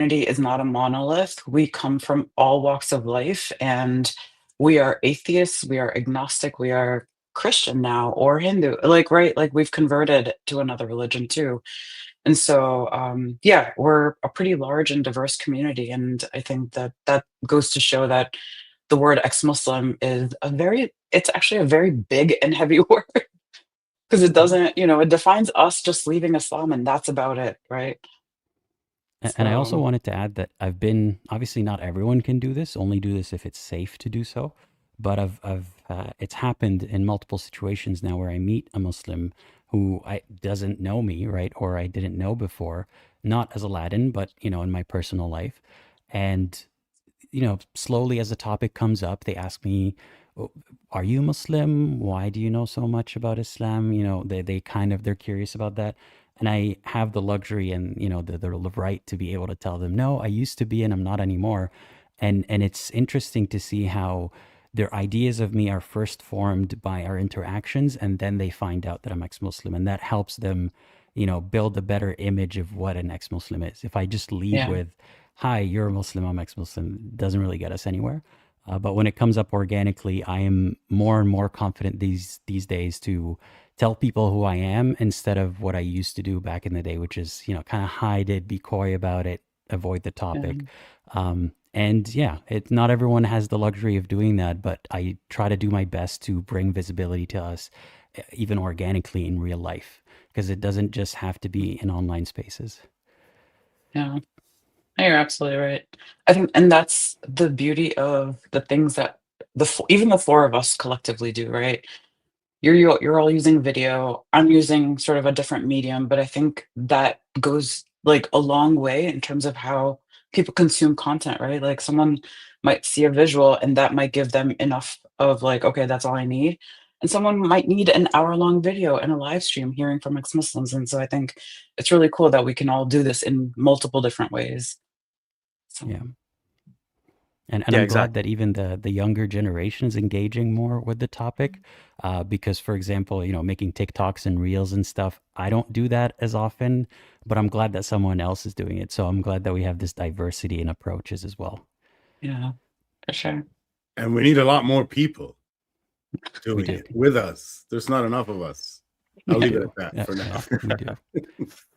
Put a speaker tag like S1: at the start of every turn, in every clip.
S1: Community is not a monolith. We come from all walks of life, and we are atheists, we are agnostic, we are Christian now or Hindu. Like, right, like we've converted to another religion too. And so, yeah, we're a pretty large and diverse community. And I think that that goes to show that the word ex-Muslim is it's actually a very big and heavy word because it
S2: Mhm.
S1: doesn't, it defines us just leaving Islam and that's about it, right?
S2: And I also
S1: So,
S2: wanted to add that I've been, obviously not everyone can do this, only do this if it's safe to do so. But it's happened in multiple situations now where I meet a Muslim who doesn't know me, right? Or I didn't know before, not as Aladdin, but, in my personal life. And, slowly as the topic comes up, they ask me, "Oh, are you Muslim? Why do you know so much about Islam?" They're curious about that. And I have the luxury and, the right to be able to tell them, no, I used to be and I'm not anymore. And it's interesting to see how their ideas of me are first formed by our interactions, and then they find out that I'm ex-Muslim, and that helps them, build a better image of what an ex-Muslim is. If I just lead
S1: yeah.
S2: with, hi, you're a Muslim, I'm ex-Muslim, doesn't really get us anywhere. But when it comes up organically, I am more and more confident these days to tell people who I am instead of what I used to do back in the day, which is, kind of hide it, be coy about it, avoid the topic.
S1: Yeah.
S2: And yeah, not everyone has the luxury of doing that, but I try to do my best to bring visibility to us, even organically in real life, because it doesn't just have to be in online spaces.
S1: Yeah. No, you're absolutely right. I think, and that's the beauty of the things that even the four of us collectively do, right? You're all using video. I'm using sort of a different medium, but I think that goes like a long way in terms of how people consume content, right? Like someone might see a visual and that might give them enough of like, okay, that's all I need. And someone might need an hour-long video and a live stream hearing from ex-Muslims. And so I think it's really cool that we can all do this in multiple different ways. So
S2: Yeah. And
S3: Yeah,
S2: I'm glad
S3: exactly.
S2: that even the younger generation is engaging more with the topic, because, for example, making TikToks and reels and stuff, I don't do that as often, but I'm glad that someone else is doing it. So I'm glad that we have this diversity in approaches as well.
S1: yeah, for sure.
S4: And we need a lot more people
S2: We
S4: doing
S2: do.
S4: it with us. There's not enough of us. I'll
S2: We
S4: leave it
S2: do.
S4: at that
S2: Yeah,
S4: for
S2: yeah,
S4: now.
S2: we do.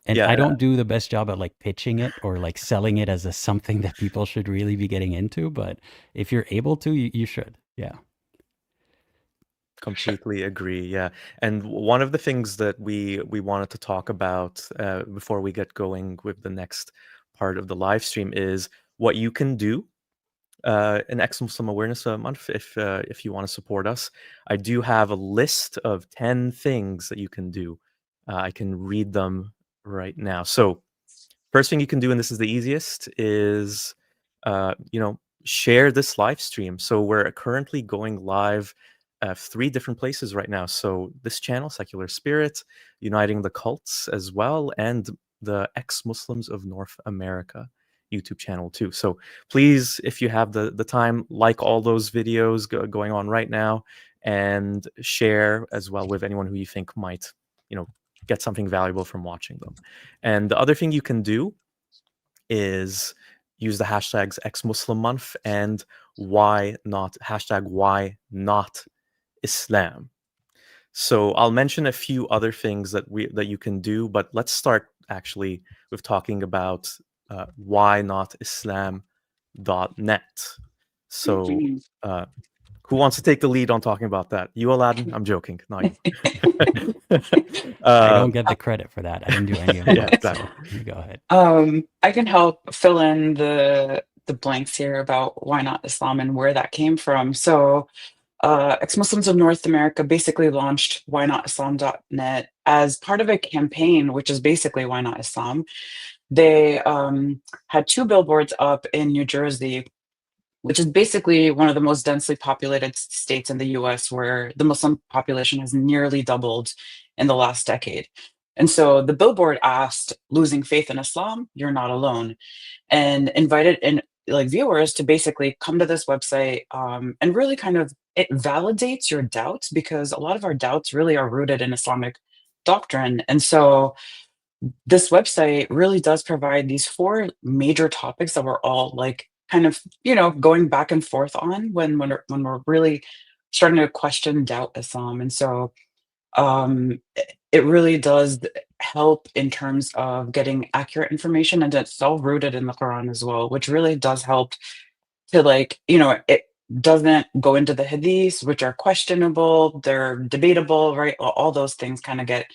S2: And I
S3: Yeah,
S2: don't do the best job at like pitching it or like selling it as something that people should really be getting into, but if you're able to, you should. Yeah.
S3: completely agree. Yeah. And one of the things that we wanted to talk about before we get going with the next part of the live stream is what you can do in Ex-Muslim Awareness Month if you want to support us. I do have a list of 10 things that you can do. I can read them right now. So first thing you can do, and this is the easiest, is share this live stream. So we're currently going live 3 different places right now. So this channel, Secular Spirit, Uniting the Cults as well, and the Ex-Muslims of North America YouTube channel too. So please, if you have the time, like all those videos going on right now, and share as well with anyone who you think might, get something valuable from watching them. And the other thing you can do is use the hashtags ex-Muslim month and why not hashtag why not Islam. So I'll mention a few other things that you can do, but let's start actually with talking about why not Islam.net. So
S1: Mhm.
S3: uh, who wants to take the lead on talking about that? You, Aladdin? I'm joking, not you.
S2: I
S3: uh,
S2: don't get the credit for that. I didn't do any of
S3: yeah,
S2: that.
S3: exactly.
S2: So you go ahead.
S1: I can help fill in the blanks here about why not Islam and where that came from. So, ex-Muslims of North America basically launched whyNotIslam.net as part of a campaign, which is basically why not Islam. They had two billboards up in New Jersey, which is basically one of the most densely populated states in the US, where the Muslim population has nearly doubled in the last decade. And so the billboard asked, losing faith in Islam, you're not alone, and invited in like viewers to basically come to this website, and really kind of it validates your doubts because a lot of our doubts really are rooted in Islamic doctrine. And so this website really does provide these 4 major topics that we're all like kind of, going back and forth on when we're really starting to question, doubt Islam. And so it really does help in terms of getting accurate information, and it's all rooted in the Quran as well, which really does help to like, it doesn't go into the hadiths, which are questionable, they're debatable, right? All those things kind of get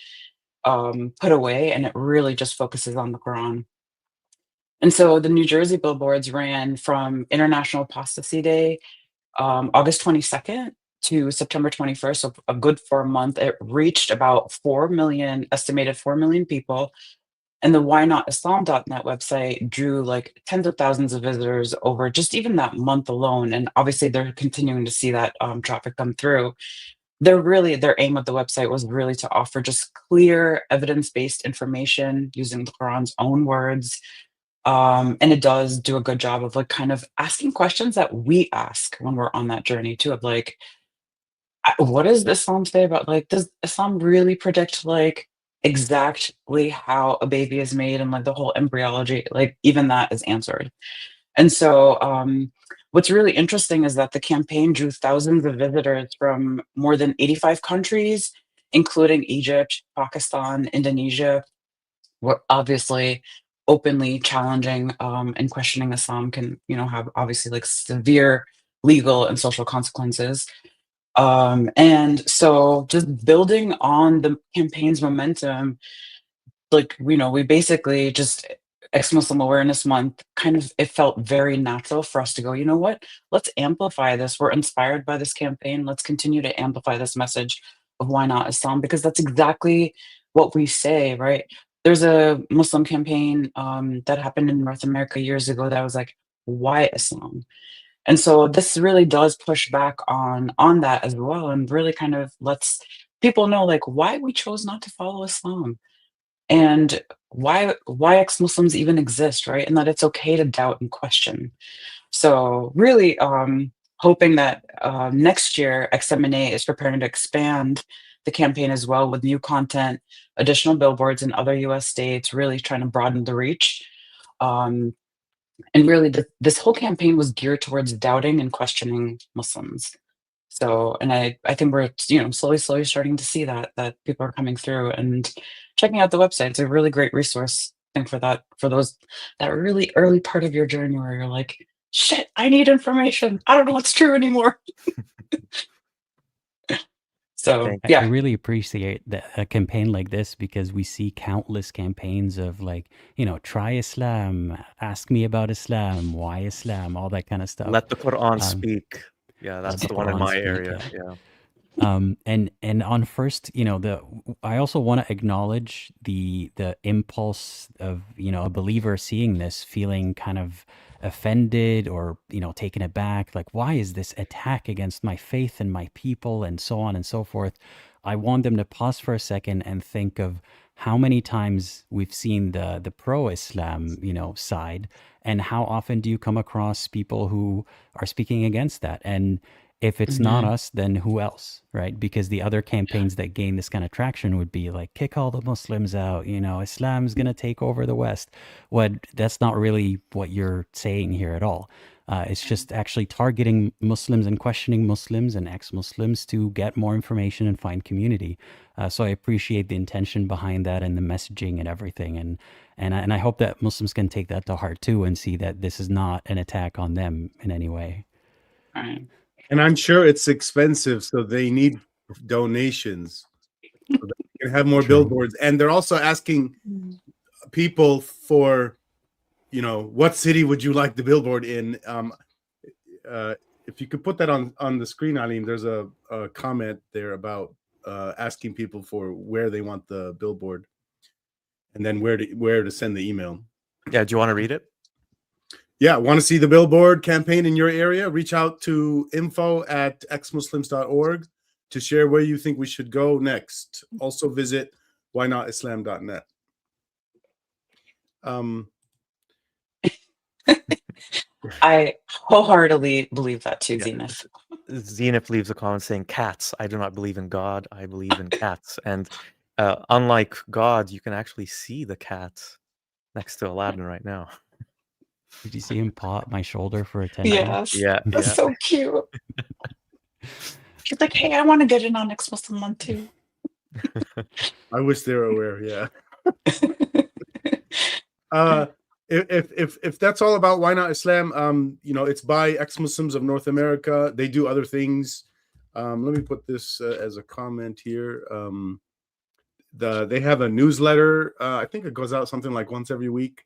S1: put away, and it really just focuses on the Quran. And so the New Jersey billboards ran from International Apostasy Day, August 22nd to September 21st, so a good for a month. It reached about 4 million, estimated 4 million people. And the whyNOTislam.net website drew like tens of thousands of visitors over just even that month alone. And obviously, they're continuing to see that traffic come through. Their aim of the website was really to offer just clear, evidence-based information using the Quran's own words. And it does do a good job of like kind of asking questions that we ask when we're on that journey too, of like, what does Islam say about like, does Islam really predict like exactly how a baby is made and like the whole embryology? Like even that is answered. And so what's really interesting is that the campaign drew thousands of visitors from more than 85 countries, including Egypt, Pakistan, Indonesia. Were obviously openly challenging and questioning Islam can, have obviously like severe legal and social consequences. And so just building on the campaign's momentum, like, we basically just Ex-Muslim Awareness Month, kind of, it felt very natural for us to go, you know what? Let's amplify this. We're inspired by this campaign. Let's continue to amplify this message of why not Islam, because that's exactly what we say, right? There's a Muslim campaign that happened in North America years ago that was like, why Islam? And so this really does push back on that as well, and really kind of lets people know like why we chose not to follow Islam, and why ex-Muslims even exist, right? And that it's okay to doubt and question. So really hoping that next year XMNA is preparing to expand the campaign as well with new content, additional billboards in other US states, really trying to broaden the reach. And really this whole campaign was geared towards doubting and questioning Muslims. So, and I think we're, slowly starting to see that people are coming through and checking out the website. It's a really great resource, I think, for those, that really early part of your journey where you're like, shit, I need information. I don't know what's true anymore. So,
S3: Thank
S2: I
S1: yeah.
S2: really appreciate a campaign like this, because we see countless campaigns of like, try Islam, ask me about Islam, why Islam, all that kind of stuff.
S3: Let the Quran
S2: Um,
S3: speak. Yeah,
S2: let
S3: that's
S2: the
S3: the one in
S2: Quran
S3: my
S2: speak.
S3: area.
S2: Yeah.
S3: Yeah.
S2: And on first, I also want to acknowledge the impulse of, a believer seeing this, feeling kind of offended or, taken aback, like, why is this attack against my faith and my people and so on and so forth. I want them to pause for a second and think of how many times we've seen the pro-Islam, side, and how often do you come across people who are speaking against that? And if it's not
S1: Mhm.
S2: us, then who else, right? Because the other campaigns that gain this kind of traction would be like, kick all the Muslims out, Islam's going to take over the West. That's not really what you're saying here at all. It's just actually targeting Muslims and questioning Muslims and ex-Muslims to get more information and find community. So I appreciate the intention behind that and the messaging and everything. And I hope that Muslims can take that to heart too and see that this is not an attack on them in any way.
S1: Right.
S4: And I'm sure it's expensive, so they need donations so that they can have more
S2: True.
S4: billboards. And they're also asking people for, what city would you like the billboard in? If you could put that on the screen, Eileen, there's a comment there about asking people for where they want the billboard, and then where to send the email.
S3: Yeah. Do you want to read it?
S4: Yeah, want to see the billboard campaign in your area? Reach out to info@exmuslims.org to share where you think we should go next. Also visit whyNOTislam.net.
S1: I wholeheartedly believe that too,
S3: Yeah.
S1: Zenith.
S3: Zenith leaves a comment saying, cats. I do not believe in God. I believe in cats. And Unlike God, you can actually see the cat next to Aladdin right now.
S2: Did you see him paw at my shoulder for attention?
S1: Yes,
S3: Yeah,
S1: that's
S3: yeah.
S1: so cute. She's like, hey, I want to get in on Ex-Muslim month too.
S4: I wish they were aware. Yeah. If that's all about Why Not Islam, it's by ex-Muslims of North America. They do other things. Let me put this as a comment here. They have a newsletter. I think it goes out something like once every week.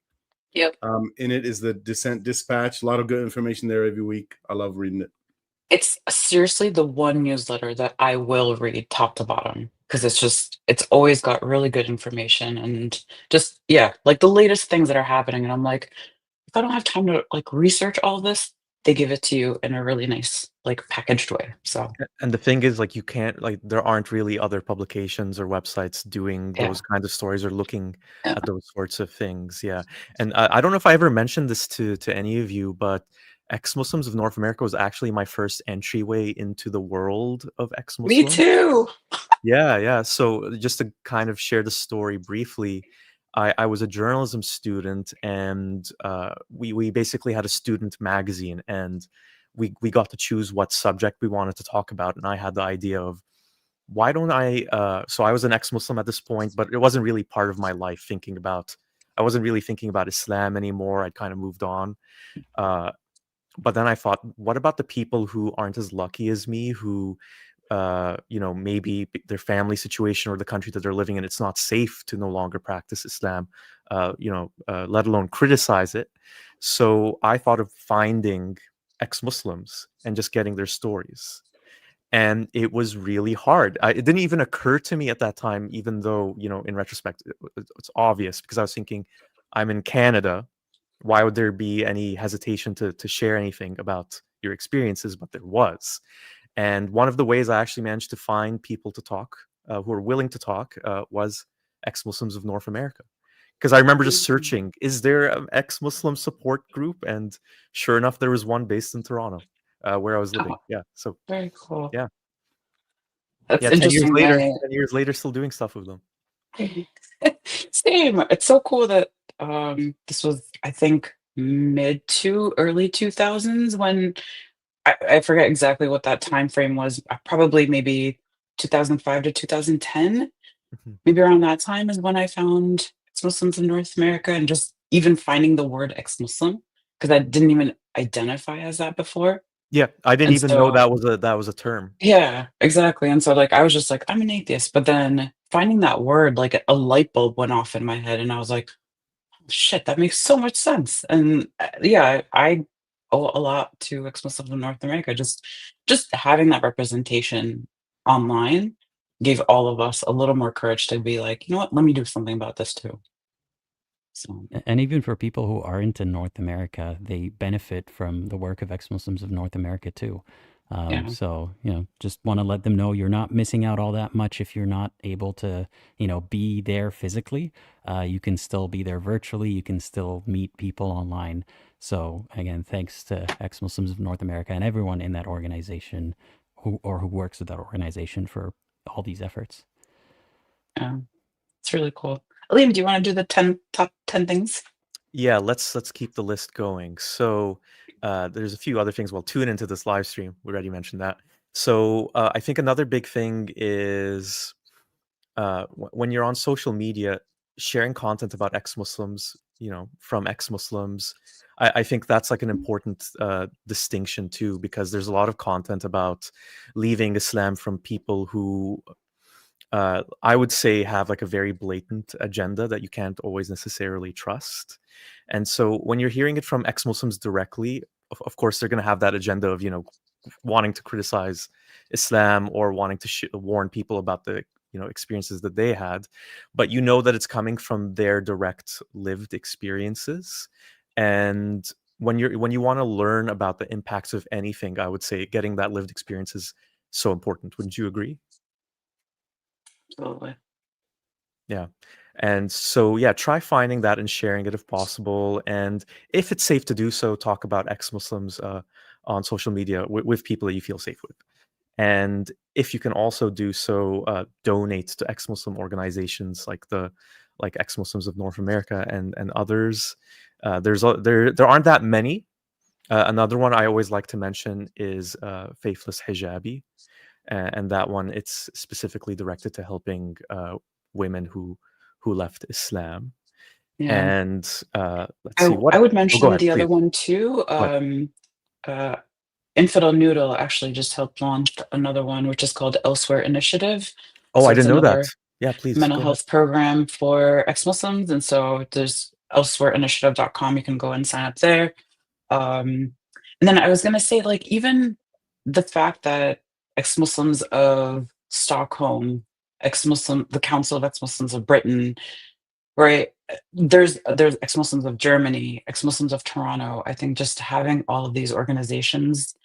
S1: Yep.
S4: In it is the Dissent Dispatch. A lot of good information there every week. I love reading it.
S1: It's seriously the one newsletter that I will read top to bottom because it's always got really good information and just, yeah, like the latest things that are happening. And I'm like, if I don't have time to like research all this, they give it to you in a really nice, like packaged way. So,
S3: And the thing is, like, you can't, like, there aren't really other publications or websites doing
S1: yeah.
S3: those kinds of stories or looking
S1: Yeah.
S3: at those sorts of things. Yeah. And I don't know if I ever mentioned this to any of you, but Ex-Muslims of North America was actually my first entryway into the world of
S1: Me
S3: ex-Muslims.
S1: too.
S3: Yeah, yeah. So just to kind of share the story briefly, I was a journalism student, and we basically had a student magazine, and we got to choose what subject we wanted to talk about. And I had the idea of, why don't I? So I was an ex-Muslim at this point, but it wasn't really part of my life. I wasn't really thinking about Islam anymore. I'd kind of moved on. But then I thought, what about the people who aren't as lucky as me, who maybe their family situation or the country that they're living in, it's not safe to no longer practice Islam, let alone criticize it. So I thought of finding ex-Muslims and just getting their stories. And it was really hard. It didn't even occur to me at that time, even though, in retrospect, it's obvious, because I was thinking, I'm in Canada. Why would there be any hesitation to share anything about your experiences? But there was. And one of the ways I actually managed to find people to talk, who are willing to talk, was ex-Muslims of North America. Because I remember just searching, is there an ex-Muslim support group? And sure enough, there was one based in Toronto, where I was living.
S1: Oh,
S3: Yeah. So
S1: very cool.
S3: yeah.
S1: That's
S3: Yeah, 10 years
S1: interesting.
S3: later, 10 years later, still doing stuff with them.
S1: Same. It's so cool that this was, I think, mid to early 2000s when I forget exactly what that time frame was. Probably maybe 2005 to 2010.
S3: Mhm.
S1: Maybe around that time is when I found ex-Muslims in North America and just even finding the word ex-Muslim because I didn't even identify as that before.
S3: Yeah, I didn't
S1: And
S3: even know
S1: so,
S3: that was a term.
S1: yeah, exactly. And so, like, I was just like, I'm an atheist. But then finding that word, like a light bulb went off in my head, and I was like, shit, that makes so much sense. And yeah, I owe a lot to ex-Muslims in North America. Just having that representation online gave all of us a little more courage to be like, you know what, let me do something about this too. So
S2: And even for people who aren't in North America, they benefit from the work of ex-Muslims of North America too.
S1: yeah.
S2: So, just want to let them know you're not missing out all that much if you're not able to, be there physically. You can still be there virtually. You can still meet people online. So again, thanks to ex-Muslims of North America and everyone in that organization who works with that organization for all these efforts.
S1: Yeah, it's really cool. Liam, do you want to do the top 10 things?
S3: Yeah, let's keep the list going. So there's a few other things. Well, tune into this live stream. We already mentioned that. So I think another big thing is when you're on social media, sharing content about ex-Muslims, from ex-Muslims. I think that's like an important distinction too, because there's a lot of content about leaving Islam from people who I would say have like a very blatant agenda that you can't always necessarily trust. And so when you're hearing it from ex-Muslims directly, of course, they're going to have that agenda of, wanting to criticize Islam or wanting to warn people about the, experiences that they had. But that it's coming from their direct lived experiences. And when you want to learn about the impacts of anything, I would say getting that lived experience is so important. Wouldn't you agree?
S1: Absolutely.
S3: Yeah. And so, yeah, try finding that and sharing it if possible. And if it's safe to do so, talk about ex-Muslims on social media with people that you feel safe with. And if you can also do so, donate to ex-Muslim organizations like ex-Muslims of North America and others. There aren't that many. Another one I always like to mention is Faithless Hijabi, and that one, it's specifically directed to helping women who left Islam.
S1: Yeah.
S3: And let's see what
S1: I would
S3: go
S1: mention
S3: ahead,
S1: the other
S3: please.
S1: one too.
S3: Go ahead.
S1: Infidel Noodle actually just helped launch another one, which is called Elsewhere Initiative.
S3: Oh,
S1: So
S3: I
S1: it's
S3: didn't know that.
S1: another
S3: Yeah, please
S1: mental
S3: go ahead.
S1: health program for ex-Muslims. And so there's elsewhereinitiative.com. You can go and sign up there. And then I was going to say, like, even the fact that ex-Muslims of Stockholm, the Council of Ex-Muslims of Britain, right? There's ex-Muslims of Germany, ex-Muslims of Toronto. I think just having all of these organizations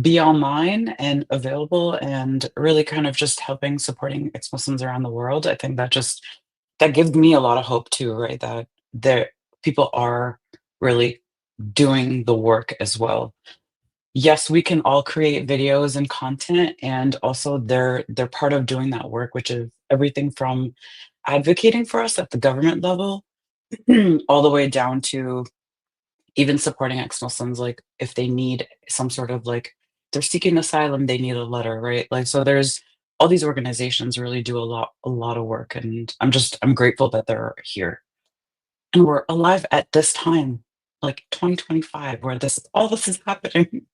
S1: be online and available and really kind of just helping supporting ex-Muslims around the world. I think that gives me a lot of hope too, right? That there people are really doing the work as well. Yes, we can all create videos and content, and also they're part of doing that work, which is everything from advocating for us at the government level all the way down to even supporting ex-Muslims, like if they need some sort of like they're seeking asylum, they need a letter, right? Like so there's all these organizations really do a lot of work, and I'm grateful that they're here. And we're alive at this time, like 2025, where all this is happening.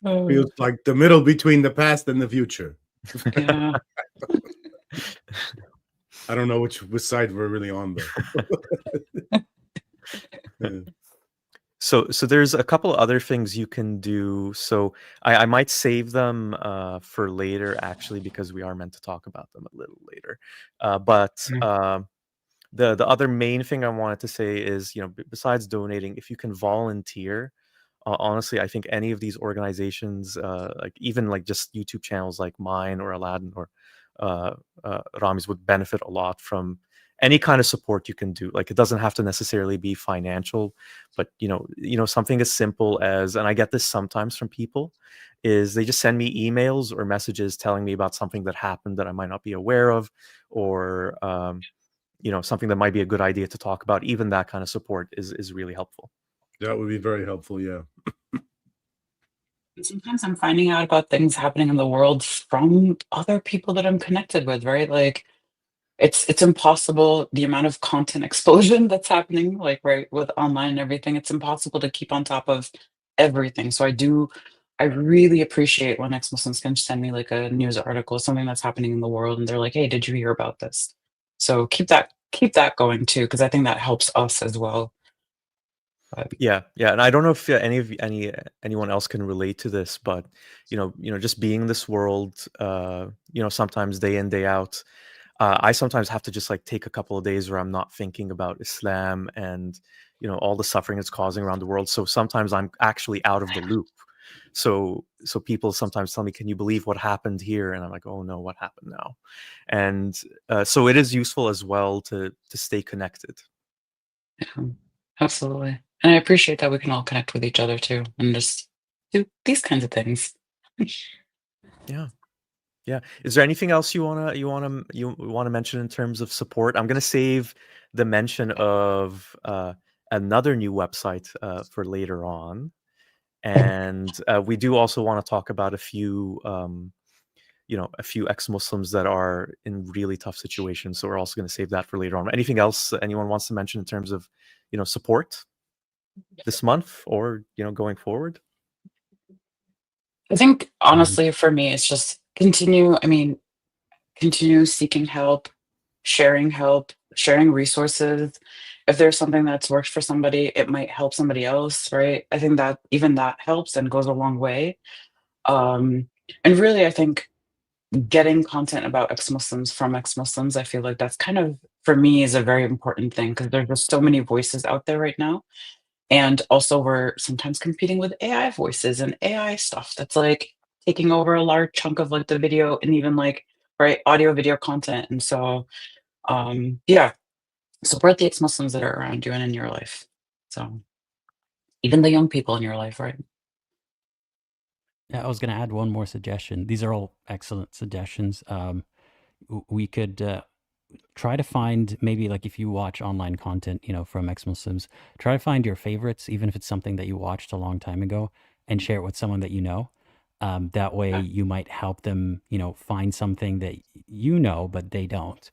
S4: Feels
S1: Oh,
S4: like the middle between the past and the future.
S1: yeah.
S4: I don't know which side we're really on though. Yeah.
S3: So there's a couple other things you can do. So I might save them for later, actually, because we are meant to talk about them a little later. But the other main thing I wanted to say is, besides donating, if you can volunteer, honestly, I think any of these organizations, like even like just YouTube channels like mine or Aladdin or Rami's, would benefit a lot from any kind of support you can do. Like, it doesn't have to necessarily be financial, but something as simple as, and I get this sometimes from people, is they just send me emails or messages telling me about something that happened that I might not be aware of, or something that might be a good idea to talk about. Even that kind of support is really helpful.
S4: That would be very helpful. Yeah.
S1: And sometimes I'm finding out about things happening in the world from other people that I'm connected with, right? Like it's impossible the amount of content explosion that's happening, like right with online and everything. It's impossible to keep on top of everything. So I really appreciate when ex-Muslims can send me like a news article, something that's happening in the world, and they're like, "Hey, did you hear about this?" So keep that going too, because I think that helps us as well. But
S3: Yeah, and I don't know if anyone else can relate to this, but just being in this world, sometimes day in day out, I sometimes have to just like take a couple of days where I'm not thinking about Islam and all the suffering it's causing around the world. So sometimes I'm actually out of the loop. So people sometimes tell me, "Can you believe what happened here?" And I'm like, "Oh no, what happened now?" And so it is useful as well to stay connected.
S1: yeah, absolutely. And I appreciate that we can all connect with each other too and just do these kinds of things.
S3: Yeah. Yeah. Is there anything else you wanna mention in terms of support? I'm gonna save the mention of another new website for later on, and we do also want to talk about a few ex-Muslims that are in really tough situations. So we're also going to save that for later on. Anything else that anyone wants to mention in terms of support this month or going forward?
S1: I think
S2: Um,
S1: honestly for me it's just continue seeking help, sharing resources. If there's something that's worked for somebody, it might help somebody else, right? I think that even that helps and goes a long way. Um, and really, I think getting content about ex-Muslims from ex-Muslims, I feel like that's kind of, for me, is a very important thing because there's just so many voices out there right now. And also, we're sometimes competing with AI voices and AI stuff that's like taking over a large chunk of like the video and even like, right, audio video content. And so, yeah, support the ex-Muslims that are around you and in your life. So even the young people in your life, right?
S2: Yeah, I was going to add one more suggestion. These are all excellent suggestions. We could try to find, maybe like if you watch online content, from ex-Muslims, try to find your favorites, even if it's something that you watched a long time ago, and share it with someone that you know. That way you might help them, find something that but they don't.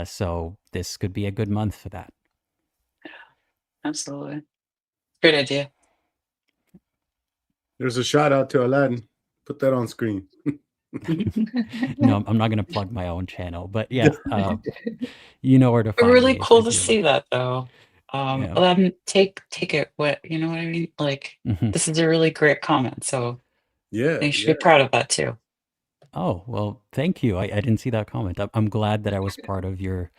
S2: So this could be a good month for that.
S1: Absolutely. Great idea.
S4: There's a shout out to Aladdin. Put that on screen.
S2: No, I'm not going to plug my own channel, but yeah, you know where to find
S1: Really
S2: me
S1: cool
S2: if
S1: to
S2: you're
S1: see that though.
S2: Yeah.
S1: Aladdin, take it. What you know what I mean? Like
S2: Mhm.
S1: this is a really great comment. So
S4: Yeah.
S1: you should be proud of that too.
S2: Oh, well, thank you. I didn't see that comment. I'm glad that I was part of your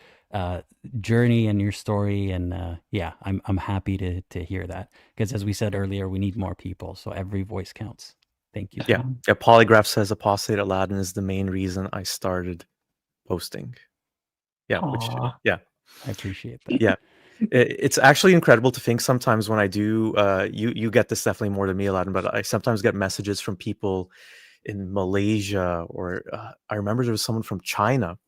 S2: journey and your story. And yeah, I'm happy to hear that. Because as we said earlier, we need more people. So every voice counts. Thank you.
S3: Yeah. Polygraph says Apostate Aladdin is the main reason I started posting. Yeah.
S1: Aw.
S2: I appreciate that.
S3: Yeah. It's actually incredible to think sometimes when I do, you get this definitely more than me, Aladdin, but I sometimes get messages from people in Malaysia, or I remember there was someone from China.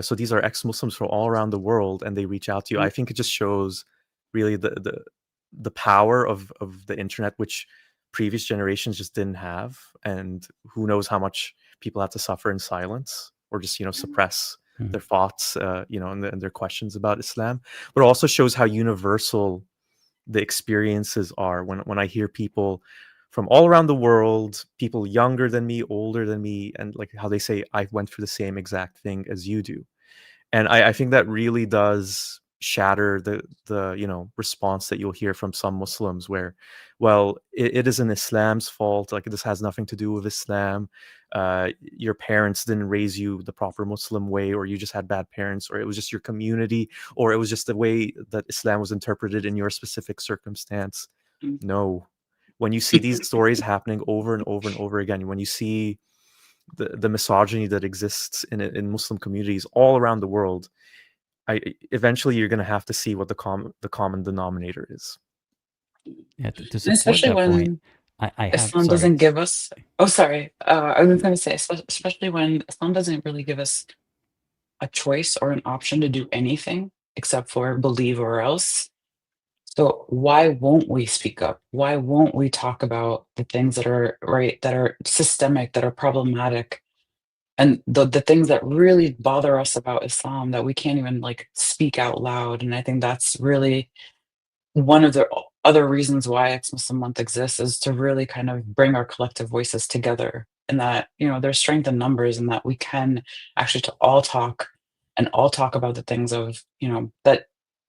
S3: So these are ex-Muslims from all around the world, and they reach out to you. I think it just shows really the power of the internet, which previous generations just didn't have, and who knows how much people have to suffer in silence or just suppress their thoughts, and their questions about Islam. But it also shows how universal the experiences are. When I hear people from all around the world, people younger than me, older than me, and like how they say, I went through the same exact thing as you do. And I think that really does shatter the response that you'll hear from some Muslims where, well, it isn't Islam's fault. Like, this has nothing to do with Islam. Your parents didn't raise you the proper Muslim way, or you just had bad parents, or it was just your community, or it was just the way that Islam was interpreted in your specific circumstance. No. When you see these stories happening over and over and over again, when you see the misogyny that exists in Muslim communities all around the world, eventually you're going to have to see what the common denominator is.
S2: Yeah, to
S1: And
S2: support
S1: especially
S2: that point,
S1: when
S2: I have,
S1: Islam
S2: sorry.
S1: doesn't give us. Oh, sorry. I was going to say, especially when Islam doesn't really give us a choice or an option to do anything except for believe or else. So why won't we speak up? Why won't we talk about the things that are right, that are systemic, that are problematic, and the things that really bother us about Islam that we can't even like speak out loud? And I think that's really one of the other reasons why Ex-Muslim Month exists, is to really kind of bring our collective voices together, and that there's strength in numbers, and that we can actually to all talk and all talk about the things of that,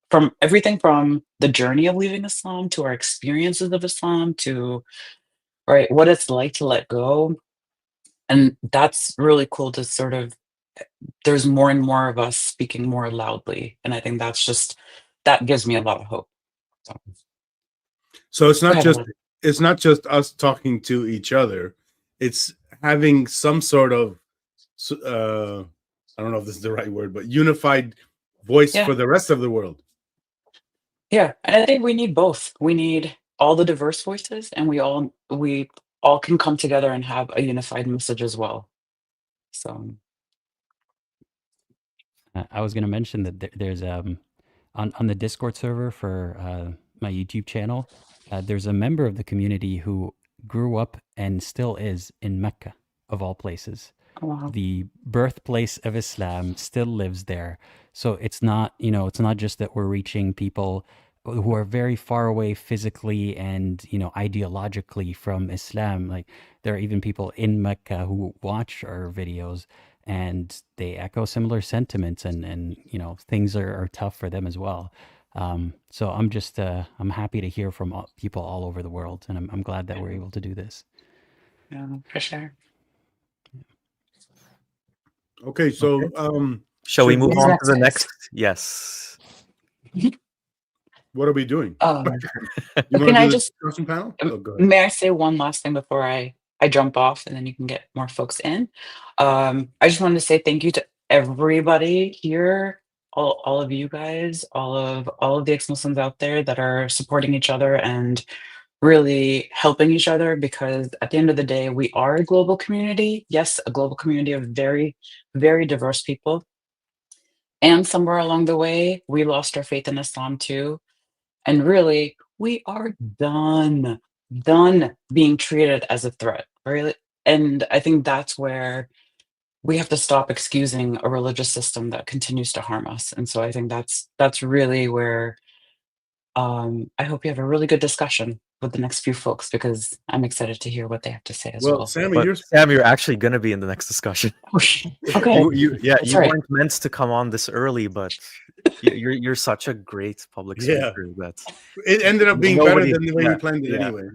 S1: from everything from the journey of leaving Islam to our experiences of Islam to right what it's like to let go. And that's really cool to sort of, there's more and more of us speaking more loudly, and I think that gives me a lot of hope.
S4: So it's
S1: Go
S4: not
S1: ahead,
S4: just
S1: Ellen.
S4: it's not just us talking to each other. It's having some sort of I don't know if this is the right word, but unified voice
S1: Yeah.
S4: for the rest of the world.
S1: Yeah, and I think we need both. We need all the diverse voices, and we all can come together and have a unified message as well. So
S2: I was going to mention that there's on the Discord server for my YouTube channel, there's a member of the community who grew up and still is in Mecca, of all places.
S1: wow.
S2: The birthplace of Islam still lives there. So it's not, it's not just that we're reaching people who are very far away physically and, ideologically from Islam. Like, there are even people in Mecca who watch our videos and they echo similar sentiments, and things are tough for them as well. So I'm just I'm happy to hear from people all over the world, and I'm glad that we're able to do this.
S1: Yeah, for sure.
S4: Okay, so
S3: Shall we
S4: should
S3: move
S1: What's
S3: on
S1: next,
S3: to the
S1: guys?
S3: next? Yes.
S4: what are we doing?
S1: You
S4: want
S1: can
S4: to
S1: I
S4: do the
S1: just
S4: discussion panel? Oh, go ahead.
S1: may I say one last thing before I jump off, and then you can get more folks in. I just wanted to say thank you to everybody here, all of you guys, all of the ex-Muslims out there that are supporting each other and really helping each other, because at the end of the day, we are a global community. Yes, a global community of very, very diverse people. And somewhere along the way, we lost our faith in Islam too. And really, we are done being treated as a threat, really. And I think that's where we have to stop excusing a religious system that continues to harm us. And so I think that's really where I hope you have a really good discussion with the next few folks, because I'm excited to hear what they have to say as
S4: Well,
S1: well.
S4: Sammy,
S3: But Sam, you're actually going to be in the next discussion.
S1: Okay, that's
S3: You
S1: right.
S3: weren't meant to come on this early, but you're such a great public
S4: Yeah.
S3: speaker that
S4: it ended up being better
S3: Nobody-
S4: than the way
S3: yeah,
S4: we planned it
S3: yeah.
S4: anyway.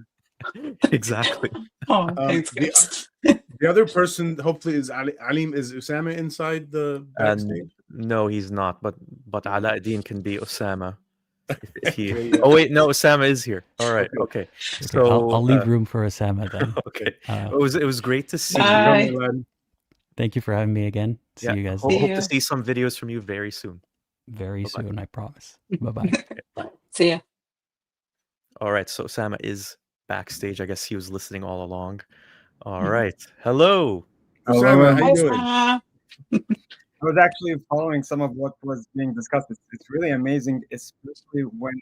S3: exactly.
S1: Oh, thanks, guys.
S4: The other person, hopefully, is Alim. Is Usama inside the backstage?
S3: No, he's not. But Alauddin can be Osama. If he...
S4: Okay, yeah.
S3: Oh wait, no, Osama is here. All right, okay.
S2: Okay,
S3: So
S2: I'll leave room for Osama then.
S3: okay,
S2: Uh,
S3: it was great to see
S1: Bye.
S3: you.
S4: Lad.
S2: Thank you for having me again. See
S3: Yeah,
S2: you guys
S1: See
S3: hope
S1: you.
S3: to see some videos from you very soon.
S2: very
S3: Bye-bye.
S2: soon, I promise. Bye-bye.
S1: See ya.
S3: All right, so Osama is backstage. I guess he was listening all along. All right, hello.
S4: Usama, how
S1: Bye,
S4: you doing?
S1: Sama.
S5: I was actually following some of what was being discussed. It's really amazing, especially when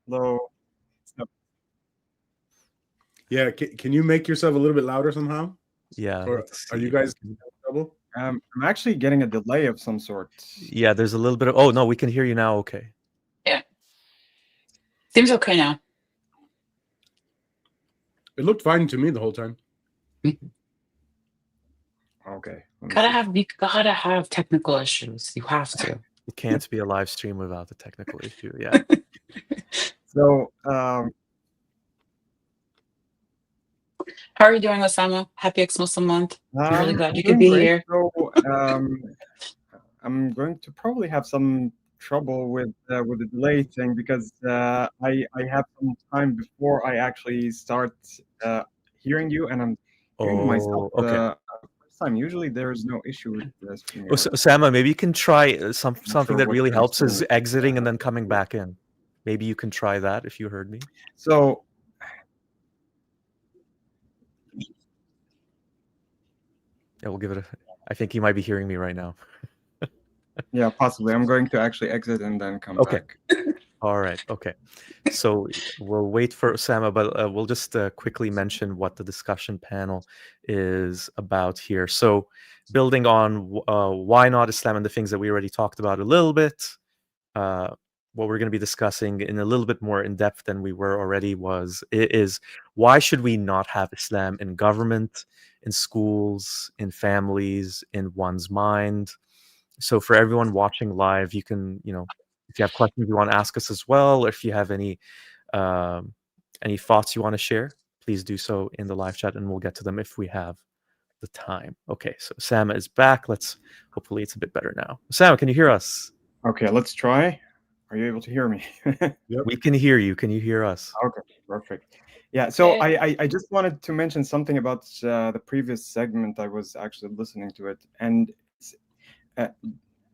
S5: low.
S4: Yeah, can you make yourself a little bit louder somehow?
S3: Yeah.
S4: Or
S3: let's
S4: are
S3: see
S4: you
S3: if I
S4: guys
S3: can-
S4: in trouble?
S5: I'm actually getting a delay of some sort.
S3: Yeah, there's a little bit of... Oh no, we can hear you now. Okay.
S1: Seems okay now.
S4: It looked fine to me the whole time.
S5: Okay. let me
S1: You gotta have technical issues. You have to.
S3: It can't be a live stream without the technical issue. Yeah.
S5: see. So,
S1: How are you doing, Osama? Happy Ex-Muslim Month. I'm really glad
S5: I'm
S1: you could
S5: doing
S1: be
S5: great.
S1: here.
S5: So, I'm going to probably have some trouble with the delay thing because I have some time before I actually start hearing you, and I'm hearing myself
S3: Oh, okay.
S5: first time. Usually, there is no issue with this.
S3: Osama, maybe you can try something
S5: sure
S3: that
S5: what
S3: really
S5: you're
S3: helps is
S5: saying.
S3: exiting and then coming back in. Maybe you can try that if you heard me.
S5: So,
S3: Yeah, we'll give it a... I think you might be hearing me right now.
S5: yeah, possibly. I'm going to actually exit and then come
S3: Okay.
S5: back.
S3: All right. Okay. So we'll wait for Osama, but we'll just quickly mention what the discussion panel is about here. So building on why not Islam and the things that we already talked about a little bit, what we're going to be discussing in a little bit more in depth than we were already is why should we not have Islam in government, in schools, in families, in one's mind? So for everyone watching live, you can, if you have questions you want to ask us as well, or if you have any thoughts you want to share, please do so in the live chat and we'll get to them if we have the time. Okay, so Osama is back. Hopefully it's a bit better now. Osama, can you hear us?
S5: Okay, let's try. Are you able to hear me?
S3: We can hear you. Can you hear us?
S5: Okay, perfect. Yeah, so
S1: Hey.
S5: I just wanted to mention something about the previous segment. I was actually listening to it, and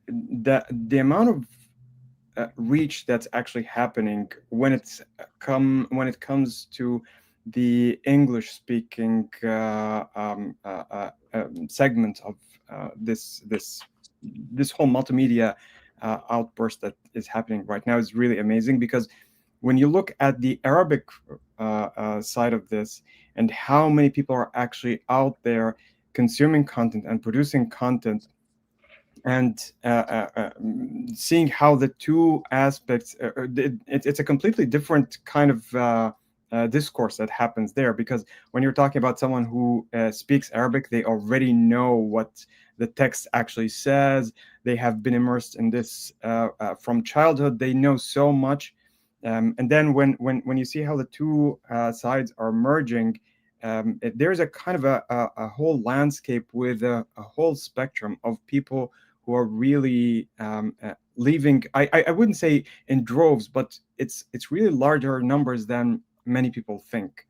S5: the amount of reach that's actually happening when it comes to the English speaking segment of this whole multimedia outburst that is happening right now is really amazing, because when you look at the Arabic side of this and how many people are actually out there consuming content and producing content, and seeing how the two aspects, it's a completely different kind of discourse that happens there, because when you're talking about someone who speaks Arabic, they already know what the text actually says. They have been immersed in this from childhood. They know so much. And then when you see how the two sides are merging, there's a kind of a whole landscape with a whole spectrum of people who are really leaving. I wouldn't say in droves, but it's really larger numbers than many people think,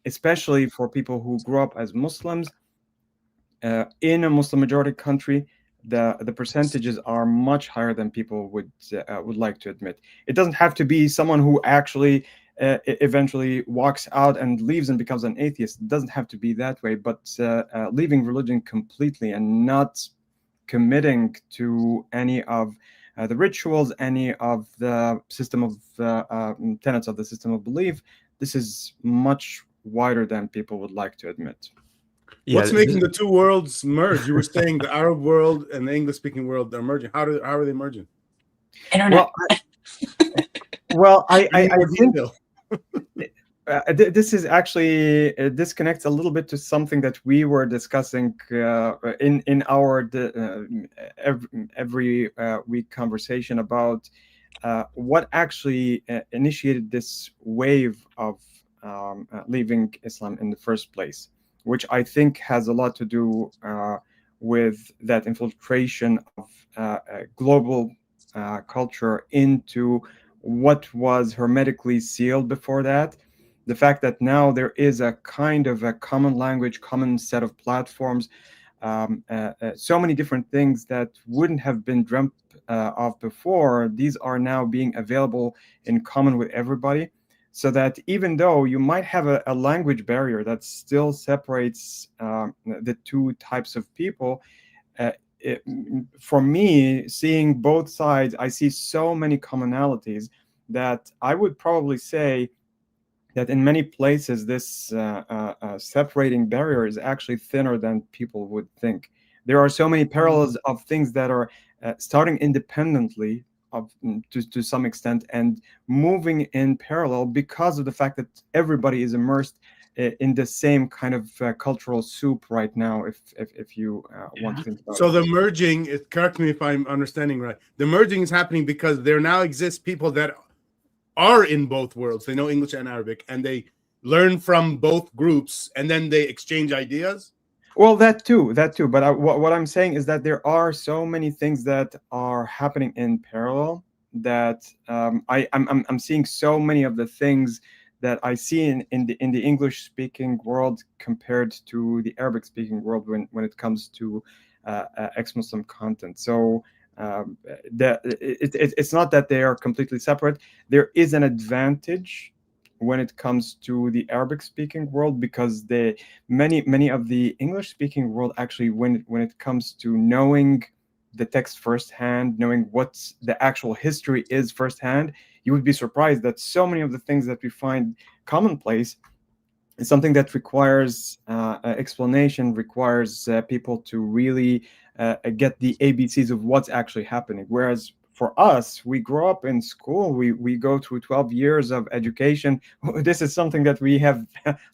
S5: especially for people who grew up as Muslims in a Muslim majority country. the percentages are much higher than people would like to admit. It doesn't have to be someone who actually eventually walks out and leaves and becomes an atheist. It doesn't have to be that way, but leaving religion completely and not committing to any of the rituals, any of the system of tenets of the system of belief, this is much wider than people would like to admit.
S4: What's making the two worlds merge? You were saying the Arab world and the English-speaking world are merging. How are they merging?
S1: Internet.
S5: Well, I think this is actually this connects a little bit to something that we were discussing in our every week conversation about what actually initiated this wave of leaving Islam in the first place, which I think has a lot to do with that infiltration of global culture into what was hermetically sealed before that. The fact that now there is a kind of a common language, common set of platforms, so many different things that wouldn't have been dreamt of before, these are now being available in common with everybody. So that even though you might have a language barrier that still separates the two types of people, for me, seeing both sides, I see so many commonalities that I would probably say that in many places this separating barrier is actually thinner than people would think. There are so many parallels of things that are starting independently to some extent and moving in parallel because of the fact that everybody is immersed in the same kind of cultural soup right now, if you want to think about it.
S4: So the merging, correct me if I'm understanding right, the merging is happening because there now exists people that are in both worlds. They know English and Arabic, and they learn from both groups, and then they exchange ideas.
S5: Well, that too. But what I'm saying is that there are so many things that are happening in parallel that I'm seeing so many of the things that I see in the English speaking world compared to the Arabic speaking world when it comes to ex-Muslim content. So it's not that they are completely separate. There is an advantage when it comes to the Arabic speaking world because many of the English speaking world actually when it comes to knowing the text firsthand, knowing what the actual history is firsthand, you would be surprised that so many of the things that we find commonplace is something that requires explanation, requires people to really get the ABCs of what's actually happening. Whereas for us, we grow up in school, we go through 12 years of education. This is something that we have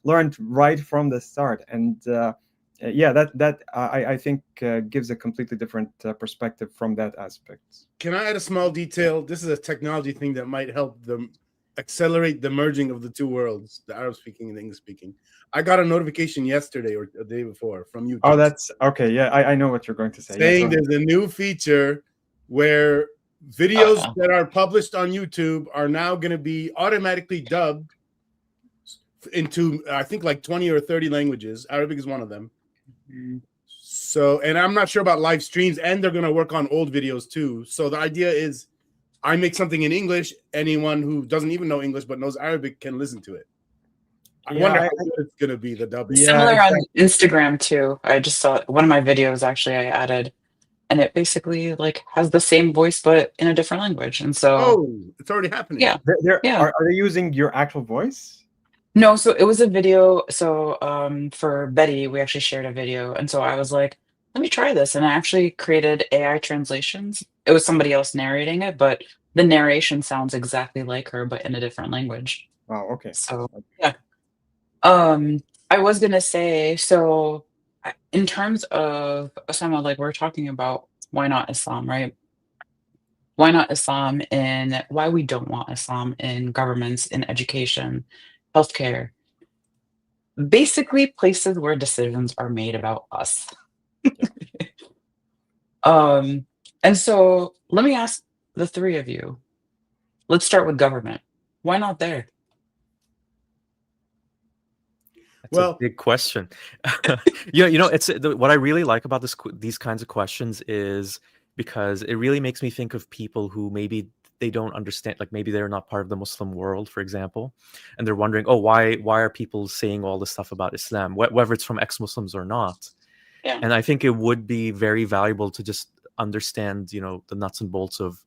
S5: learned right from the start. And that I think gives a completely different perspective from that aspect.
S4: Can I add a small detail? This is a technology thing that might help them accelerate the merging of the two worlds, the Arab speaking and the English speaking. I got a notification yesterday or a day before from YouTube.
S5: Oh, that's okay. Yeah, I know what you're going to say.
S4: Saying there's a new feature where videos that are published on YouTube are now going to be automatically dubbed into, I think, like 20 or 30 languages. Arabic is one of them. So, and I'm not sure about live streams, and they're going to work on old videos too. So the idea is I make something in English, anyone who doesn't even know English but knows Arabic can listen to it. I wonder how good it's going to be, the dubbing.
S1: Similar on Instagram too. I just saw one of my videos actually I added, and it basically like has the same voice but in a different language. And so
S4: it's already happening.
S1: Yeah.
S5: Are they using your actual voice?
S1: No, so it was a video. So for Betty, we actually shared a video. And so I was like, let me try this. And I actually created AI translations. It was somebody else narrating it, but the narration sounds exactly like her, but in a different language.
S5: Oh, okay.
S1: So yeah. I was gonna say, so in terms of Osama, like we're talking about why not Islam, right? Why not Islam in why we don't want Islam in governments, in education, healthcare, basically places where decisions are made about us. And so let me ask the three of you. Let's start with government. Why not there?
S3: That's a big question. It's what I really like about these kinds of questions is because it really makes me think of people who maybe they don't understand, like maybe they're not part of the Muslim world, for example, and they're wondering, oh, why are people saying all this stuff about Islam, whether it's from ex-Muslims or not?
S1: Yeah.
S3: And I think it would be very valuable to just understand, the nuts and bolts of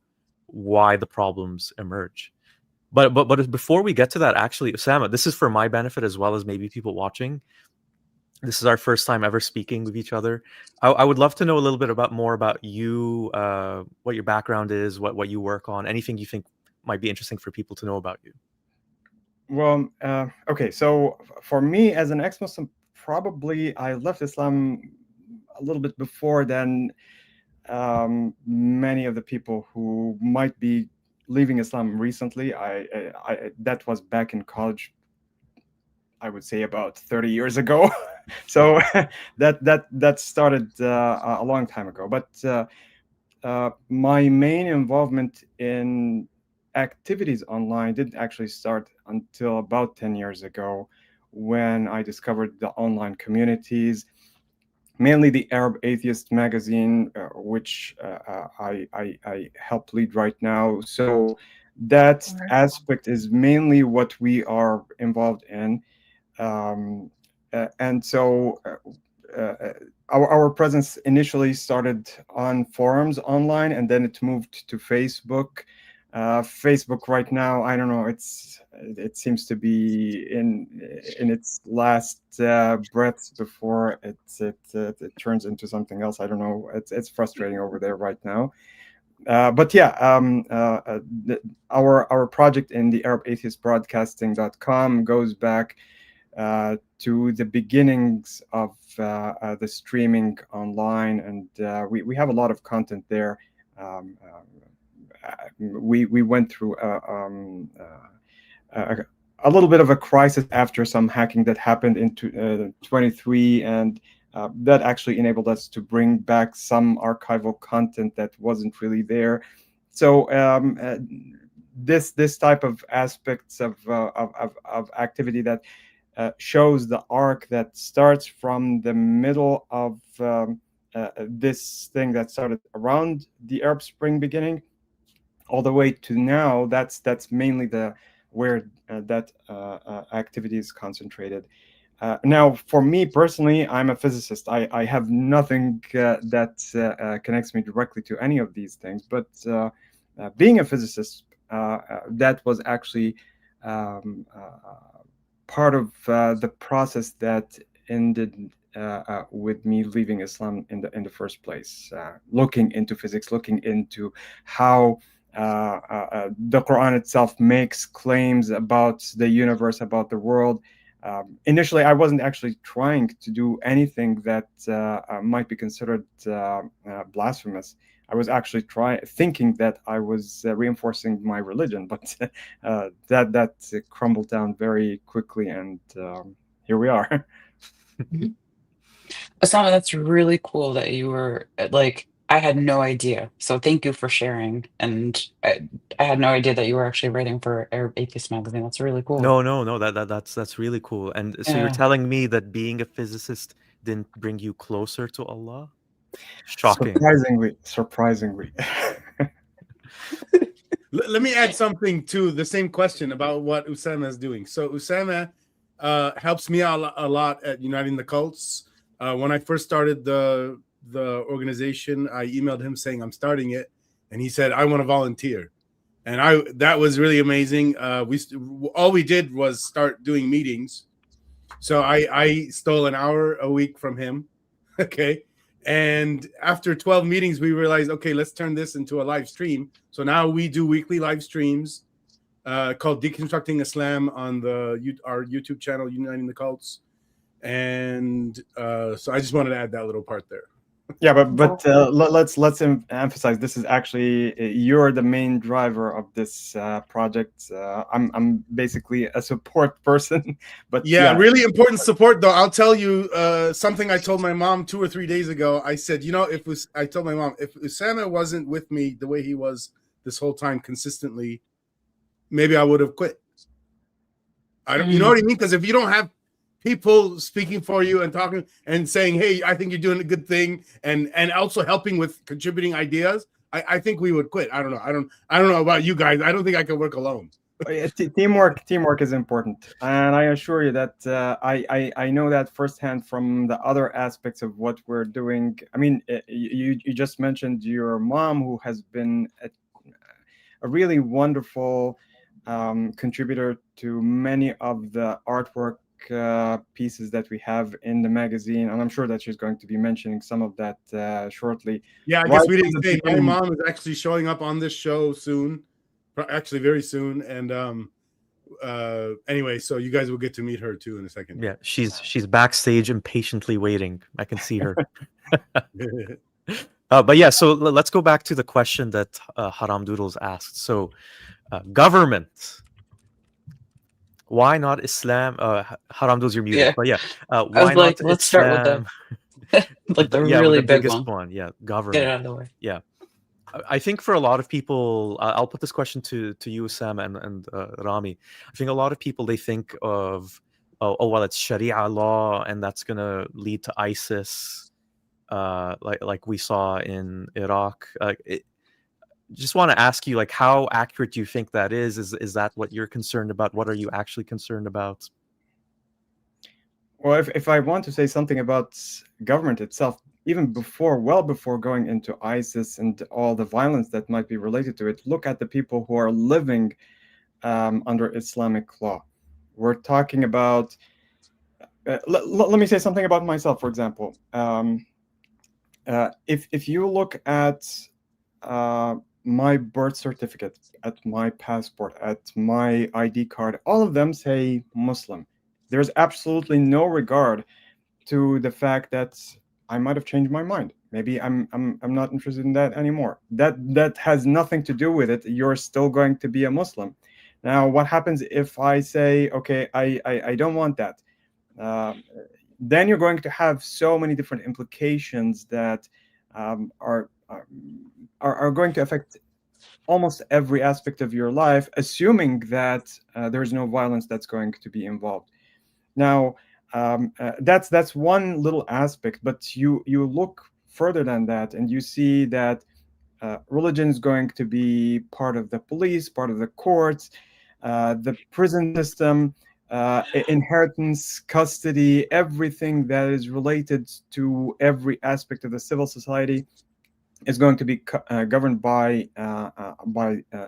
S3: why the problems emerge. But before we get to that, actually, Osama, this is for my benefit as well as maybe people watching. This is our first time ever speaking with each other. I would love to know a little bit more about you, what your background is, what you work on, anything you think might be interesting for people to know about you.
S5: Well, okay. So for me, as an ex-Muslim, probably I left Islam a little bit before than many of the people who might be leaving Islam recently. I that was back in college, I would say about 30 years ago. So that started a long time ago. But my main involvement in activities online didn't actually start until about 10 years ago, when I discovered the online communities, mainly the Arab Atheist magazine, which I help lead right now. So that aspect is mainly what we are involved in. And so our presence initially started on forums online, and then it moved to Facebook. Facebook right now, I don't know, it seems to be in its last breaths before it turns into something else. I don't know. It's frustrating over there right now. But yeah, our project in the Arab Atheist Broadcasting.com goes back to the beginnings of the streaming online, and we have a lot of content there. We went through a little bit of a crisis after some hacking that happened in 23, and that actually enabled us to bring back some archival content that wasn't really there. So this type of aspects of activity that shows the arc that starts from the middle of this thing that started around the Arab Spring beginning, all the way to now. That's mainly where that activity is concentrated. Now, for me personally, I'm a physicist. I have nothing that connects me directly to any of these things. But being a physicist, that was actually part of the process that ended with me leaving Islam in the first place. Looking into physics, looking into how the Quran itself makes claims about the universe, about the world. Initially, I wasn't actually trying to do anything that might be considered blasphemous. I was actually thinking that I was reinforcing my religion, but that crumbled down very quickly, and here we are.
S1: Osama, that's really cool that you were like, I had no idea. So thank you for sharing. And I had no idea that you were actually writing for Arab Atheist magazine. That's really cool.
S3: No, that's really cool. And so you're
S1: Yeah.
S3: telling me that being a physicist didn't bring you closer to Allah? Shocking.
S5: Surprisingly.
S4: Let me add something to the same question about what Usama is doing. So Usama helps me out a lot at Uniting the Cults. When I first started the organization, I emailed him saying I'm starting it, and he said I want to volunteer, and that was really amazing. All we did was start doing meetings. So I stole an hour a week from him. Okay. And after 12 meetings, we realized, okay, let's turn this into a live stream. So now we do weekly live streams called Deconstructing Islam on our YouTube channel, Uniting the Cults. And so I just wanted to add that little part there.
S5: Yeah, but let's emphasize this is actually you're the main driver of this project. I'm basically a support person, but
S4: yeah, really important support though. I'll tell you something I told my mom 2 or 3 days ago. I said, I told my mom, if Usama wasn't with me the way he was this whole time consistently, maybe I would have quit. You know what I mean? Because if you don't have people speaking for you and talking and saying, hey, I think you're doing a good thing, and also helping with contributing ideas, I think we would quit. I don't know. I don't know about you guys. I don't think I can work alone.
S5: Teamwork is important, and I assure you that I know that firsthand from the other aspects of what we're doing. I mean, you just mentioned your mom, who has been a really wonderful contributor to many of the artwork pieces that we have in the magazine, and I'm sure that she's going to be mentioning some of that shortly.
S4: Yeah, I guess we didn't say my mom is actually showing up on this show soon, actually very soon, and anyway, so you guys will get to meet her too in a second.
S3: Yeah, she's backstage impatiently waiting. I can see her. But yeah, so let's go back to the question that Haram Doodles asked. So, government. Why not Islam? Haram Doodles, you're muted.
S1: Yeah.
S3: But yeah,
S1: I
S3: why
S1: was
S3: not
S1: like, let's start with
S3: Islam?
S1: like the
S3: Yeah,
S1: really
S3: the
S1: big
S3: biggest
S1: one.
S3: Yeah,
S1: Get it
S3: government.
S1: out of the way.
S3: Yeah. I think for a lot of people, I'll put this question to you, Sam, and Rami. I think a lot of people, they think of, oh well, it's Sharia law, and that's gonna lead to ISIS, like we saw in Iraq. Just want to ask you, like, how accurate do you think that is? Is that what you're concerned about? What are you actually concerned about?
S5: Well, if I want to say something about government itself, even well before going into ISIS and all the violence that might be related to it, look at the people who are living under Islamic law. We're talking about, let me say something about myself, for example. If you look at my birth certificate, at my passport, at my ID card, all of them say Muslim. There's absolutely no regard to the fact that I might have changed my mind. Maybe I'm not interested in that anymore. That has nothing to do with it. You're still going to be a Muslim. Now, what happens if I say, okay, I don't want that? Then you're going to have so many different implications that are going to affect almost every aspect of your life, assuming that there's no violence that's going to be involved. Now, that's one little aspect, but you look further than that, and you see that religion is going to be part of the police, part of the courts, the prison system, inheritance, custody, everything that is related to every aspect of the civil society is going to be governed by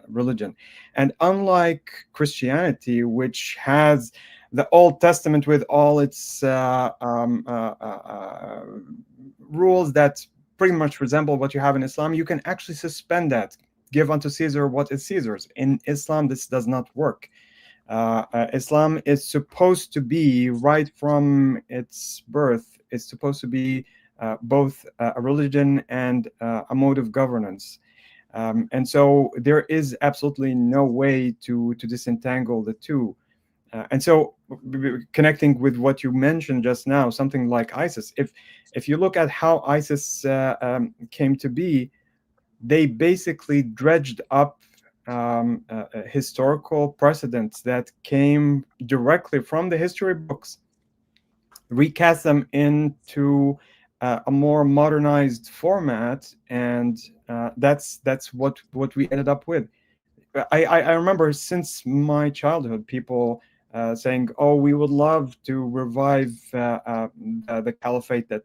S5: religion. And unlike Christianity, which has the Old Testament with all its rules that pretty much resemble what you have in Islam, you can actually suspend that. Give unto Caesar what is Caesar's. In Islam, this does not work. Islam is supposed to be, right from its birth, it's supposed to be both a religion and a mode of governance. And so there is absolutely no way to disentangle the two. And so connecting with what you mentioned just now, something like ISIS, if you look at how ISIS came to be, they basically dredged up historical precedents that came directly from the history books, recast them into a more modernized format, and that's what we ended up with. I remember since my childhood, people saying, "Oh, we would love to revive the caliphate that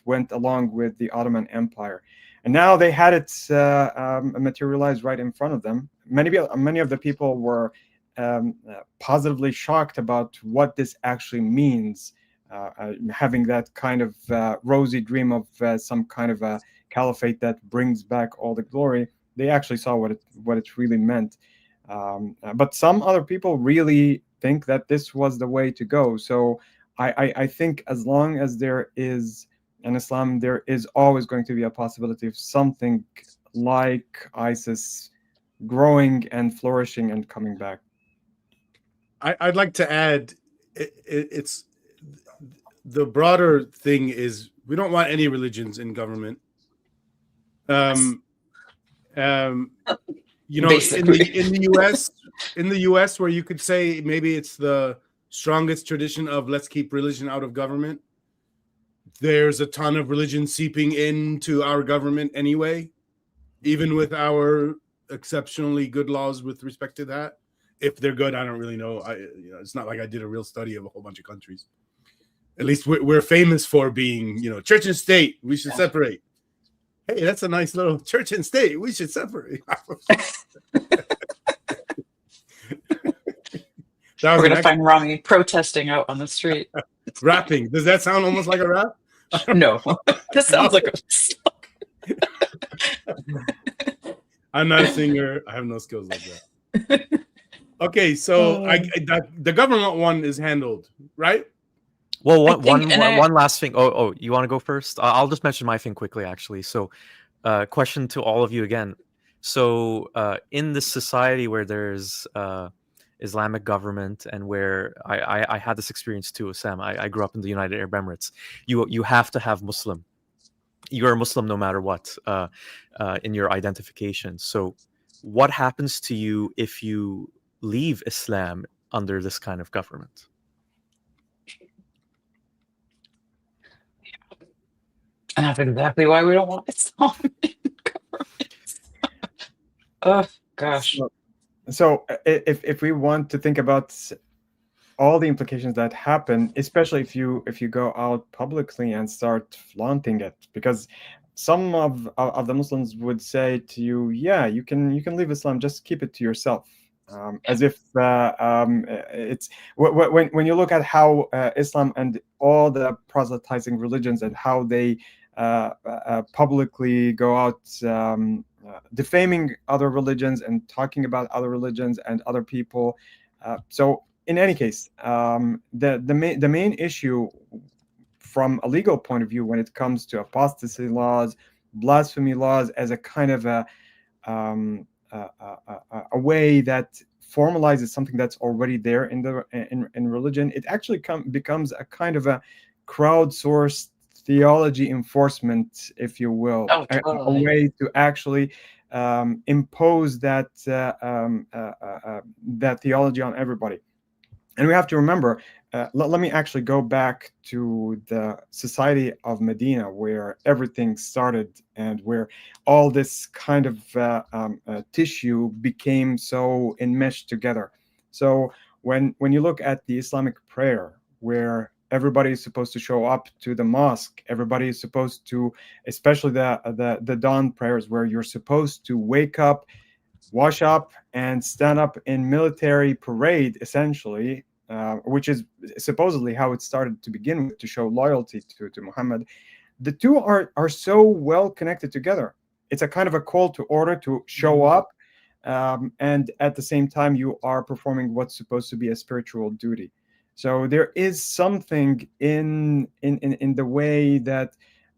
S5: went along with the Ottoman Empire," and now they had it materialized right in front of them. Many of the people were positively shocked about what this actually means. Having that kind of rosy dream of some kind of a caliphate that brings back all the glory, they actually saw what it really meant. But some other people really think that this was the way to go. So I think as long as there is an Islam, there is always going to be a possibility of something like ISIS growing and flourishing and coming back.
S4: I'd like to add, it's the broader thing is we don't want any religions in government. You know, in the US, where you could say maybe it's the strongest tradition of let's keep religion out of government. There's a ton of religion seeping into our government anyway, even with our exceptionally good laws with respect to that. If they're good, I don't really know. It's not like I did a real study of a whole bunch of countries. At least we're famous for being, church and state. We should separate. Hey, that's a nice little church and state. We should separate.
S1: We're going to find Rami protesting out on the street.
S4: Rapping. Does that sound almost like a rap?
S1: No. This sounds like a song.
S4: I'm not a singer. I have no skills like that. Okay, so the government one is handled, right?
S3: Well, one last thing. Oh, you want to go first? I'll just mention my thing quickly, actually. So, question to all of you again. So, in this society where there's Islamic government and where I had this experience too, Sam. I grew up in the United Arab Emirates. You have to have Muslim. You're a Muslim no matter what in your identification. So, what happens to you if you leave Islam under this kind of government?
S1: And that's exactly why we don't want Islam in government. Oh gosh.
S5: So if we want to think about all the implications that happen, especially if you go out publicly and start flaunting it, because some of the Muslims would say to you, yeah, you can leave Islam, just keep it to yourself. As if it's when you look at how Islam and all the proselytizing religions and how they publicly go out defaming other religions and talking about other religions and other people. So in any case, the main issue from a legal point of view when it comes to apostasy laws, blasphemy laws, as a kind of a way that formalizes something that's already there in religion, it actually becomes a kind of a crowdsourced theology enforcement, if you will.
S1: Oh, totally.
S5: A way to actually impose that theology on everybody. And we have to remember, let me actually go back to the society of Medina, where everything started and where all this kind of tissue became so enmeshed together. So when you look at the Islamic prayer, where everybody is supposed to show up to the mosque, everybody is supposed to, especially the dawn prayers, where you're supposed to wake up, wash up, and stand up in military parade, essentially, which is supposedly how it started to begin with, to show loyalty to Muhammad. The two are so well connected together. It's a kind of a call to order to show up, and at the same time you are performing what's supposed to be a spiritual duty. So there is something in the way that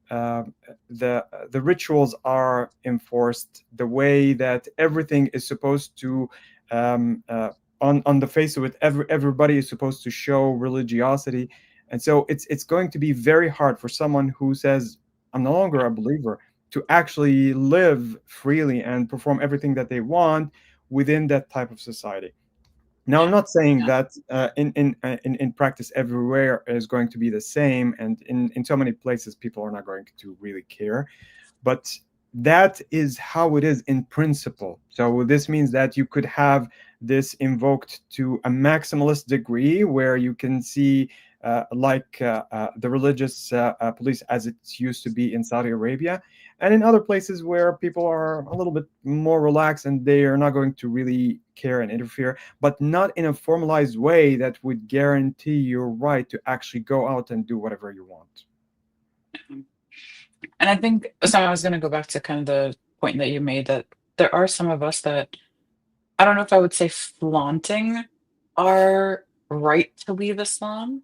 S5: the rituals are enforced, the way that everything is supposed to on the face of it, everybody is supposed to show religiosity. And so it's going to be very hard for someone who says, I'm no longer a believer, to actually live freely and perform everything that they want within that type of society. Now, I'm not saying that in practice everywhere is going to be the same, and in so many places people are not going to really care, but that is how it is in principle. So this means that you could have this invoked to a maximalist degree, where you can see the religious police as it used to be in Saudi Arabia, and in other places where people are a little bit more relaxed and they are not going to really care and interfere, but not in a formalized way that would guarantee your right to actually go out and do whatever you want.
S1: And I think, so I was going to go back to kind of the point that you made, that there are some of us that, I don't know if I would say flaunting our right to leave Islam.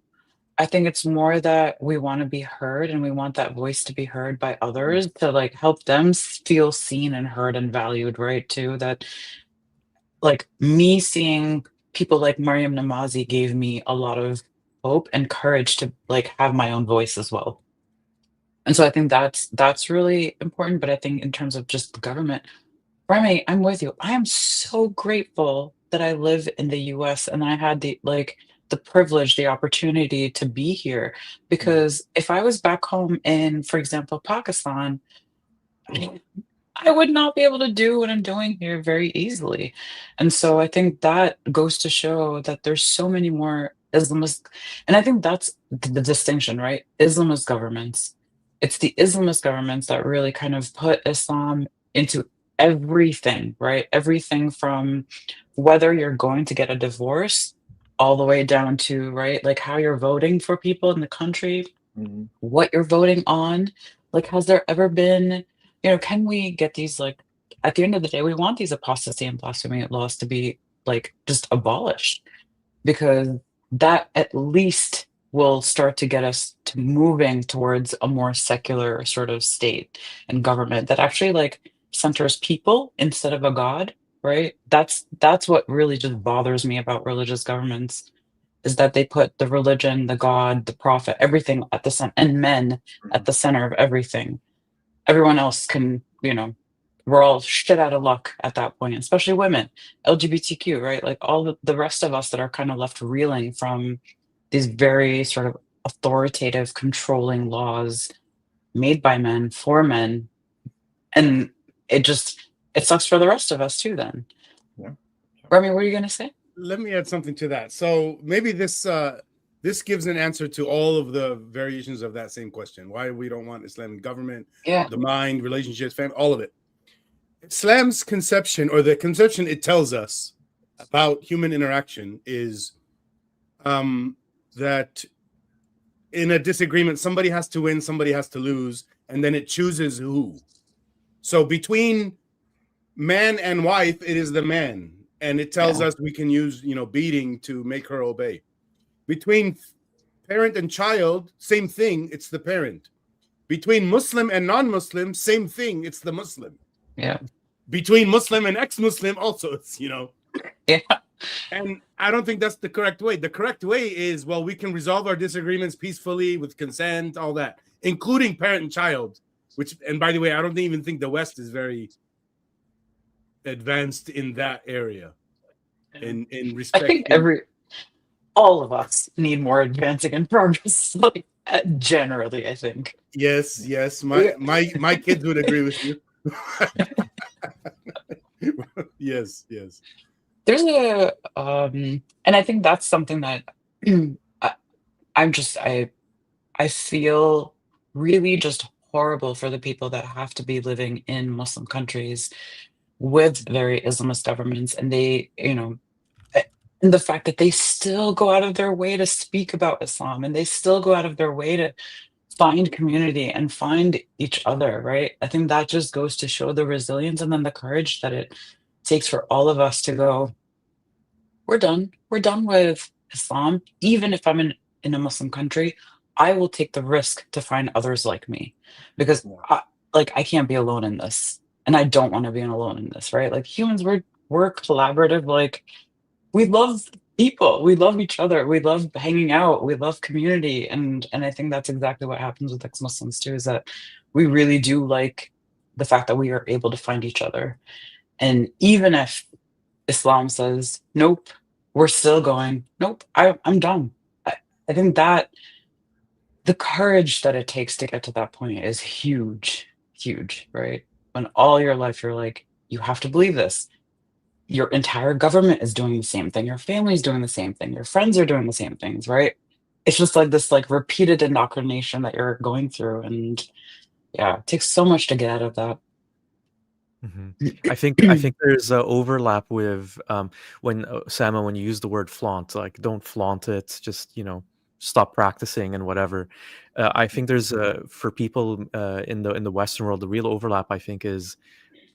S1: I think it's more that we want to be heard, and we want that voice to be heard by others, to like help them feel seen and heard and valued, right? Too, that like me seeing people like Mariam Namazi gave me a lot of hope and courage to like have my own voice as well. And so I think that's really important. But I think in terms of just the government, Remy, I'm with you. I am so grateful that I live in the US and I had the the privilege, the opportunity to be here. Because if I was back home in, for example, Pakistan, I would not be able to do what I'm doing here very easily. And so I think that goes to show that there's so many more Islamist, and I think that's the distinction, right? Islamist governments. It's the Islamist governments that really kind of put Islam into everything, right? Everything from whether you're going to get a divorce all the way down to, right, like how you're voting for people in the country,
S5: Mhm.
S1: what you're voting on. Like, has there ever been, can we get these, like, at the end of the day, we want these apostasy and blasphemy laws to be, like, just abolished, because that at least will start to get us to moving towards a more secular sort of state and government that actually, like, centers people instead of a god, right? That's what really just bothers me about religious governments, is that they put the religion, the God, the prophet, everything at the center, and men at
S5: Mhm.
S1: the center of everything. Everyone else can, we're all shit out of luck at that point, especially women, LGBTQ, right? Like all the rest of us that are kind of left reeling from these very sort of authoritative, controlling laws made by men for men. And it sucks for the rest of us too, then.
S5: Yeah.
S1: Remy, what are you going to say?
S4: Let me add something to that. So maybe this gives an answer to all of the variations of that same question: why we don't want Islamic government,
S1: Yeah.
S4: the mind, relationships, family, all of it. Islam's conception, or the conception it tells us about human interaction, is that in a disagreement, somebody has to win, somebody has to lose, and then it chooses who. So between man and wife, it is the man, and it tells
S1: Yeah.
S4: us we can use, beating to make her obey. Between parent and child, same thing, it's the parent. Between Muslim and non-Muslim, same thing, it's the Muslim.
S1: Yeah.
S4: Between Muslim and ex-Muslim, also, it's,
S1: Yeah.
S4: And I don't think that's the correct way. The correct way is, well, we can resolve our disagreements peacefully with consent, all that, including parent and child, which, and by the way, I don't even think the West is very advanced in that area in
S1: I
S4: respect.
S1: think all of us need more advancing and progress, like, generally, I think.
S4: Yes, yes.
S1: Yeah.
S4: My kids would agree with you. Yes, yes.
S1: There's and I think that's something that I, I feel really just horrible for the people that have to be living in Muslim countries with very Islamist governments, and eh, and the fact that they still go out of their way to speak about Islam, and they still go out of their way to find community and find each other, right? I think that just goes to show the resilience and then the courage that it takes for all of us to go, we're done. We're done with Islam. Even if I'm in a Muslim country, I will take the risk to find others like me, because I can't be alone in this. And I don't want to be alone in this, right? Like, humans, we're collaborative. Like, we love people. We love each other. We love hanging out. We love community. And I think that's exactly what happens with ex-Muslims too, is that we really do like the fact that we are able to find each other. And even if Islam says, nope, we're still going, nope, I'm done. I think that the courage that it takes to get to that point is huge, huge, right? When all your life you're like, you have to believe this. Your entire government is doing the same thing. Your family's doing the same thing. Your friends are doing the same things, right? It's just like this, like, repeated indoctrination that you're going through. And yeah, it takes so much to get out of that.
S3: I think there's a overlap with when Sama, when you use the word flaunt, like, don't flaunt it, just stop practicing and whatever. I think there's for people in the Western world, the real overlap, I think, is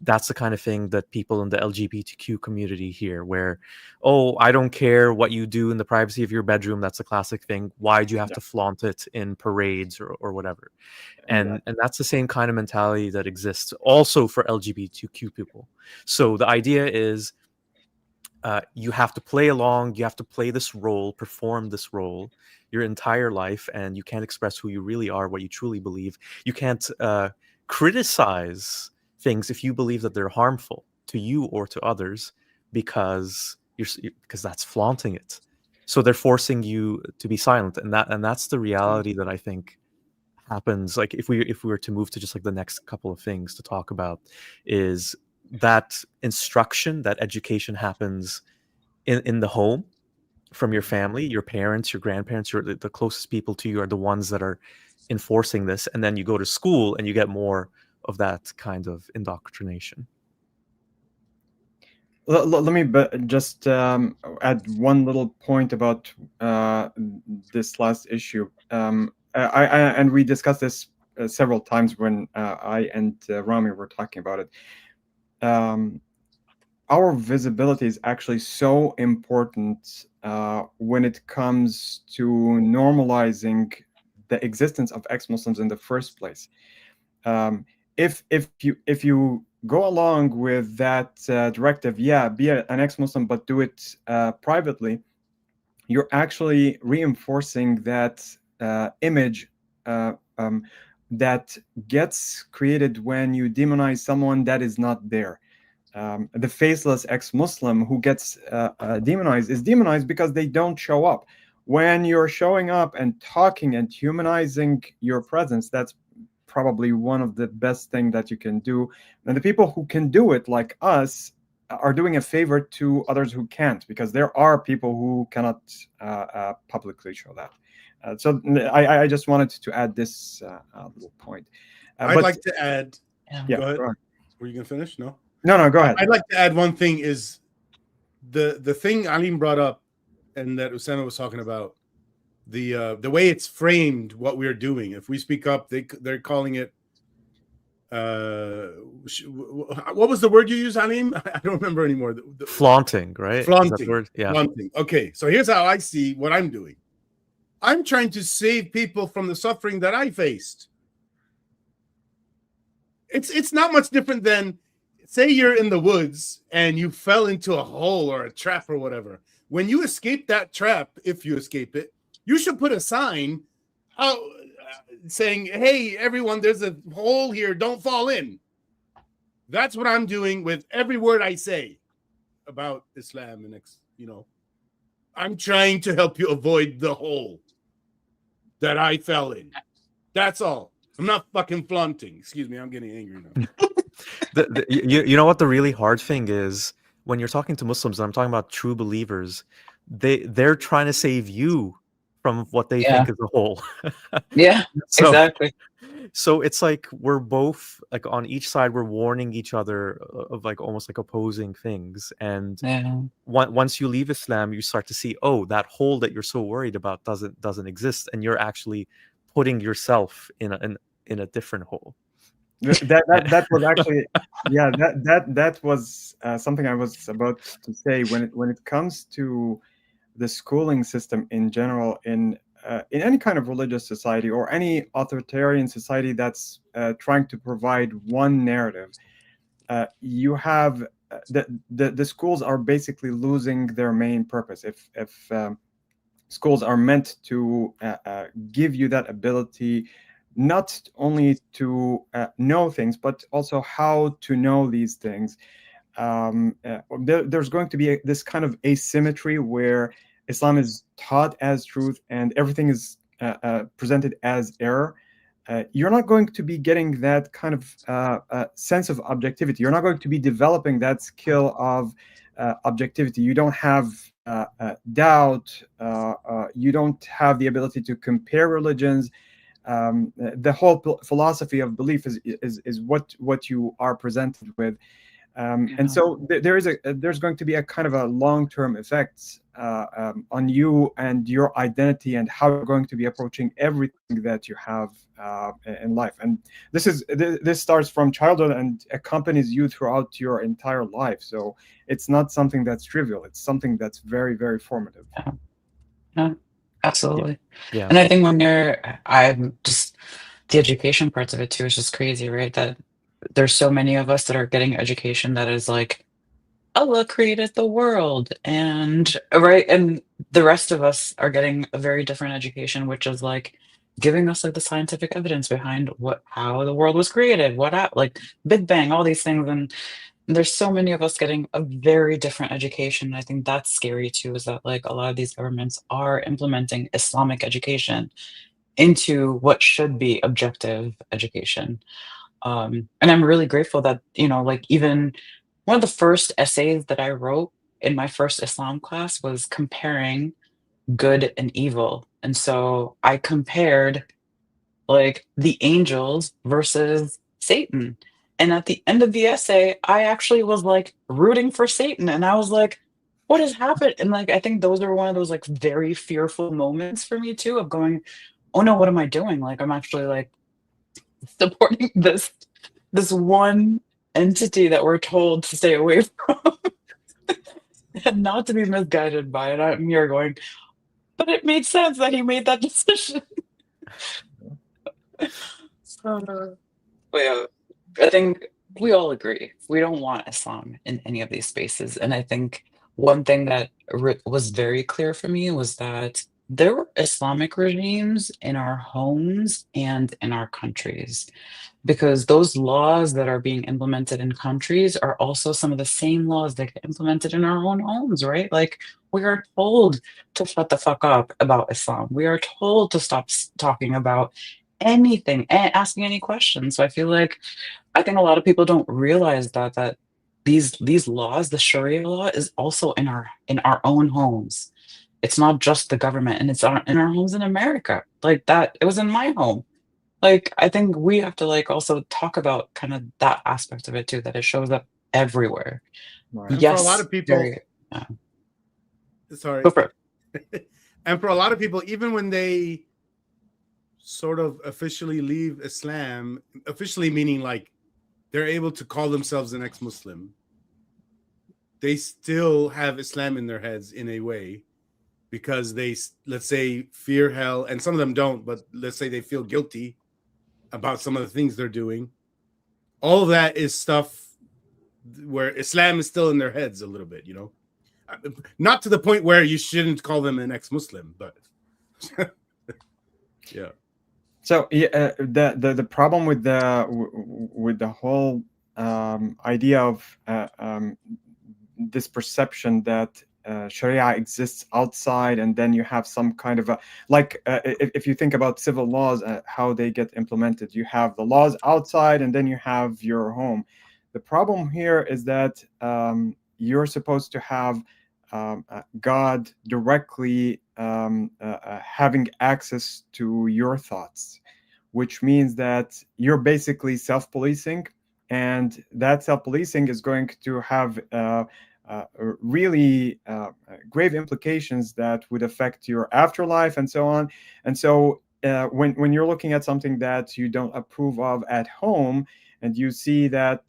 S3: that's the kind of thing that people in the LGBTQ community hear, where, oh, I don't care what you do in the privacy of your bedroom. That's a classic thing. Why do you have to flaunt it in parades or whatever? And that's the same kind of mentality that exists also for LGBTQ people. So the idea is you have to play along, you have to play this role, perform this role your entire life, and you can't express who you really are, what you truly believe. You can't criticize things if you believe that they're harmful to you or to others, because that's flaunting it. So they're forcing you to be silent, and that's the reality that I think happens. Like if we were to move to just like the next couple of things to talk about, is that instruction, that education happens in the home, from your family, your parents, your grandparents, the closest people to you are the ones that are enforcing this, and then you go to school and you get more of that kind of indoctrination.
S5: Let me just add one little point about this last issue. And we discussed this several times when I and Rami were talking about it. Our visibility is actually so important when it comes to normalizing the existence of ex-Muslims in the first place. If you go along with that directive, yeah, be an ex-Muslim, but do it privately, you're actually reinforcing that image that gets created when you demonize someone that is not there. The faceless ex-Muslim who gets demonized is demonized because they don't show up. When you're showing up and talking and humanizing your presence, that's probably one of the best things that you can do. And the people who can do it, like us, are doing a favor to others who can't, because there are people who cannot publicly show that. So I just wanted to add this little point.
S4: I'd like to add.
S5: Yeah,
S4: go ahead.
S5: go ahead.
S4: Were you going to finish? No,
S5: go ahead.
S4: I'd like to add one thing. Is the thing Alim brought up and that Usama was talking about, the way it's framed, what we're doing. If we speak up, they're calling it. What was the word you used, Alim? I don't remember anymore.
S3: Flaunting, right?
S4: Flaunting.
S3: Word? Yeah.
S4: Flaunting. Okay, so here's how I see what I'm doing. I'm trying to save people from the suffering that I faced. It's not much different than, say you're in the woods and you fell into a hole or a trap or whatever. When you escape that trap, if you escape it, you should put a sign out saying, hey, everyone, there's a hole here. Don't fall in. That's what I'm doing with every word I say about Islam. And, I'm trying to help you avoid the hole that I fell in. That's all. I'm not fucking flaunting. Excuse me, I'm getting angry now.
S3: You know what the really hard thing is? When you're talking to Muslims, and I'm talking about true believers, they're trying to save you from what they think is a hole.
S1: Yeah, exactly.
S3: So it's like we're both, like, on each side, we're warning each other of like almost like opposing things. And once you leave Islam, you start to see, oh, that hole that you're so worried about doesn't exist, and you're actually putting yourself in a different hole.
S5: That was actually, yeah, that was something I was about to say. When it comes to the schooling system in general, in any kind of religious society or any authoritarian society that's trying to provide one narrative, you have the schools are basically losing their main purpose. If schools are meant to give you that ability, not only to know things, but also how to know these things, there's going to be this kind of asymmetry where Islam is taught as truth and everything is presented as error. You're not going to be getting that kind of sense of objectivity. You're not going to be developing that skill of objectivity. You don't have doubt. You don't have the ability to compare religions. The whole philosophy of belief is what you are presented with. And so there's going to be a kind of a long-term effect on you and your identity and how you're going to be approaching everything that you have in life. And this starts from childhood and accompanies you throughout your entire life. So it's not something that's trivial. It's something that's very, very formative.
S1: Yeah, absolutely.
S3: Yeah.
S1: And I think I'm just, the education parts of it too is just crazy, right? That there's so many of us that are getting education that is like, Allah created the world, and the rest of us are getting a very different education, which is like giving us like the scientific evidence behind how the world was created, like Big Bang, all these things. And there's so many of us getting a very different education. I think that's scary too, is that like a lot of these governments are implementing Islamic education into what should be objective education. And I'm really grateful that, like even one of the first essays that I wrote in my first Islam class was comparing good and evil. And so I compared like the angels versus Satan. And at the end of the essay, I actually was like rooting for Satan. And I was like, what has happened? And like, I think those are one of those like very fearful moments for me too, of going, oh no, what am I doing? Like, I'm actually like supporting this one entity that we're told to stay away from and not to be misguided by it. I'm here going, but it made sense that he made that decision. So, but yeah, I think we all agree we don't want Islam in any of these spaces. And I think one thing that was very clear for me was that there were Islamic regimes in our homes and in our countries, because those laws that are being implemented in countries are also some of the same laws that get implemented in our own homes, right? Like we are told to shut the fuck up about Islam. We are told to stop talking about anything and asking any questions. So I think a lot of people don't realize that these laws, the Sharia law, is also in our own homes. It's not just the government, and it's in our homes in America. Like that, it was in my home. Like, I think we have to like also talk about kind of that aspect of it too, that it shows up everywhere.
S5: Right.
S4: And for a lot
S1: Yes,
S4: of people,
S1: very.
S4: sorry,
S1: Go for it.
S4: and for a lot of people, even when they sort of officially leave Islam, officially meaning like they're able to call themselves an ex-Muslim, they still have Islam in their heads in a way, because they, let's say, fear hell, and some of them don't, but let's say they feel guilty about some of the things they're doing. All of that is stuff where Islam is still in their heads a little bit, not to the point where you shouldn't call them an ex-Muslim, but yeah.
S5: So the problem with the whole idea of this perception that Sharia exists outside, and then you have some kind of if you think about civil laws, how they get implemented, you have the laws outside, and then you have your home. The problem here is that you're supposed to have God directly having access to your thoughts, which means that you're basically self-policing, and that self-policing is going to have really grave implications that would affect your afterlife and so on. And so when you're looking at something that you don't approve of at home, and you see that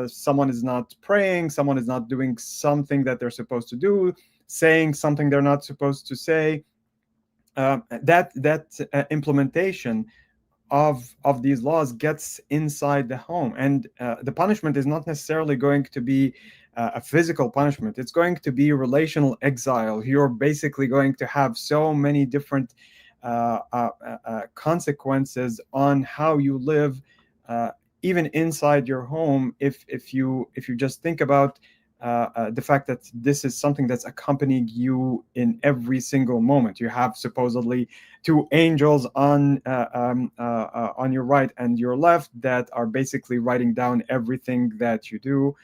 S5: someone is not praying, someone is not doing something that they're supposed to do, saying something they're not supposed to say, that implementation of these laws gets inside the home, and the punishment is not necessarily going to be a physical punishment. It's going to be relational exile. You're basically going to have so many different consequences on how you live, even inside your home. If you just think about the fact that this is something that's accompanying you in every single moment. You have supposedly two angels on your right and your left that are basically writing down everything that you do.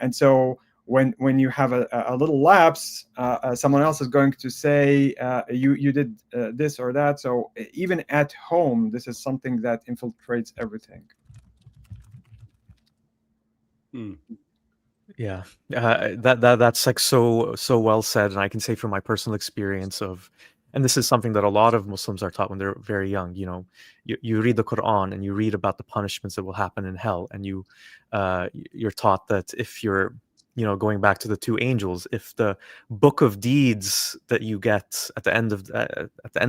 S5: And so when you have a little lapse, someone else is going to say you did this or that. So even at home, this is something that infiltrates everything.
S3: Yeah, that's like so well said, and I can say from my personal experience and this is something that a lot of Muslims are taught when they're very young. You read the Quran and you read about the punishments that will happen in hell, and you're taught that if you're going back to the two angels, if the book of deeds that you get at the end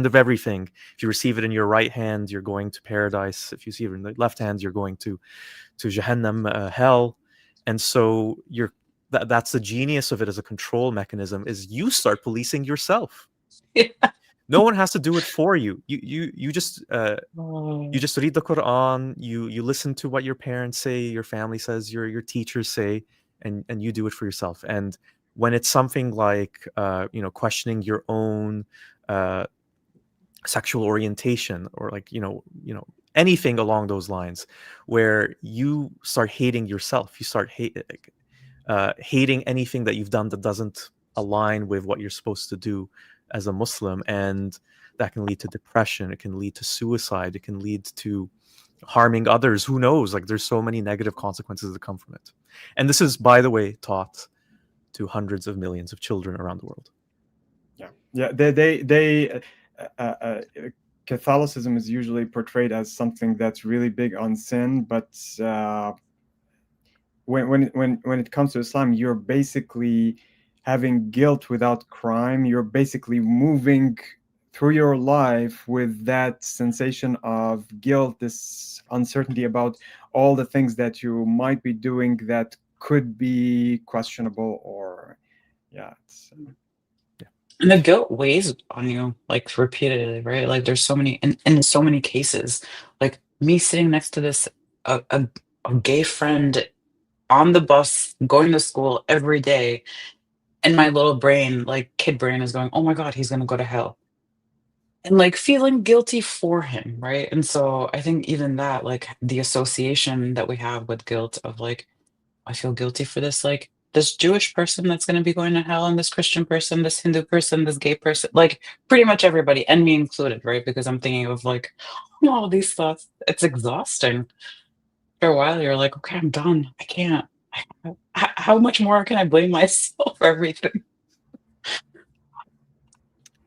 S3: of everything, if you receive it in your right hand, you're going to paradise. If you receive it in the left hand, you're going to Jahannam, hell. And so that's the genius of it as a control mechanism, is you start policing yourself.
S1: Yeah.
S3: No one has to do it for you. You just
S1: Oh.
S3: you just read the Quran. You listen to what your parents say, your family says, your teachers say, and you do it for yourself. And when it's something like questioning your own sexual orientation, or like anything along those lines, where you start hating yourself, you start hating anything that you've done that doesn't align with what you're supposed to do as a Muslim, and that can lead to depression, it can lead to suicide, it can lead to harming others. Who knows? Like, there's so many negative consequences that come from it. And this is, by the way, taught to hundreds of millions of children around the world.
S5: Yeah. Catholicism is usually portrayed as something that's really big on sin, but when it comes to Islam, you're basically having guilt without crime. You're basically moving through your life with that sensation of guilt, this uncertainty about all the things that you might be doing that could be questionable, or
S1: And the guilt weighs on you like repeatedly, right? Like there's so many in so many cases. Like me sitting next to this a gay friend on the bus going to school every day, and my little brain, like kid brain, is going, "Oh my God, he's gonna go to hell," and like feeling guilty for him, right? And so I think even that, like the association that we have with guilt of like, I feel guilty for this, like this Jewish person that's going to be going to hell, and this Christian person, this Hindu person, this gay person, like pretty much everybody, and me included, right? Because I'm thinking of like all these thoughts. It's exhausting. For a while, you're like, okay, I'm done. I can't. How much more can I blame myself for everything?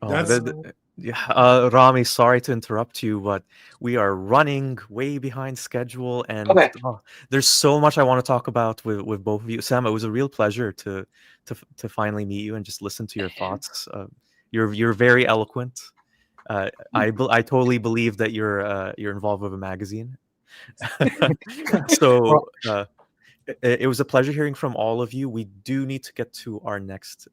S3: Rami, sorry to interrupt you, but we are running way behind schedule, and
S1: Okay.
S3: there's so much I want to talk about with both of you. Sam, it was a real pleasure to finally meet you and just listen to your thoughts. You're very eloquent. I totally believe that you're involved with a magazine. So it was a pleasure hearing from all of you. We do need to get to our next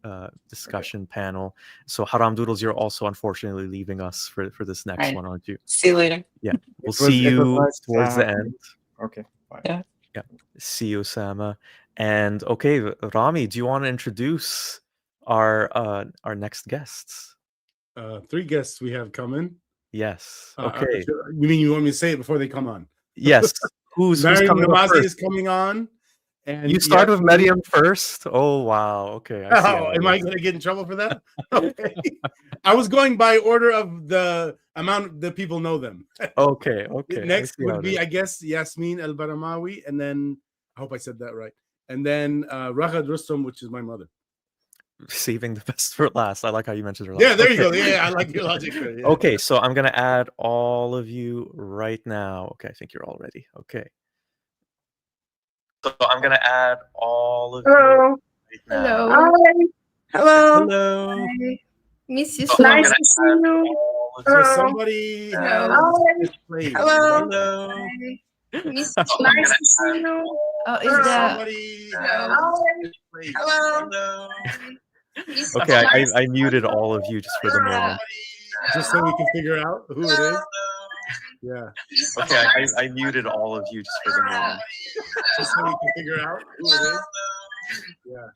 S3: discussion panel. So Haram Doodles, you're also unfortunately leaving us for this next one, aren't you?
S1: See you later.
S3: Yeah, we'll see you towards the end.
S5: Okay, bye.
S1: Yeah.
S3: See you, Osama. And okay, Rami, do you want to introduce our next guests?
S4: 3 guests we have coming.
S3: Yes. Okay.
S4: You mean you want me to say it before they come on?
S3: Yes. Who's coming up first?
S4: Is coming on. And
S3: you start with Medium first? Oh, wow. Okay.
S4: Am I going to get in trouble for that? Okay. I was going by order of the amount that people know them.
S3: Okay.
S4: Next would be, I guess, Yasmin El-Baramawi. And then, I hope I said that right. And then Raghad Rustam, which is my mother.
S3: Saving the best for last. I like how you mentioned her last.
S4: Yeah, there you go. Yeah, I like your logic. Yeah.
S3: Okay, so I'm going to add all of you right now. Okay, I think you're all ready. Okay. So I'm going to add all of you right now.
S6: Hello.
S3: Hello.
S6: Hi. Miss you.
S3: So
S6: Nice to see you.
S4: So somebody
S6: Hello.
S3: Hello.
S6: Miss nice to see you. Oh, is that
S3: Hello. Okay, I muted all of you just for the moment.
S4: Just so we can figure out who it is. Yeah.
S3: Okay, I muted all of you just for the moment.
S4: Just so we can figure out who it is. Yeah.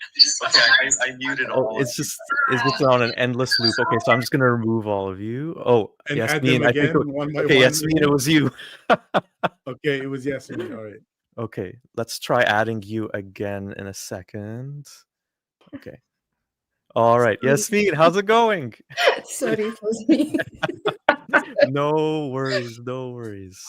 S3: Okay, I muted all. It's just on an endless loop. Okay, so I'm just gonna remove all of you. Oh,
S4: and
S3: Yasmin, I think.
S4: One by
S3: okay,
S4: one.
S3: Yasmin, it was you.
S4: Okay, it was Yasmin. All right.
S3: Okay, let's try adding you again in a second. Okay. All right, Yasmin, how's it going?
S6: Sorry, it was me.
S3: No worries, no worries.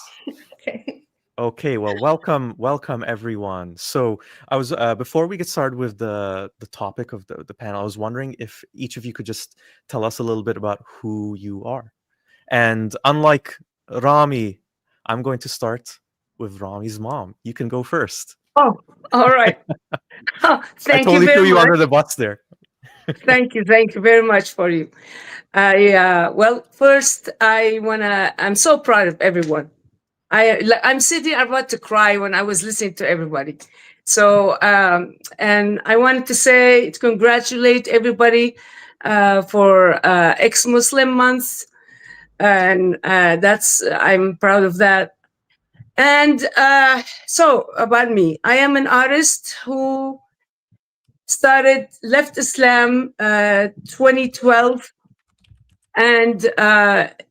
S6: Okay.
S3: Okay, well, welcome everyone. So I was before we get started with the topic of the panel, I was wondering if each of you could just tell us a little bit about who you are. And unlike Rami, I'm going to start with Rami's mom. You can go first.
S6: Oh, all right. Oh, thank
S3: I totally
S6: you very
S3: threw you
S6: much.
S3: under the bus there.
S6: Thank you very much for you. Well, first I'm so proud of everyone. I'm sitting about to cry when I was listening to everybody. So and I wanted to say congratulate everybody for ex-Muslim month, and I'm proud of that. And so about me, I am an artist who left Islam 2012, and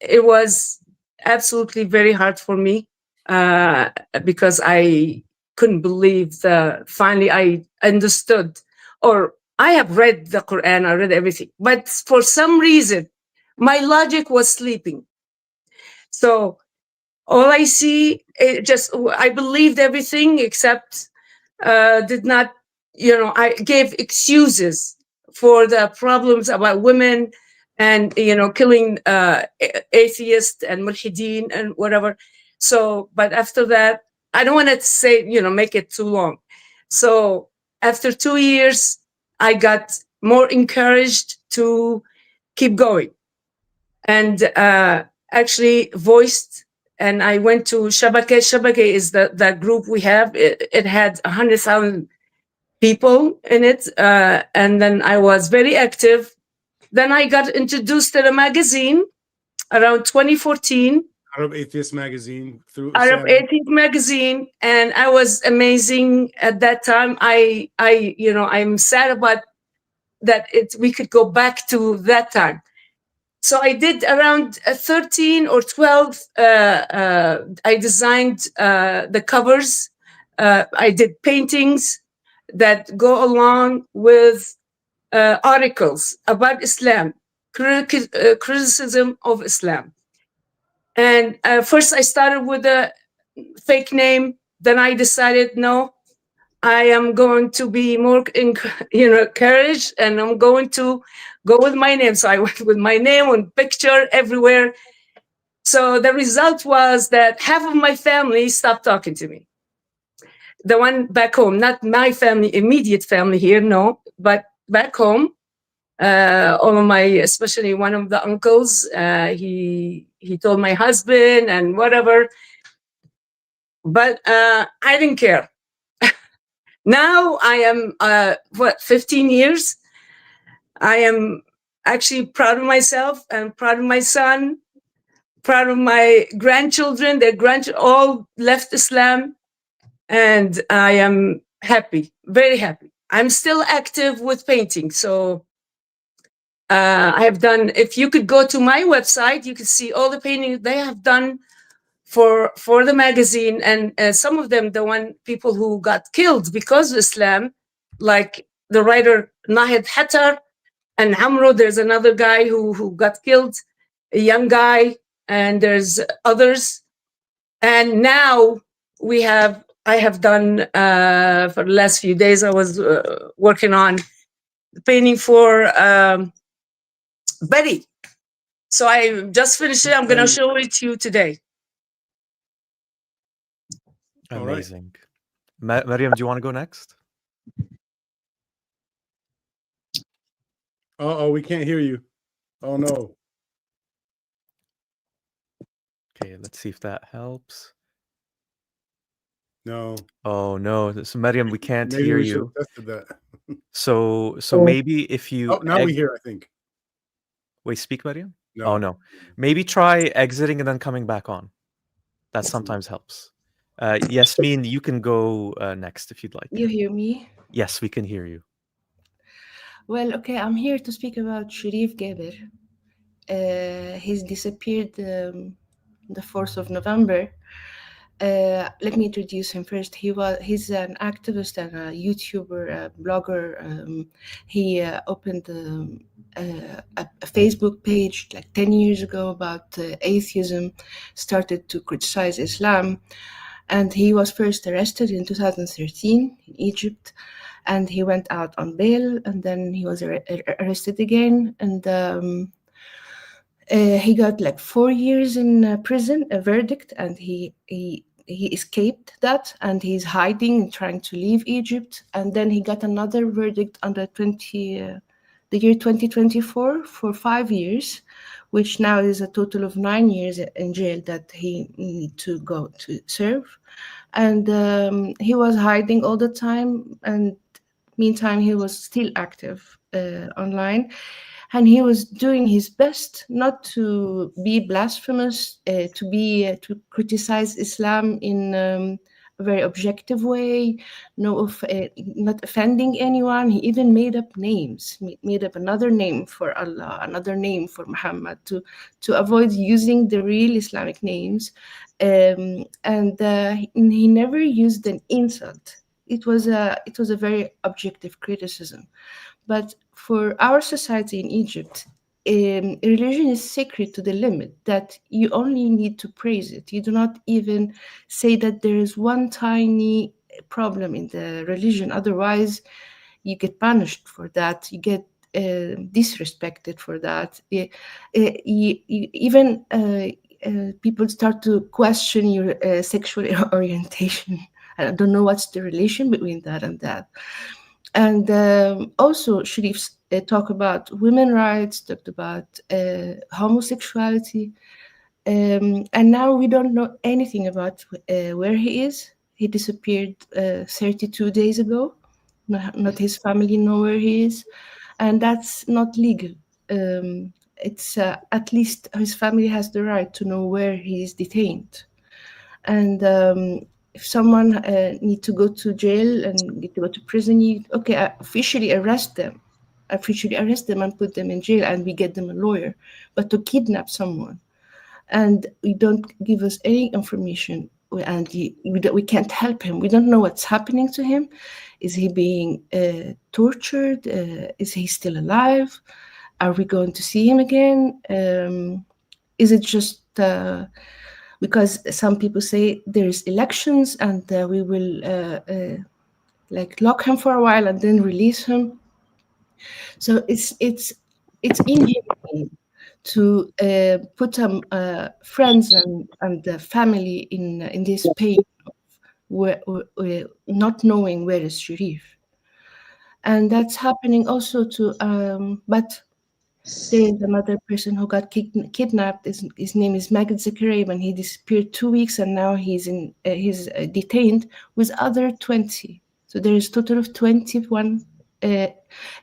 S6: it was absolutely very hard for me because I couldn't believe finally I understood, or I have read the Quran, I read everything, but for some reason my logic was sleeping. So all I see, I believed everything except did not, I gave excuses for the problems about women and, killing atheists and mulhideen and whatever. So, but after that, I don't want to say, make it too long. So after 2 years, I got more encouraged to keep going, and actually voiced. And I went to Shabake. Shabake is the group we have. It had 100,000 people in it. And then I was very active. Then I got introduced to the magazine around 2014.
S4: Arab Atheist magazine through
S6: Arab
S4: Usama.
S6: Atheist magazine, and I was amazing at that time. I'm sad about that. We could go back to that time. So I did around 13 or 12. I designed the covers. I did paintings that go along with articles about Islam, criticism of Islam. And first I started with a fake name. Then I decided, no, I am going to be more, encouraged, and I'm going to go with my name. So I went with my name and picture everywhere. So the result was that half of my family stopped talking to me. The one back home, not my family, immediate family here, no, but back home, all of my, especially one of the uncles, he told my husband and whatever. But I didn't care. Now I am, 15 years. I am actually proud of myself and proud of my son, proud of my grandchildren. Their grandchildren all left Islam, and I am happy, very happy. I'm still active with painting. So I have done, if you could go to my website, you could see all the paintings they have done for the magazine, and some of them, people who got killed because of Islam, like the writer Nahid Hattar and Amro. There's another guy who got killed, a young guy, and there's others. And now I have done for the last few days, I was working on the painting for Betty. So I just finished it. I'm going to show it to you today.
S3: Amazing. Mariam, do you want to go next?
S4: Oh, we can't hear you. Oh, no.
S3: Okay, let's see if that helps.
S4: No.
S3: Oh, no. So, Mariam, we can't
S4: Maybe
S3: hear
S4: we should
S3: you.
S4: have tested that.
S3: So maybe if you...
S4: Oh, now we hear, I think.
S3: Wait, speak, Mariam?
S4: No.
S3: Oh, no. Maybe try exiting and then coming back on. That sometimes helps. Yasmin, you can go next if you'd like.
S7: You hear me?
S3: Yes, we can hear you.
S7: Well, okay, I'm here to speak about Sherif Gaber. He's disappeared the 4th of November. Let me introduce him first. He's an activist and a YouTuber, a blogger. He opened a Facebook page like 10 years ago about atheism, started to criticize Islam. And he was first arrested in 2013 in Egypt, and he went out on bail, and then he was arrested again, and he got like 4 years in prison, a verdict, and he escaped that, and he's hiding and trying to leave Egypt. And then he got another verdict on the year 2024 for 5 years, which now is a total of 9 years in jail that he need to go to serve. And he was hiding all the time, and meantime he was still active online. and he was doing his best not to be blasphemous, to criticize Islam in a very objective way, not offending anyone. He even made up names, made up another name for Allah, another name for Muhammad, to avoid using the real Islamic names, and he never used an insult. It was a very objective criticism. But for our society in Egypt, religion is sacred to the limit that you only need to praise it. You do not even say that there is one tiny problem in the religion. Otherwise, you get punished for that. You get disrespected for that. Even people start to question your sexual orientation. I don't know what's the relation between that and that. And also, Sherif talked about women's rights, talked about homosexuality. And now we don't know anything about where he is. He disappeared 32 days ago. Not his family know where he is. And that's not legal. It's at least his family has the right to know where he is detained. And if someone need to go to jail and need to go to prison, officially arrest them. Officially arrest them and put them in jail, and we get them a lawyer. But to kidnap someone, and we don't give us any information, and we can't help him. We don't know what's happening to him. Is he being tortured? Is he still alive? Are we going to see him again? Is it just because some people say there's elections and we will lock him for a while and then release him? So it's inhumane to put friends and the family in this pain of not knowing where is Sherif. And that's happening also to but there is another person who got kidnapped. His name is Magid Zakaria, and he disappeared 2 weeks, and now he's detained with other 20. So there is a total of 21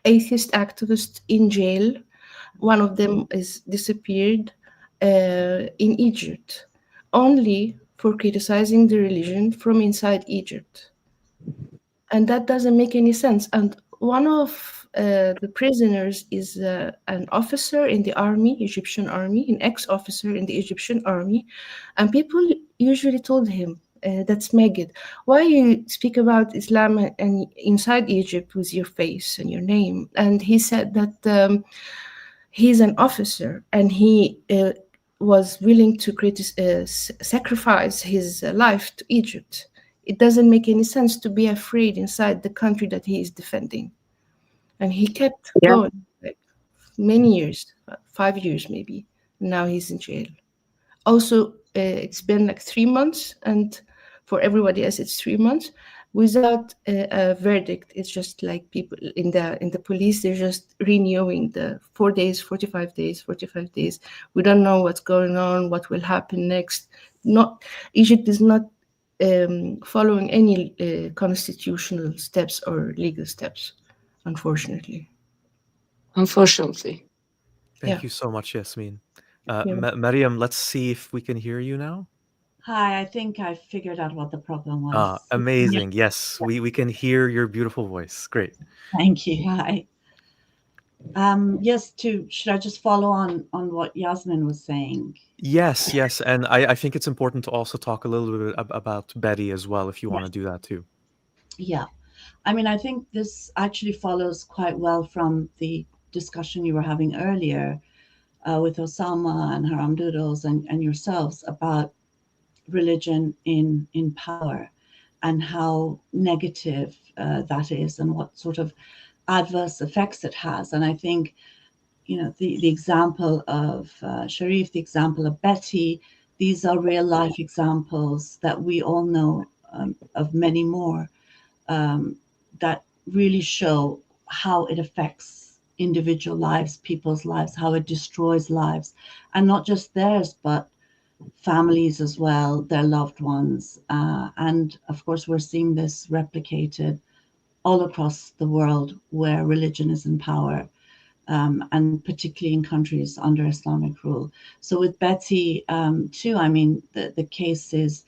S7: atheist activists in jail. One of them is disappeared in Egypt, only for criticizing the religion from inside Egypt. And that doesn't make any sense. And one of the prisoners is an officer in the army, Egyptian army, an ex-officer in the Egyptian army. And people usually told him, that's Megid, why you speak about Islam and inside Egypt with your face and your name? And he said that he's an officer and he was willing to sacrifice his life to Egypt. It doesn't make any sense to be afraid inside the country that he is defending. And he kept going many years, 5 years maybe. Now he's in jail. Also, it's been 3 months, and for everybody else, it's 3 months without a verdict. It's just like people in the police, they're just renewing the 4 days, 45 days, 45 days. We don't know what's going on, what will happen next. Egypt is not following any constitutional steps or legal steps, unfortunately.
S6: Unfortunately.
S3: Thank you so much, Yasmin. Mariam, let's see if we can hear you now.
S8: Hi, I think I figured out what the problem was.
S3: Amazing. Yes, we can hear your beautiful voice. Great.
S8: Thank you. Hi. Should I just follow on what Yasmin was saying?
S3: Yes. And I think it's important to also talk a little bit about Betty as well, if you want to do that too.
S8: Yeah. I mean, I think this actually follows quite well from the discussion you were having earlier with Osama and Haram Doodles and yourselves about religion in power and how negative that is and what sort of adverse effects it has. And I think, the example of Sherif, the example of Betty, these are real life examples that we all know of many more that really show how it affects individual lives, people's lives, how it destroys lives, and not just theirs, but families as well, their loved ones. And of course, we're seeing this replicated all across the world where religion is in power. and particularly in countries under Islamic rule. So with Betsy, too, I mean, the case is,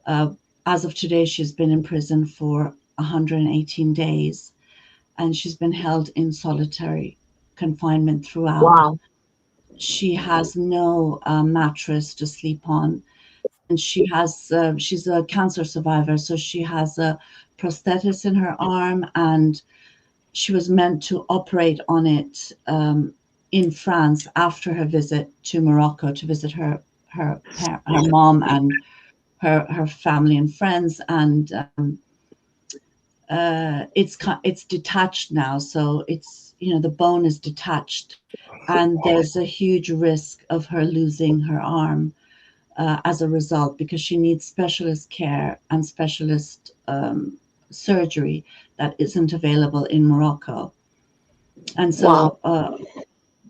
S8: as of today, she's been in prison for 118 days, and she's been held in solitary confinement throughout.
S6: Wow.
S8: She has no mattress to sleep on, and she's a cancer survivor, so she has a prosthesis in her arm, and she was meant to operate on it in France after her visit to Morocco to visit her mom and her family and friends, and it's detached now, so it's, you know, the bone is detached, and there's a huge risk of her losing her arm as a result, because she needs specialist care and specialist surgery that isn't available in Morocco. And so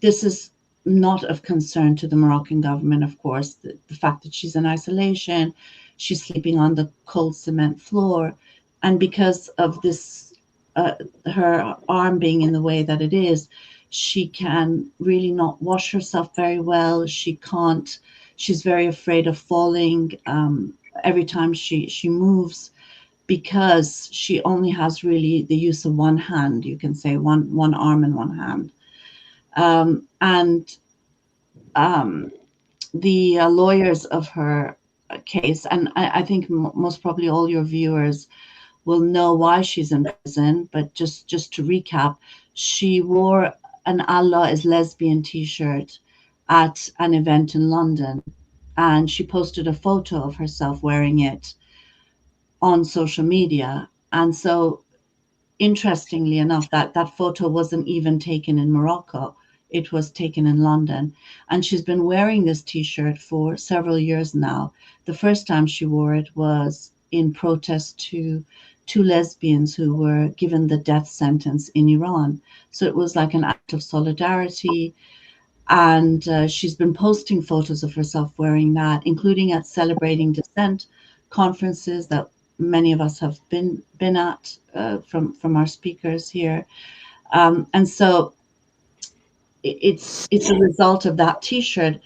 S8: this is not of concern to the Moroccan government, of course, the fact that she's in isolation, she's sleeping on the cold cement floor. And because of this, her arm being in the way that it is, she can really not wash herself very well. She's very afraid of falling every time she moves, because she only has really the use of one hand, you can say one arm and one hand. And the lawyers of her case, and I think most probably all your viewers will know why she's in prison, but just to recap, she wore an Allah is lesbian t-shirt at an event in London, and she posted a photo of herself wearing it on social media. And so, interestingly enough, that photo wasn't even taken in Morocco. It was taken in London. And she's been wearing this t-shirt for several years now. The first time she wore it was in protest to two lesbians who were given the death sentence in Iran. So it was like an act of solidarity. And she's been posting photos of herself wearing that, including at Celebrating Dissent conferences that many of us have been at from our speakers here. And so it's a result of that t-shirt.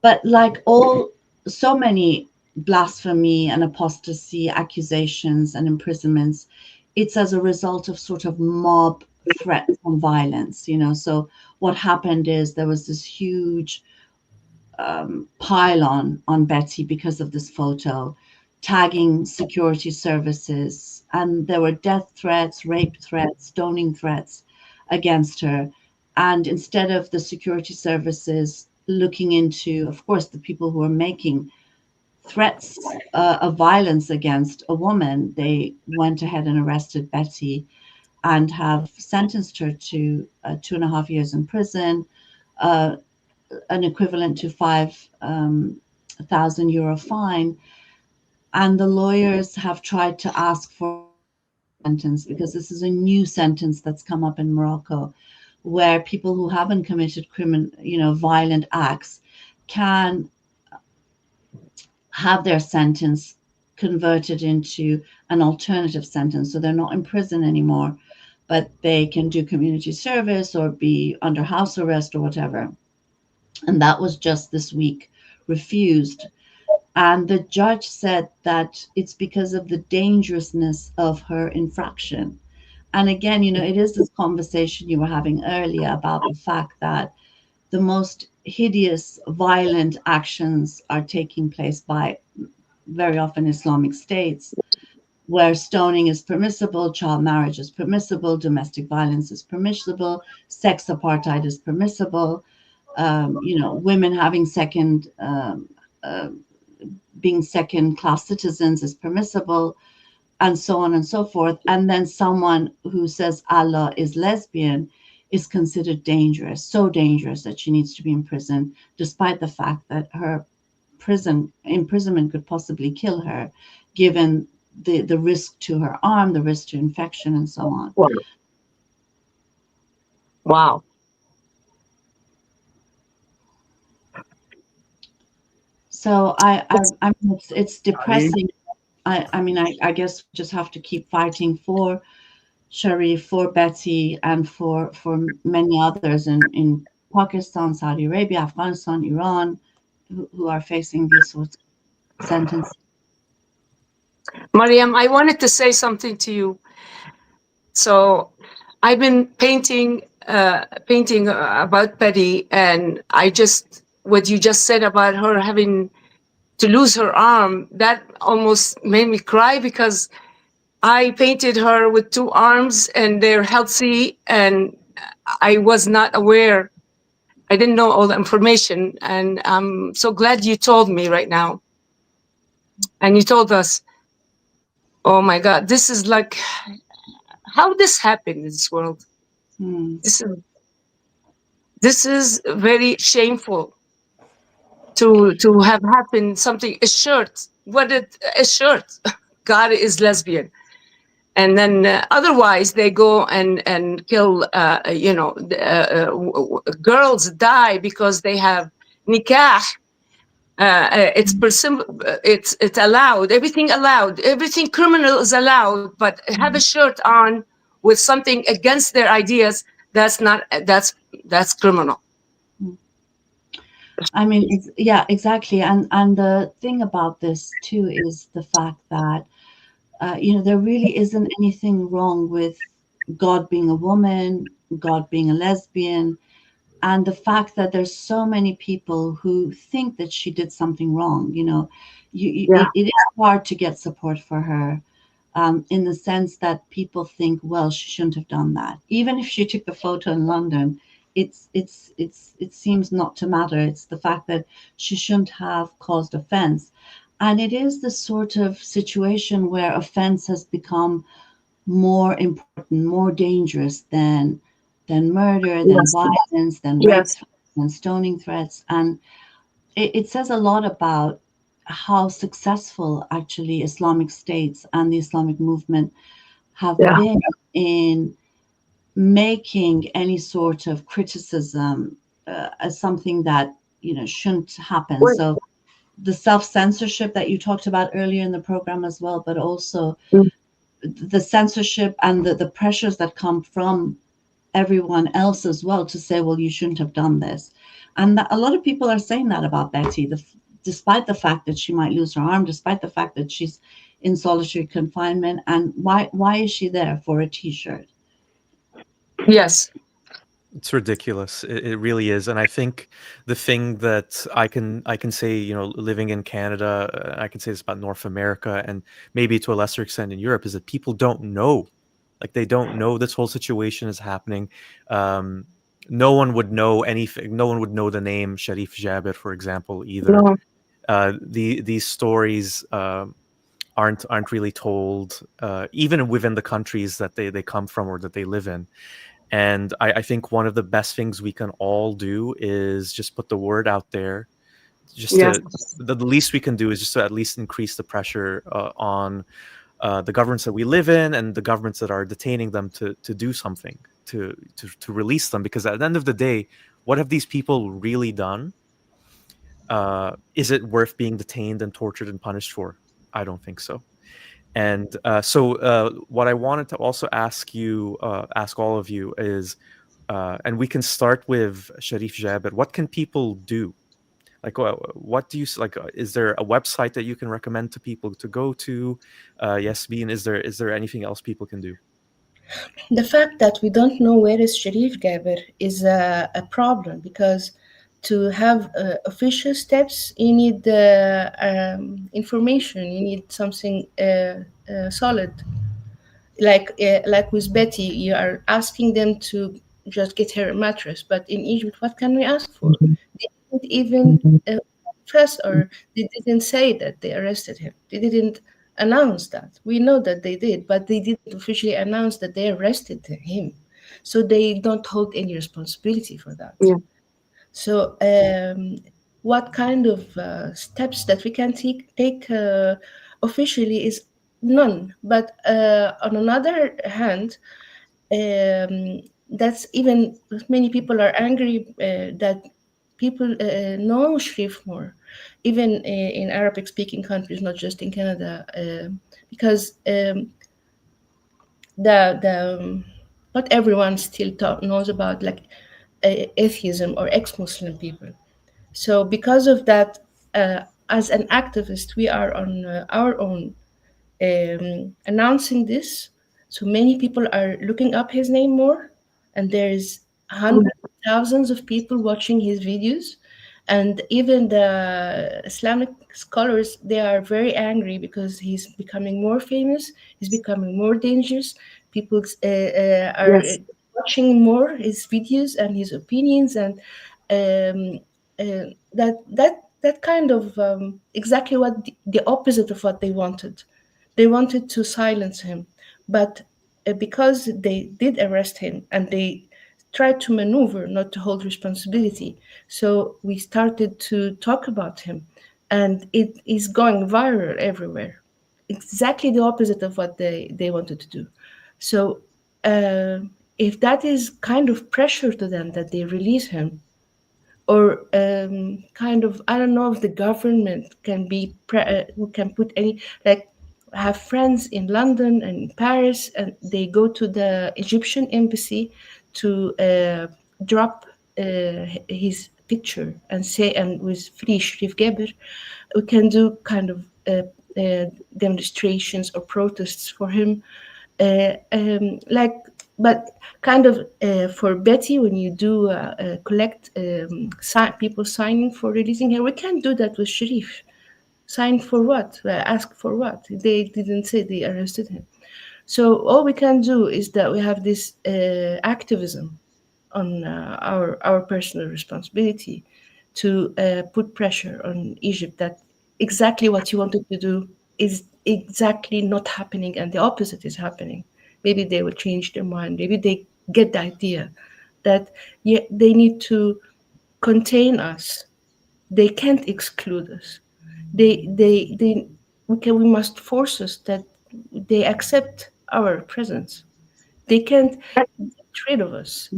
S8: But like so many blasphemy and apostasy accusations and imprisonments, it's as a result of sort of mob threats and violence, you know. So what happened is there was this huge pile on Betsy because of this photo, tagging security services, and there were death threats, rape threats, stoning threats against her. And instead of the security services looking into, of course, the people who are making threats of violence against a woman, they went ahead and arrested Betsy and have sentenced her to 2.5 years in prison, an equivalent to 5,000 euro fine. And the lawyers have tried to ask for a sentence, because this is a new sentence that's come up in Morocco, where people who haven't committed violent acts can have their sentence converted into an alternative sentence. So they're not in prison anymore, but they can do community service or be under house arrest or whatever. And that was just this week refused. And the judge said that it's because of the dangerousness of her infraction. And again, it is this conversation you were having earlier about the fact that the most hideous, violent actions are taking place by very often Islamic states, where stoning is permissible, child marriage is permissible, domestic violence is permissible, sex apartheid is permissible, women having being second-class citizens is permissible, and so on and so forth. And then someone who says Allah is lesbian is considered dangerous, so dangerous that she needs to be in prison, despite the fact that her imprisonment could possibly kill her, given the risk to her arm, the risk to infection, and so on.
S6: Wow.
S8: So it's depressing. I mean, I guess we just have to keep fighting for Sherif, for Betty, and for many others in Pakistan, Saudi Arabia, Afghanistan, Iran, who are facing these sorts of sentences.
S6: Mariam, I wanted to say something to you. So I've been painting about Betty, and what you just said about her having to lose her arm, that almost made me cry, because I painted her with 2 arms and they're healthy, and I was not aware. I didn't know all the information, and I'm so glad you told me right now. And you told us, oh my God, this is like, how this happened in this world. This is very shameful to have happened something. A shirt, a shirt. God is lesbian, and then otherwise they go and kill. Girls die because they have nikah. It's allowed. Everything criminal is allowed, but have a shirt on with something against their ideas. That's criminal.
S8: I mean, yeah, exactly. And the thing about this too is the fact that there really isn't anything wrong with God being a woman, God being a lesbian, and the fact that there's so many people who think that she did something wrong. It is hard to get support for her, in the sense that people think, well, she shouldn't have done that. Even if she took the photo in London, it seems not to matter. It's the fact that she shouldn't have caused offense. And it is the sort of situation where offense has become more important, more dangerous than murder, than violence, than rape, than stoning threats. And it says a lot about how successful actually Islamic states and the Islamic movement have been in making any sort of criticism as something that shouldn't happen. So the self-censorship that you talked about earlier in the program as well, but also the censorship and the pressures that come from everyone else as well to say, well, you shouldn't have done this. And a lot of people are saying that about Betty, despite the fact that she might lose her arm, despite the fact that she's in solitary confinement. And why is she there for a T-shirt?
S6: Yes.
S3: It's ridiculous. It really is. And I think the thing that I can say, living in Canada, I can say this about North America and maybe to a lesser extent in Europe, is that people don't know. Like, they don't know this whole situation is happening. No one would know anything. No one would know the name Sherif Gaber, for example, either. No. These stories aren't really told, even within the countries that they come from or that they live in. And I think one of the best things we can all do is just put the word out there. The least we can do is just to at least increase the pressure on the governments that we live in and the governments that are detaining them to do something, to release them. Because at the end of the day, what have these people really done? Is it worth being detained and tortured and punished for? I don't think so. And so what I wanted to also ask all of you is, and we can start with Sherif Gaber, what can people do? Like, what do you like? Is there a website that you can recommend to people to go to? Yasmin, is there anything else people can do?
S7: The fact that we don't know where is Sherif Gaber is a problem, because to have official steps, you need information. You need something solid. Like with Betty, you are asking them to just get her a mattress. But in Egypt, what can we ask for? They didn't even press, or they didn't say that they arrested him. They didn't announce that. We know that they did, but they didn't officially announce that they arrested him. So they don't hold any responsibility for that. Yeah. So what kind of steps that we can take officially is none. But on another hand, that's even many people are angry that people know Sherif more, even in Arabic-speaking countries, not just in Canada, because not everyone still knows about like atheism or ex-Muslim people. So because of that, as an activist, we are on our own announcing this. So many people are looking up his name more, and there's hundreds, thousands of people watching his videos. And even the Islamic scholars, they are very angry because he's becoming more famous, he's becoming more dangerous. People are
S6: Yes.
S7: watching more his videos and his opinions, and that kind of exactly what the opposite of what they wanted. They wanted to silence him, but because they did arrest him and they tried to maneuver not to hold responsibility, so we started to talk about him, and it is going viral everywhere. Exactly the opposite of what they wanted to do. So if that is kind of pressure to them that they release him, or kind of, I don't know if the government can be who can put any, like, have friends in London and in Paris, and they go to the Egyptian embassy to drop his picture and say, and with free Sherif Gaber, we can do kind of demonstrations or protests for him, like, but kind of for Betty, when you do collect people signing for releasing her, we can't do that with Sherif. Sign for what? Ask for what? They didn't say they arrested him. So all we can do is that we have this activism on our personal responsibility to put pressure on Egypt that exactly what you wanted to do is exactly not happening, and the opposite is happening. Maybe they will change their mind. Maybe they get the idea that, yeah, they need to contain us. They can't exclude us. We must force us that they accept our presence. They can't get rid of us.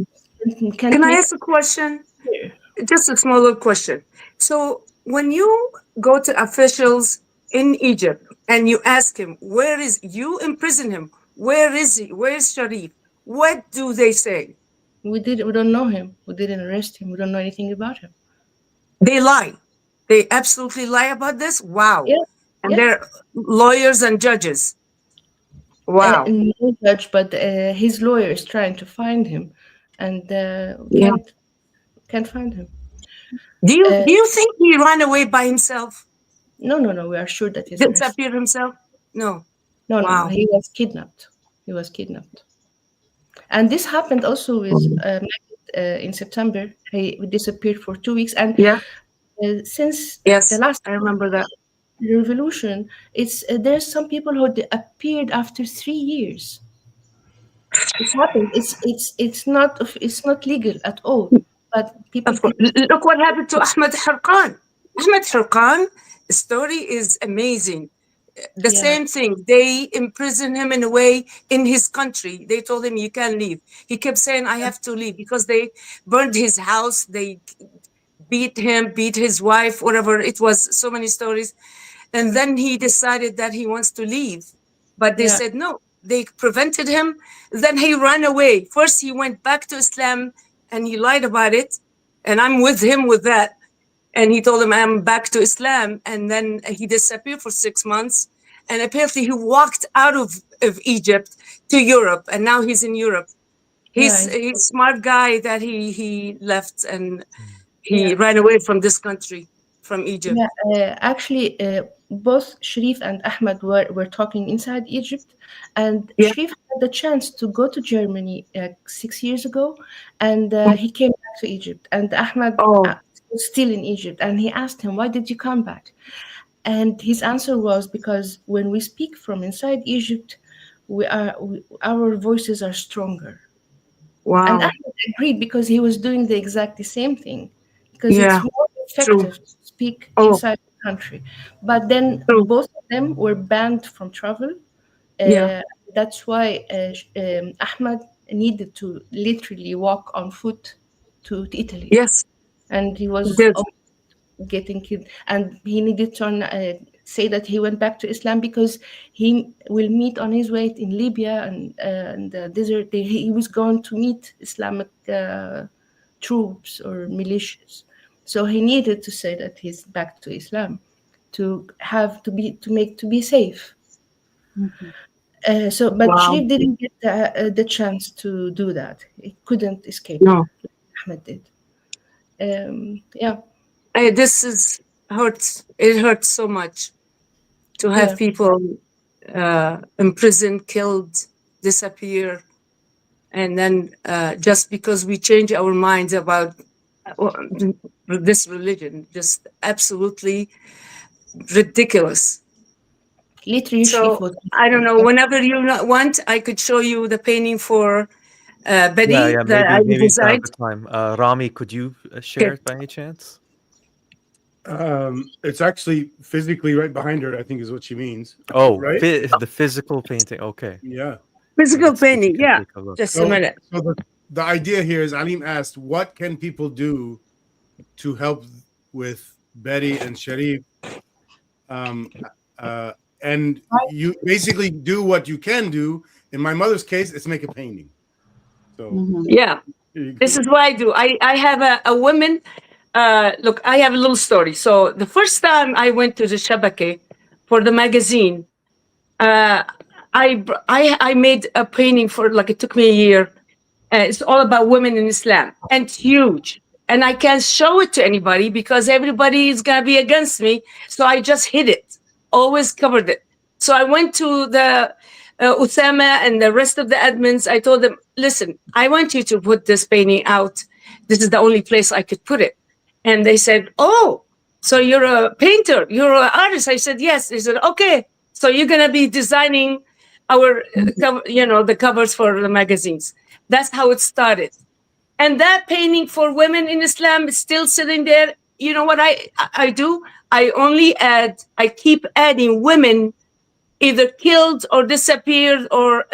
S7: Can't
S6: Can I
S7: make
S6: ask a question?
S7: clear.
S6: Just a small little question. So when you go to officials in Egypt and you ask him, where is, you imprison him, where is he? Where's Sharif? What do they say?
S7: We don't know him. We didn't arrest him. We don't know anything about him.
S6: They lie. They absolutely lie about this. Wow.
S7: Yeah,
S6: And
S7: yeah.
S6: they're lawyers and judges. Wow.
S7: No judge, but his lawyer is trying to find him, and
S6: Yeah.
S7: can't find him.
S6: Do you think he ran away by himself?
S7: No. We are sure that he's arrested.
S6: Disappeared himself? No.
S7: No.
S6: Wow.
S7: He was kidnapped. And this happened also with in September. He disappeared for 2 weeks, and
S6: Yeah.
S7: Since
S6: Yes.
S7: the last
S6: I remember that.
S7: revolution, it's there's some people who appeared after 3 years. It's happened. It's not legal at all. But people.
S6: Look what happened to Ahmed Harqan. Ahmed Harqan, the story is amazing. The same thing. They imprisoned him in a way in his country. They told him, you can't leave. He kept saying, I have to leave, because they burned his house. They beat him, beat his wife, whatever. It was so many stories. And then he decided that he wants to leave. But they said no. They prevented him. Then he ran away. First, he went back to Islam and he lied about it. And I'm with him with that. And he told him, I'm back to Islam. And then he disappeared for 6 months. And apparently he walked out of Egypt to Europe. And now he's in Europe. He's a smart guy that he left and he ran away from this country, from Egypt.
S7: Yeah, actually, both Sherif and Ahmed were talking inside Egypt. And Sherif had the chance to go to Germany 6 years ago. And he came back to Egypt. And Ahmed was still in Egypt. And he asked him, why did you come back? And his answer was, because when we speak from inside Egypt, our voices are stronger.
S6: Wow.
S7: And Ahmed agreed, because he was doing the exact same thing. Because it's more effective to speak inside the country. But then both of them were banned from travel. That's why Ahmed needed to literally walk on foot to Italy.
S6: Yes.
S7: And he was getting killed, and he needed to say that he went back to Islam because he will meet on his way in Libya and the desert. He was going to meet Islamic troops or militias, so he needed to say that he's back to Islam to be safe. So, but
S6: Wow.
S7: Sherif didn't get the chance to do that. He couldn't escape.
S6: No.
S7: Ahmed did. Yeah.
S6: This hurts. It hurts so much to have
S7: Yeah.
S6: people imprisoned, killed, disappear, and then just because we change our minds about this religion, just absolutely ridiculous.
S7: Literally,
S6: So
S7: Sherif was.
S6: I don't know. Whenever you want, I could show you the painting for Betty
S3: Yeah,
S6: that I
S3: maybe now's
S6: designed.
S3: the time. Rami, could you share it by any chance?
S4: It's actually physically right behind her, I think is what she means.
S3: Oh,
S4: right?
S3: the physical painting. Okay.
S4: Yeah.
S6: Physical
S3: Let's see if we
S6: painting,
S3: can
S6: yeah.
S3: take a look.
S6: Just a minute.
S4: So the idea here is Alim asked, what can people do to help with Betty and Sherif? And you basically do what you can do. In my mother's case, it's make a painting. So
S6: Yeah, this is what I do. I have a woman. Look, I have a little story. So the first time I went to the Shabake for the magazine, I made a painting for, like, it took me a year. It's all about women in Islam, and it's huge. And I can't show it to anybody because everybody is gonna be against me. So I just hid it, always covered it. So I went to the Usama and the rest of the admins. I told them, listen, I want you to put this painting out. This is the only place I could put it. And they said, oh, so you're a painter, you're an artist. I said, yes. They said, okay, so you're gonna be designing our, the covers for the magazines. That's how it started. And that painting for women in Islam is still sitting there. You know what I do? I keep adding women either killed or disappeared or,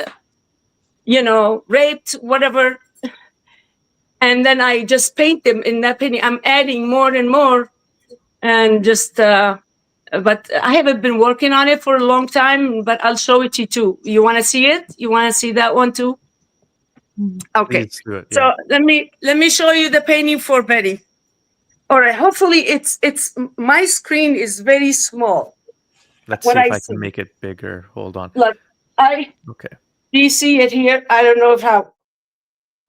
S6: raped, whatever. And then I just paint them in that painting. I'm adding more and more. And just, but I haven't been working on it for a long time, but I'll show it to you too. You want to see it? You want to see that one too? Okay.
S3: Please do it,
S6: So
S3: yeah.
S6: let me show you the painting for Betty. All right. Hopefully it's my screen is very small.
S3: Let's
S6: what
S3: see if
S6: I
S3: I
S6: see.
S3: can make it bigger. Hold on.
S6: Look,
S3: Okay.
S6: do you see it here? I don't know how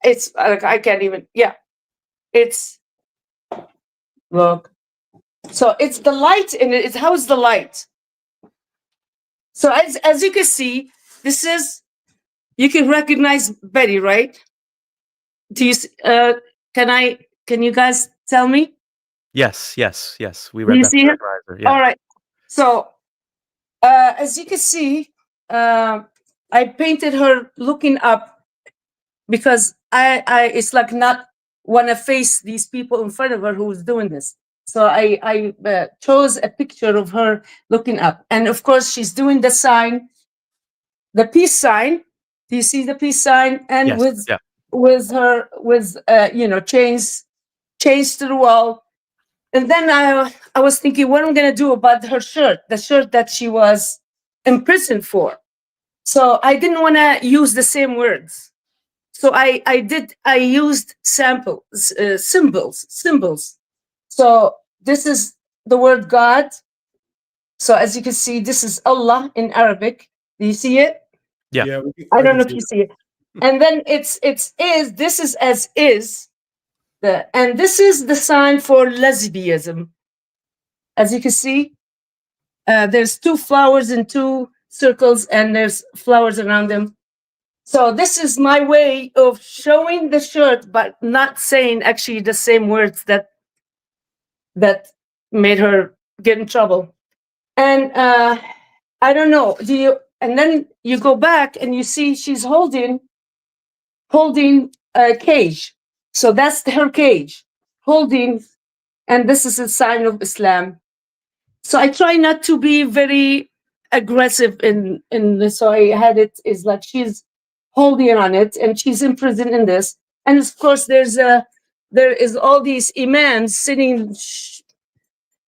S6: it's like, I can't even, yeah. It's, look. So it's the light in it. How's the light? So as you can see, this is, you can recognize Betty, right? Do you, can you guys tell me?
S3: Yes. We
S6: Do
S3: read
S6: you
S3: that
S6: see it?
S3: Riser. Yeah.
S6: All right. So as you can see, I painted her looking up because I it's like not want to face these people in front of her who's doing this. So I chose a picture of her looking up, and of course she's doing the sign, the peace sign. Do you see the peace sign? And
S3: Yes.
S6: with her chains to the wall. And then I was thinking, what am I gonna do about her shirt, the shirt that she was imprisoned for? So I didn't want to use the same words. So I used symbols. So this is the word God. So as you can see, this is Allah in Arabic. Do you see it?
S3: Yeah.
S6: I don't know if you see it. And then this is as is. And this is the sign for lesbianism. As you can see, there's two flowers in two circles, and there's flowers around them. So this is my way of showing the shirt, but not saying actually the same words that made her get in trouble. And I don't know. And then you go back and you see she's holding a cage. So that's her cage, holding, and this is a sign of Islam. So I try not to be very aggressive in this. So I had it is like she's holding on it and she's imprisoned in this. And of course there is all these imams sitting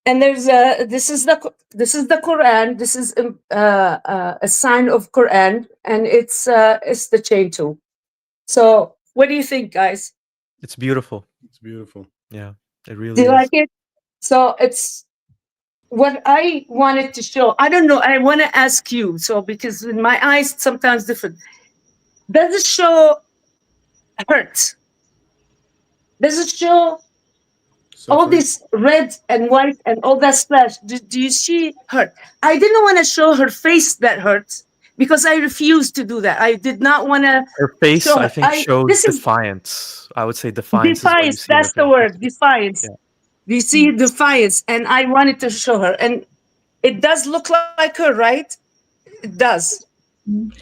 S6: and there's this is the Quran. This is a sign of Quran, and it's the chain tool. So what do you think, guys?
S3: It's beautiful.
S4: It's beautiful.
S3: Yeah, it
S6: Do
S3: really
S6: you
S3: is.
S6: like it? So it's what I wanted to show. I don't know. I want to ask you. So because in my eyes, it's sometimes different. Does it show hurt? Does it show all
S4: Suffering.
S6: this red and white and all that splash? Do you see hurt? I didn't want to show her face that hurts because I refused to do that. I did not want to
S3: Her face,
S6: show
S3: I
S6: her.
S3: think, shows
S6: This is
S3: defiance. I would say defiance is what you
S6: defiance.
S3: see in her
S6: That's the
S3: face.
S6: word, defiance.
S3: Yeah.
S6: You see defiance, and I wanted to show her, and it does look like her, right? It does,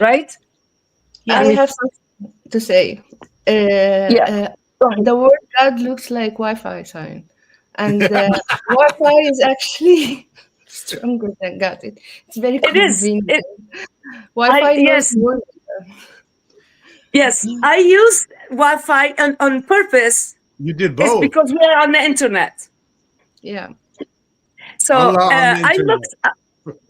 S6: right?
S7: I have something to say.
S6: Yeah.
S7: The word God looks like Wi-Fi sign, and Wi-Fi is actually stronger than God. It's very
S6: It is.
S7: convenient. Wi-Fi knows
S6: Yes.
S7: more.
S6: Yes, I use Wi-Fi on purpose.
S4: You did
S6: It's
S4: both.
S6: because we're on the internet.
S7: Yeah.
S6: So
S4: Allah on the
S6: I
S4: internet.
S6: looked.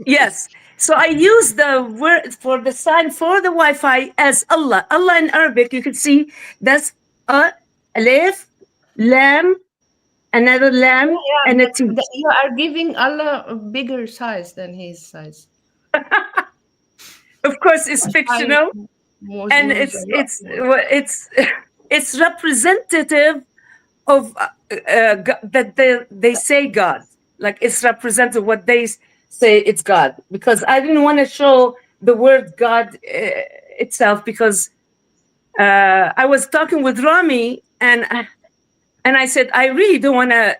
S6: Yes. So I use the word for the sign for the Wi-Fi as Allah. Allah in Arabic, you can see that's alif, lam, another lam, and a T.
S7: You are giving Allah a bigger size than his size.
S6: Of course, it's fictional, and it's representative of that they say God. Like it's representative what they say it's God, because I didn't want to show the word God itself, because I was talking with Rami, and I said I really don't want to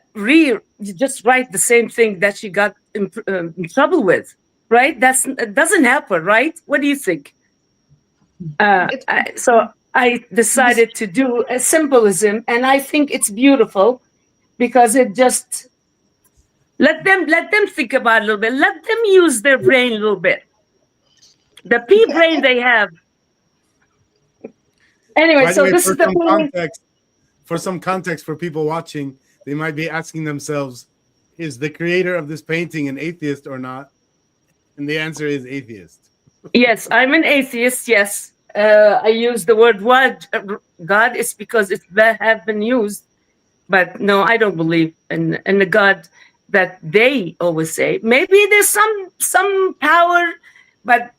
S6: just write the same thing that she got in trouble with, right? It doesn't help her, right? What do you think? So I decided to do a symbolism, and I think it's beautiful because it just let them think about it a little bit. Let them use their brain a little bit. The pea brain they have. Anyway,
S4: By the
S6: so
S4: way,
S6: this
S4: for
S6: is the
S4: some
S6: painting.
S4: context, for some context for people watching, they might be asking themselves, is the creator of this painting an atheist or not? And the answer is atheist.
S6: Yes, I'm an atheist. Yes, I use the word God is because it have been used, but no, I don't believe in the God that they always say. Maybe there's some power, but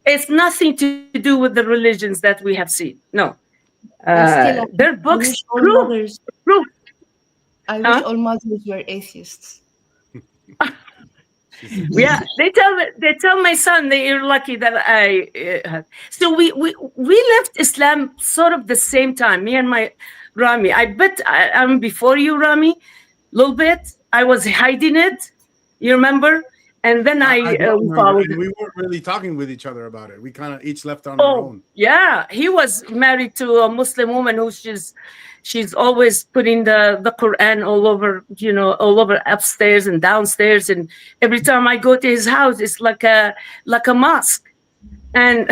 S6: it's nothing to do with the religions that we have seen. No, their books prove.
S7: I wish all mothers were atheists.
S6: Yeah, they tell my son that you're lucky that I. So we left Islam sort of the same time. Me and my Rami. I bet I'm before you, Rami, a little bit. I was hiding it. You remember? And then
S4: I don't remember,
S6: followed.
S4: and we weren't really talking with each other about it. We kind of each left on our own.
S6: Yeah, he was married to a Muslim woman who she's always putting the Quran all over, all over upstairs and downstairs. And every time I go to his house, it's like a mosque. And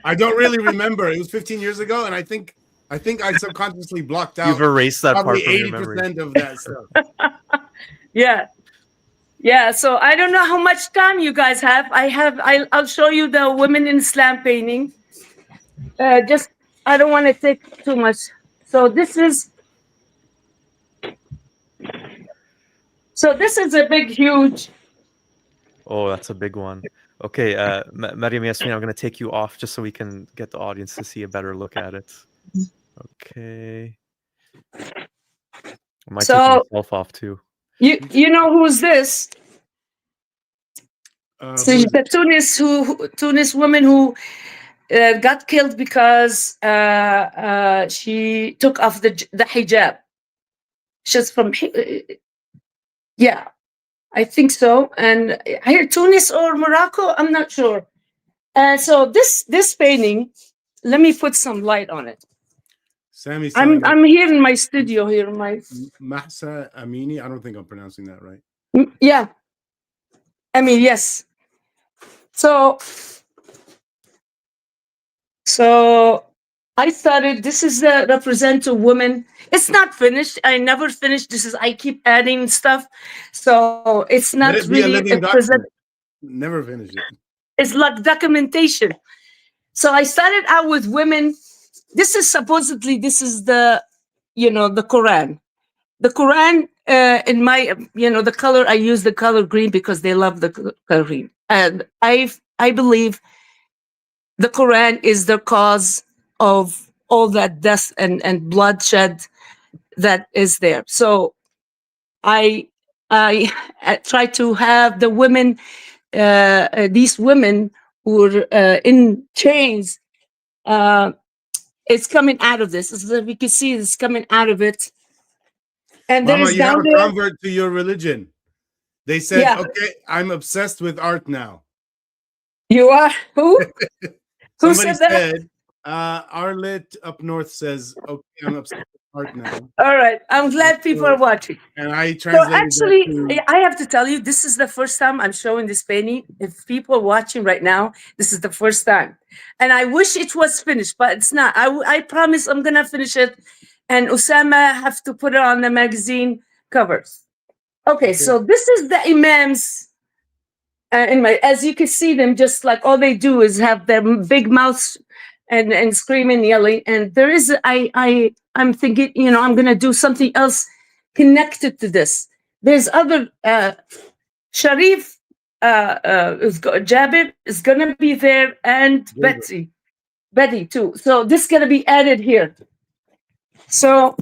S4: I don't really remember. It was 15 years ago, and I think I subconsciously blocked out.
S3: You've erased that
S4: probably
S3: part from your memory.
S4: 80% of that stuff.
S6: Yeah. So I don't know how much time you guys have. I'll show you the women in Islam painting. Just I don't want to take too much. So this is a big, huge.
S3: Oh, that's a big one. Okay, Mariam Yasmin, I'm going to take you off just so we can get the audience to see a better look at it. Okay. I might take myself off too.
S6: You know who's this? So the Tunis woman who got killed because she took off the hijab. She's from I think so, and here Tunis or Morocco, I'm not sure. So this painting, let me put some light on it.
S4: Sammy's
S6: I'm here in my studio here.
S4: Mahsa Amini. I don't think I'm pronouncing that right.
S6: Yeah. I mean, yes. So I started. This is the represent a woman. It's not finished. I never finished. I keep adding stuff, so it's
S4: Let
S6: not
S4: it be a
S6: really
S4: living
S6: present.
S4: document. Never finish it.
S6: It's like documentation. So I started out with women. This is supposedly the the Quran. The Quran, in my the color, I use the color green because they love the color green, and I believe the Quran is the cause of all that death and bloodshed that is there. So I try to have the women, these women who are in chains. It's coming out of this. As we can see, it's coming out of it. And there
S4: Mama,
S6: is
S4: you have
S6: down
S4: a
S6: there.
S4: convert to your religion. They said,
S6: Yeah.
S4: okay, I'm obsessed with art now.
S6: You are who? Who
S4: Somebody
S6: said that?
S4: said, Arlet up north says, okay, I'm obsessed with art now.
S6: All right. I'm glad people are watching.
S4: And I
S6: So
S4: translated
S6: actually,
S4: that to,
S6: I have to tell you, this is the first time I'm showing this painting. If people are watching right now, this is the first time. And I wish it was finished, but it's not. I promise I'm going to finish it. And Osama have to put it on the magazine covers. Okay, so this is the imams. As you can see them, just like all they do is have their big mouths and screaming, yelling. And there is, I'm thinking, I'm going to do something else connected to this. There's other, Sherif, Gaber is going to be there, and Betty too. So this is going to be added here. So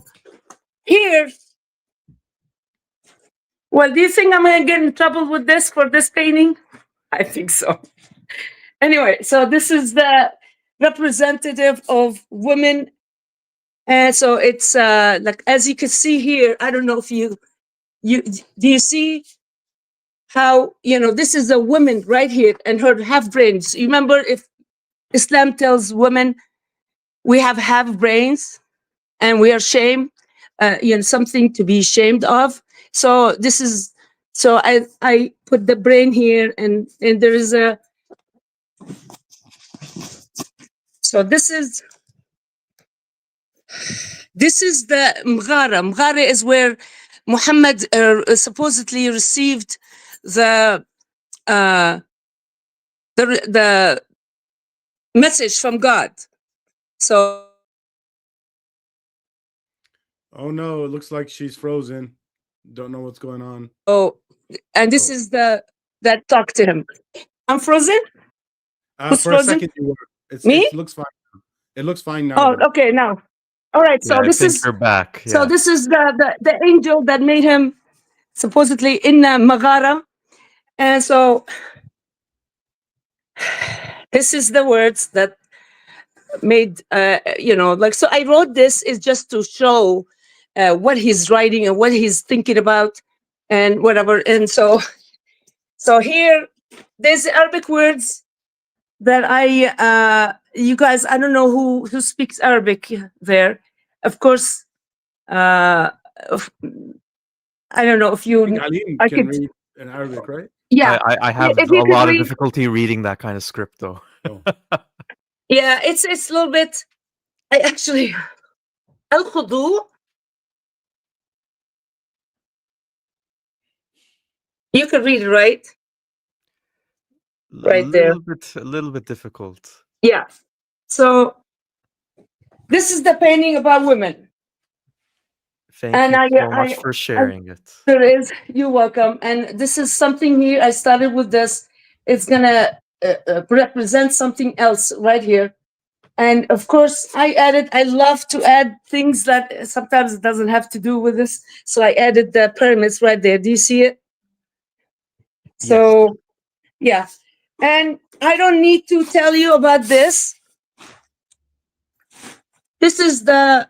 S6: here, well, do you think I'm going to get in trouble with this for this painting? I think so. Anyway, so this is the representative of women. And so it's like, as you can see here, I don't know if you do you see how, this is a woman right here and her half brains. You remember, if Islam tells women we have half brains and we are shamed, something to be ashamed of. So this is, so I put the brain here, and there is a, so this is the Mghara. Mghara is where Muhammad supposedly received the message from God. So,
S4: oh no, it looks like she's frozen. Don't know what's going on.
S6: And this is that talk to him. I'm frozen? Who's
S4: for
S6: frozen?
S4: a second you were.
S6: Me?
S4: It looks fine. It looks fine now.
S6: Oh, okay, now. All right, so
S3: Yeah,
S6: this is,
S3: you're back.
S6: so
S3: Yeah.
S6: this is the angel that made him supposedly in Maghara. And so this is the words that made, so I wrote this is just to show what he's writing and what he's thinking about and whatever. And so here, there's Arabic words that you guys, I don't know who speaks Arabic there. Of course, I don't know if you,
S4: Alim
S6: I
S4: can
S6: could,
S4: read in Arabic, right?
S6: yeah.
S3: I have
S6: If
S3: a
S6: you could
S3: lot of
S6: read-
S3: difficulty reading that kind of script, though.
S6: Yeah, it's a little bit. I actually al-khudu. You can read it, right? Right there.
S3: A little bit difficult.
S6: Yeah. So this is the painting about women.
S3: Thank
S6: And
S3: you so much for sharing it.
S6: There is. You're welcome. And this is something here. I started with this. It's gonna represent something else right here. And of course, I love to add things that sometimes it doesn't have to do with this. So I added the pyramids right there. Do you see it? So, yeah. And I don't need to tell you about this. This is the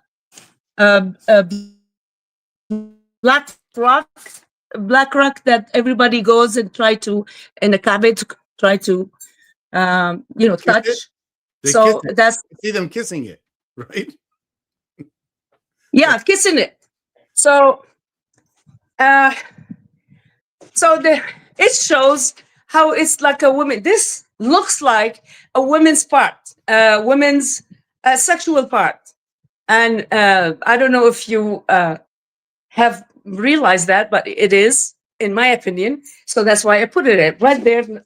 S6: black rock that everybody goes and try to, in the Kaaba, to try to, touch. So that's,
S4: I see them kissing it, right?
S6: Yeah, kissing it. So, it shows how it's like a woman. This looks like a woman's part, women's sexual part. And I don't know if you have realized that, but it is, in my opinion. So that's why I put it right there,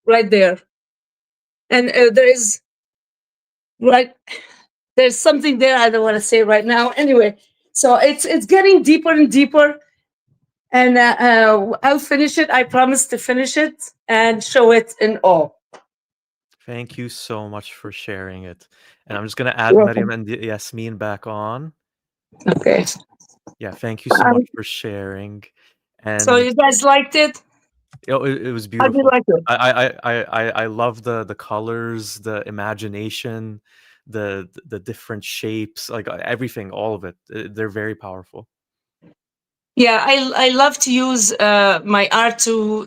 S6: right there. And there is, right, there's something there I don't want to say right now. Anyway, so it's getting deeper and deeper. And I'll finish it. I promise to finish it and show it in all.
S3: Thank you so much for sharing it. And I'm just going to add
S6: You're
S3: Maryam
S6: welcome.
S3: and Yasmin back on.
S6: Okay.
S3: Yeah, thank you so much for sharing.
S6: So
S3: And
S6: you guys liked it?
S3: it was
S6: How do you
S3: beautiful.
S6: like it?
S3: I love the colors, the imagination, the different shapes, like everything, all of it. They're very powerful.
S6: Yeah, I love to use my art to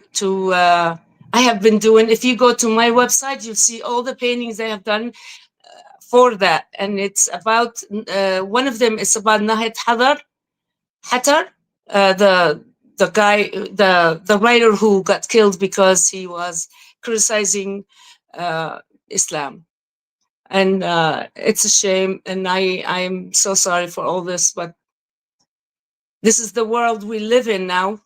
S6: I have been doing. If you go to my website, you'll see all the paintings I have done for that, and it's about one of them is about Nahid Hatar, the guy, the writer who got killed because he was criticizing Islam, and it's a shame, and I'm so sorry for all this, but this is the world we live in now.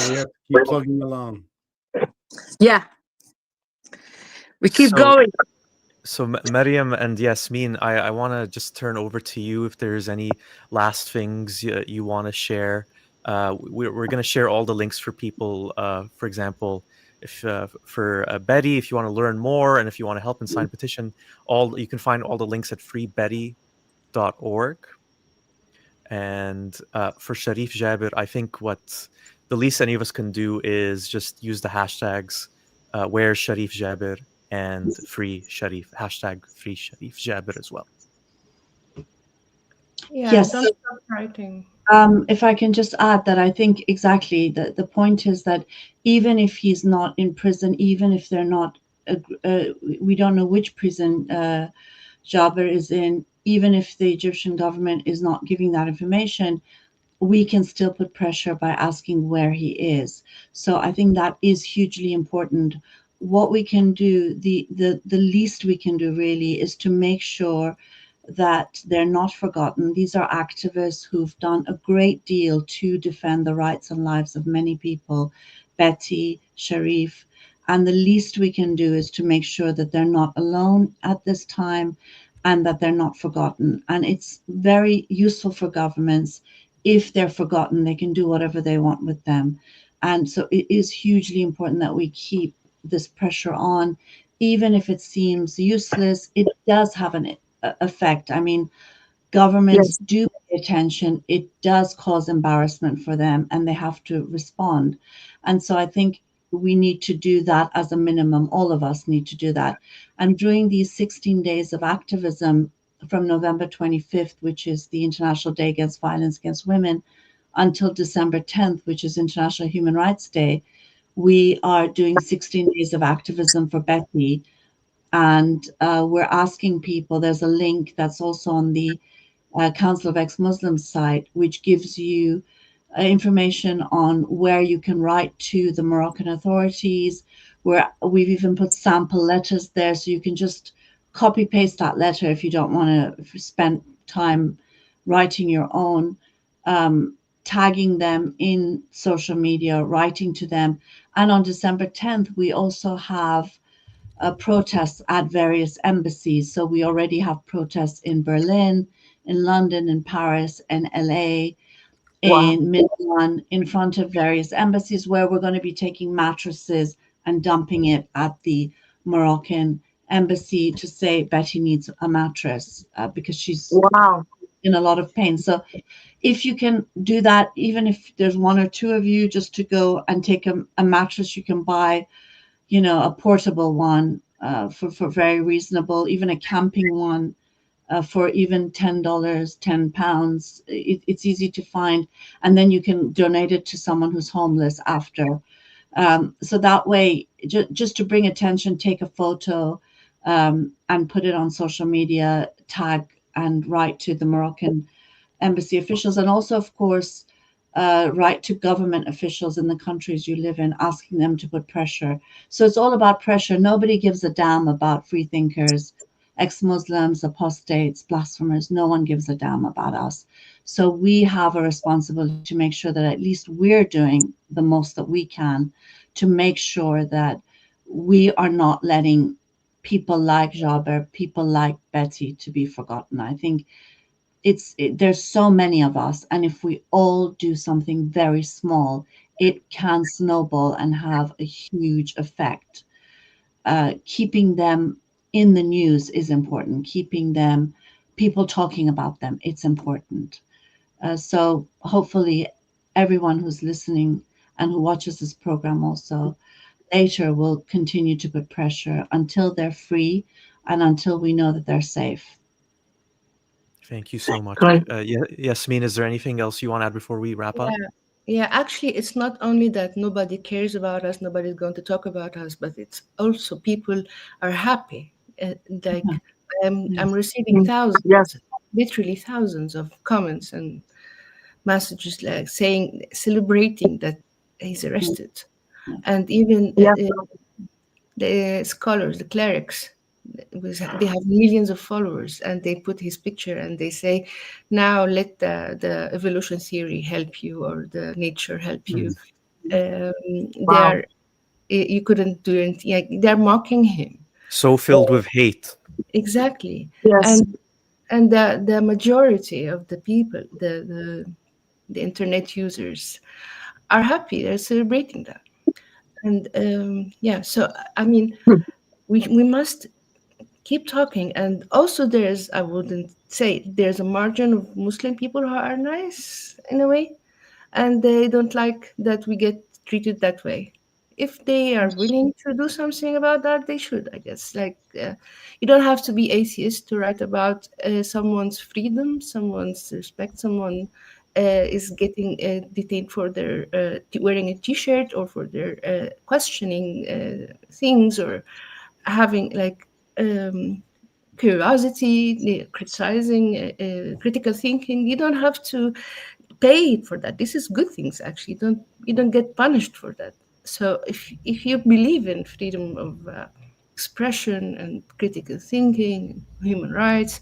S4: We have to keep plugging along.
S6: Yeah, we keep
S3: So,
S6: going.
S3: so Maryam and Yasmin, I want to just turn over to you if there's any last things you want to share. We're going to share all the links for people. For example, if for Betty, if you want to learn more and if you want to help and sign a petition, you can find all the links at freebetty.org. And for Sherif Gaber, I think what the least any of us can do is just use the hashtags where Sherif Gaber and free Sherif, hashtag free Sherif Gaber as well.
S7: Yeah,
S8: Yes.
S7: don't stop writing.
S8: If I can just add that I think exactly the point is that even if he's not in prison, even if they're not, we don't know which prison Jaber is in, even if the Egyptian government is not giving that information, we can still put pressure by asking where he is. So I think that is hugely important. What we can do, the least we can do really is to make sure that they're not forgotten. These are activists who've done a great deal to defend the rights and lives of many people, Betty, Sherif, and the least we can do is to make sure that they're not alone at this time and that they're not forgotten. And it's very useful for governments. If they're forgotten, they can do whatever they want with them. And so it is hugely important that we keep this pressure on, even if it seems useless. It does have an effect. I mean, governments
S6: Yes.
S8: do pay attention. It does cause embarrassment for them and they have to respond. And so I think we need to do that as a minimum. All of us need to do that. And during these 16 days of activism from November 25th, which is the International Day Against Violence Against Women, until December 10th, which is International Human Rights Day, we are doing 16 days of activism for Betty. And we're asking people, there's a link that's also on the Council of Ex-Muslims site, which gives you information on where you can write to the Moroccan authorities, where we've even put sample letters there, so you can just copy paste that letter if you don't want to spend time writing your own, tagging them in social media, writing to them. And on December 10th, we also have protests at various embassies. So we already have protests in Berlin, in London, in Paris, and LA,
S6: Wow.
S8: in Milan, in front of various embassies, where we're going to be taking mattresses and dumping it at the Moroccan embassy to say Betty needs a mattress because she's
S6: Wow.
S8: in a lot of pain. So if you can do that, even if there's one or two of you, just to go and take a mattress, you can buy, you know, a portable one for very reasonable, even a camping one for even $10, £10. It's easy to find. And then you can donate it to someone who's homeless after. So that way, just to bring attention, take a photo and put it on social media, tag and write to the Moroccan embassy officials. And also, of course, write to government officials in the countries you live in, asking them to put pressure. So it's all about pressure. Nobody gives a damn about free thinkers, ex-Muslims, apostates, blasphemers. No one gives a damn about us. So we have a responsibility to make sure that at least we're doing the most that we can to make sure that we are not letting people like Gaber, people like Betty to be forgotten. I think there's so many of us, and if we all do something very small, it can snowball and have a huge effect. Keeping them in the news is important. Keeping them, people talking about them, it's important. So hopefully everyone who's listening and who watches this program also later will continue to put pressure until they're free and until we know that they're safe.
S3: Thank you so much.
S6: Right.
S3: Yasmin, is there anything else you want to add before we wrap up?
S7: Yeah, actually, it's not only that nobody cares about us, nobody's going to talk about us, but it's also people are happy. Like I'm receiving thousands, literally thousands of comments and messages like saying, celebrating that he's arrested. And even the scholars, the clerics, they have millions of followers, and they put his picture and they say, now let the evolution theory help you, or the nature help you. You couldn't do anything. Like, they're mocking him.
S3: So filled with hate.
S7: Exactly.
S6: Yes.
S7: And the majority of the people, the internet users, are happy. They're celebrating that. And so I mean, we must keep talking. And also I wouldn't say there's a margin of Muslim people who are nice in a way, and they don't like that we get treated that way. If they are willing to do something about that, they should, I guess. Like, you don't have to be atheist to write about someone's freedom, someone's respect, someone is getting detained for their wearing a t-shirt, or for their questioning things, or having like curiosity, criticizing, critical thinking. You don't have to pay for that. This is good things, actually. You don't get punished for that. So if you believe in freedom of expression and critical thinking, human rights,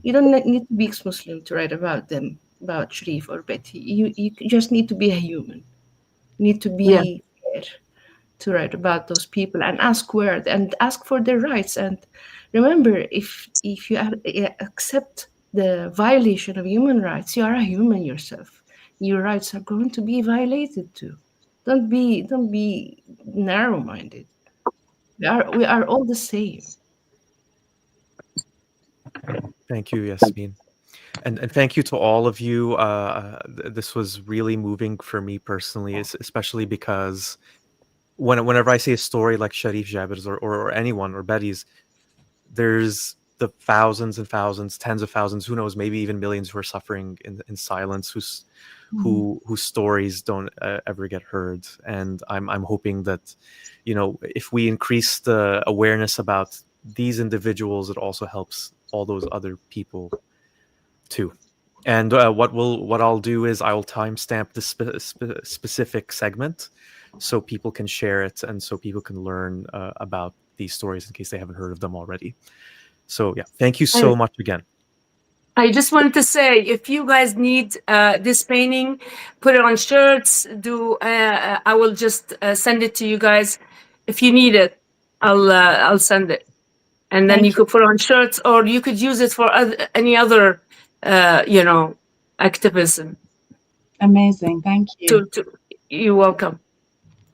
S7: you don't need to be ex-Muslim to write about them, about Sherif or Betty. You just need to be a human. You need to be fair to write about those people, and ask for their rights. And remember, if you accept the violation of human rights, you are a human yourself. Your rights are going to be violated too. Don't be narrow-minded. We are all the same.
S3: Thank you, Yasmin. And thank you to all of you. This was really moving for me personally, especially because whenever I say a story like Sherif Gaber's or anyone, or Betty's, there's the thousands and thousands, tens of thousands, who knows, maybe even millions, who are suffering in silence, whose stories don't ever get heard. And I'm hoping that, if we increase the awareness about these individuals, it also helps all those other people too. And what I'll do is I'll timestamp this specific segment so people can share it, and so people can learn about these stories in case they haven't heard of them already. So thank you so much again.
S6: I just wanted to say, if you guys need this painting, put it on shirts. I will just send it to you guys. If you need it, I'll send it, and then you could put it on shirts, or you could use it for any other activism.
S8: Amazing. Thank you.
S6: You're welcome.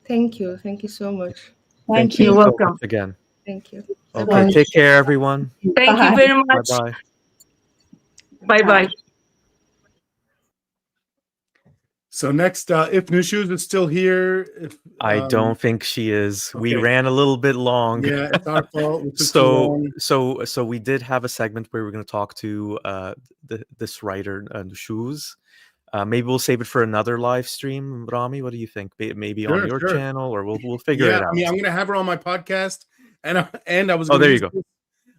S7: Thank you so much.
S8: Thank you.
S6: You're
S3: so
S6: welcome.
S3: much again.
S7: Thank you.
S3: Okay, take care, everyone.
S6: Thank you very much.
S3: Bye-bye.
S6: Bye-bye.
S4: So next, if Nushuz is still here,
S3: I don't think she is. We
S4: okay.
S3: ran a little bit long.
S4: Yeah, it's our fault. We took too long.
S3: So we did have a segment where we're going to talk to this writer, Nushuz. Maybe we'll save it for another live stream. Rami, what do you think? Maybe on your channel, or we'll figure it out.
S4: I mean, I'm going to have her on my podcast, and I was.
S3: There you go.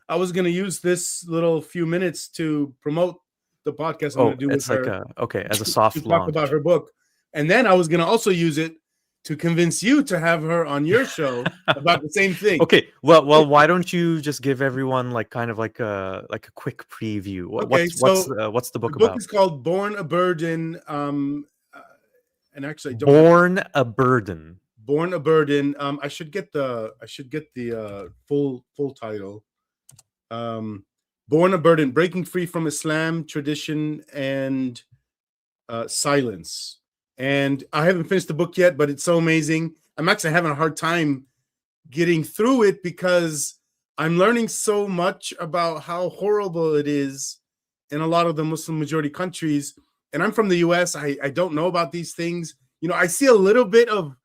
S4: I was going to use this little few minutes to promote the podcast I'm going to do with
S3: it's like
S4: her
S3: as a
S4: to
S3: soft
S4: talk
S3: launch.
S4: about her book. And then I was going to also use it to convince you to have her on your show about the same thing.
S3: Okay, well, why don't you just give everyone like kind of like a quick preview?
S4: Okay,
S3: What's
S4: so
S3: the book
S4: the book
S3: about?
S4: is called Born a Burden. And actually, I don't
S3: Born a Burden.
S4: Born a Burden. I should get the full title. Born a Burden: Breaking Free from Islam, Tradition, and Silence. And I haven't finished the book yet, but it's so amazing. I'm actually having a hard time getting through it because I'm learning so much about how horrible it is in a lot of the Muslim majority countries. And I'm from the US. I don't know about these things. You know, I see a little bit of,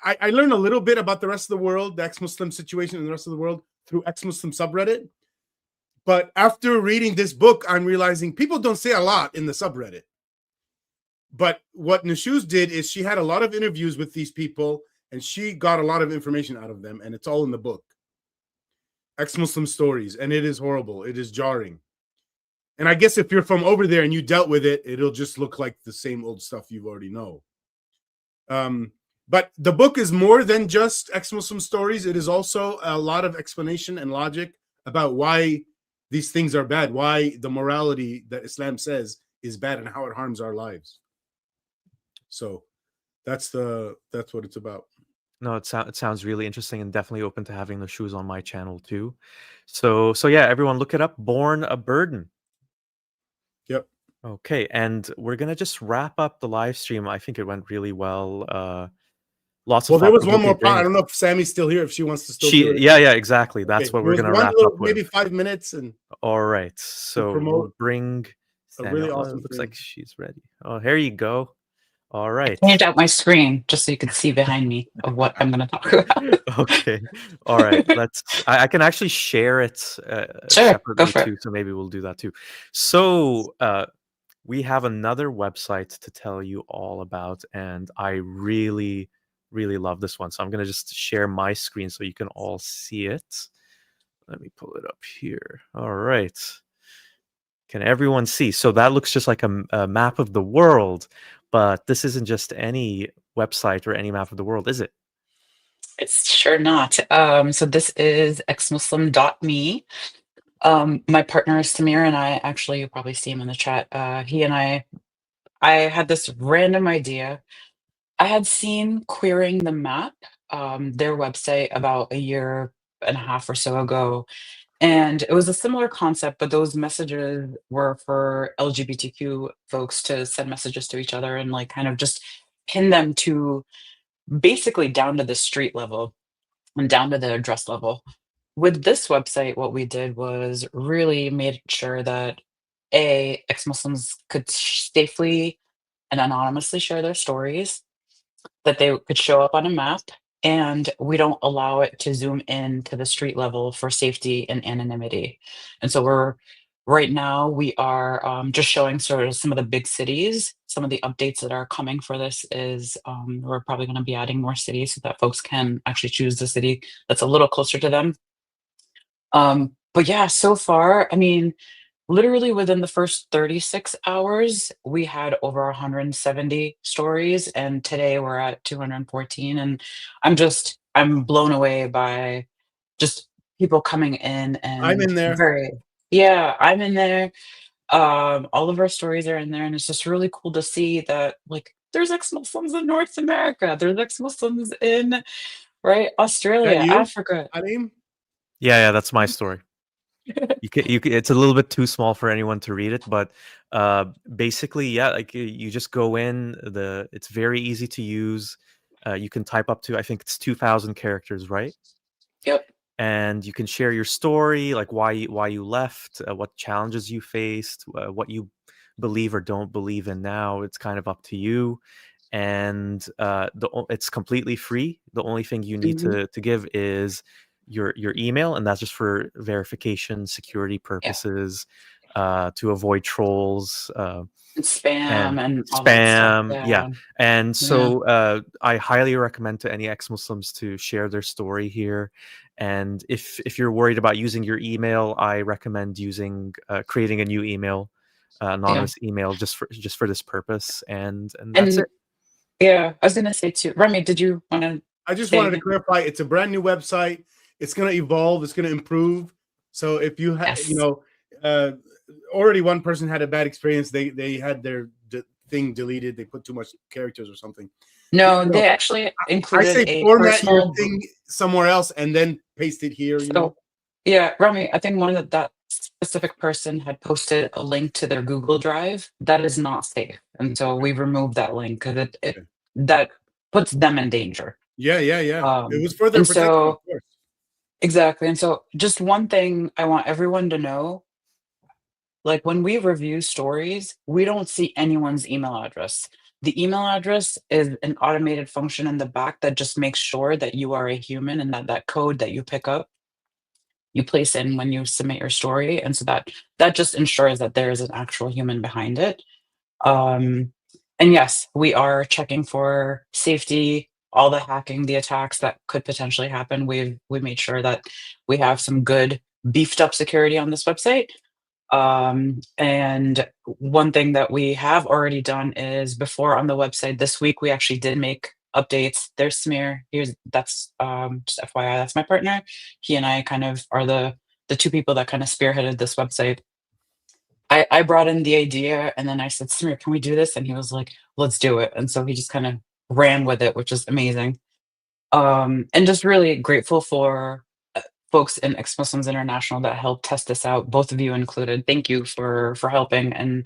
S4: I learn a little bit about the rest of the world, the ex-Muslim situation in the rest of the world through ex-Muslim subreddit. But after reading this book, I'm realizing people don't say a lot in the subreddit. But what Nushuz did is she had a lot of interviews with these people and she got a lot of information out of them. And it's all in the book. Ex-Muslim stories. And it is horrible. It is jarring. And I guess if you're from over there and you dealt with it, it'll just look like the same old stuff you already know. But the book is more than just ex-Muslim stories. It is also a lot of explanation and logic about why these things are bad, why the morality that Islam says is bad and how it harms our lives. So that's what it's about.
S3: No, it sounds really interesting and definitely open to having the shoes on my channel too. So yeah, everyone look it up. Born a Burden.
S4: Yep.
S3: Okay, and we're gonna just wrap up the live stream. I think it went really well. Lots of
S4: there was one more
S3: thought-provoking
S4: part. I
S3: things.
S4: don't know if Sammy's still here, if she wants to still do it.
S3: Yeah, exactly. That's
S4: Okay,
S3: what we're gonna
S4: one
S3: wrap
S4: little,
S3: up with.
S4: maybe 5 minutes, and
S3: All right, so we'll
S4: promote
S3: bring
S4: a
S3: Samuel.
S4: really
S3: Oh,
S4: awesome
S3: it looks
S4: thing.
S3: like she's ready. Oh, here you go. All right.
S1: Changed out my screen just so you could see behind me of what I'm going to talk about.
S3: Okay. All right. I can actually share it
S1: Sure, go
S3: separately
S1: for it.
S3: too. So maybe we'll do that too. So we have another website to tell you all about, and I really, really love this one. So I'm going to just share my screen so you can all see it. Let me pull it up here. All right. Can everyone see? So that looks just like a map of the world, but this isn't just any website or any map of the world, is it?
S1: It's sure not. So this is xmuslim.me. My partner is Samir, and I actually, you probably see him in the chat. He and I had this random idea. I had seen Queering the Map, their website, about a year and a half or so ago. And it was a similar concept, but those messages were for LGBTQ folks to send messages to each other and like kind of just pin them to basically down to the street level and down to the address level. With this website, what we did was really made sure that ex-Muslims could safely and anonymously share their stories, that they could show up on a map, and we don't allow it to zoom in to the street level for safety and anonymity. And so right now we are just showing sort of some of the big cities. Some of the updates that are coming for this is we're probably going to be adding more cities so that folks can actually choose the city that's a little closer to them. But yeah, so far, I mean, literally within the first 36 hours, we had over 170 stories, and today we're at 214. And I'm blown away by just people coming in
S4: I'm
S1: and
S4: in there.
S1: yeah, I'm in there. All of our stories are in there, and it's just really cool to see that like there's ex-Muslims in North America, there's ex-Muslims in Australia,
S4: That you,
S1: Africa.
S4: Alim?
S3: Yeah, that's my story. You can, it's a little bit too small for anyone to read it, but basically, yeah, like you just go in. It's very easy to use. You can type up to, I think it's 2,000 characters, right?
S1: Yep.
S3: And you can share your story, like why you left, what challenges you faced, what you believe or don't believe in now. It's kind of up to you. And it's completely free. The only thing you need
S1: Mhm.
S3: to give is your email, and that's just for verification, security purposes, to avoid trolls,
S1: And spam
S3: and
S1: and all that stuff.
S3: spam. Yeah. And so I highly recommend to any ex-Muslims to share their story here. And if you're worried about using your email, I recommend creating a new email anonymous email just for this purpose, and that's it.
S1: Yeah, I was gonna say too, Remy, did you want to?
S4: I just wanted to clarify, it's a brand new website. It's going to evolve. It's going to improve. So if you have, already one person had a bad experience. They had their thing deleted. They put too much characters or something.
S1: No, they actually included
S4: I say
S1: a
S4: format
S1: personal
S4: your thing somewhere else and then paste it here.
S1: Yeah, Remy, I think that specific person had posted a link to their Google Drive that is not safe, and so we removed that link because that puts them in danger.
S4: Yeah. It was for their protection, of course.
S1: Exactly. And so just one thing I want everyone to know, like when we review stories, we don't see anyone's email address. The email address is an automated function in the back that just makes sure that you are a human and that code that you pick up, you place in when you submit your story. And so that just ensures that there is an actual human behind it. And yes, we are checking for safety, all the hacking, the attacks that could potentially happen. We made sure that we have some good beefed up security on this website. And one thing that we have already done is before on the website this week, we actually did make updates. There's Samir. That's just FYI, that's my partner. He and I kind of are the two people that kind of spearheaded this website. I brought in the idea and then I said, Samir, can we do this? And he was like, let's do it. And so he just kind of ran with it, which is amazing. And just really grateful for folks in Ex-Muslims International that helped test this out, both of you included. Thank you for helping and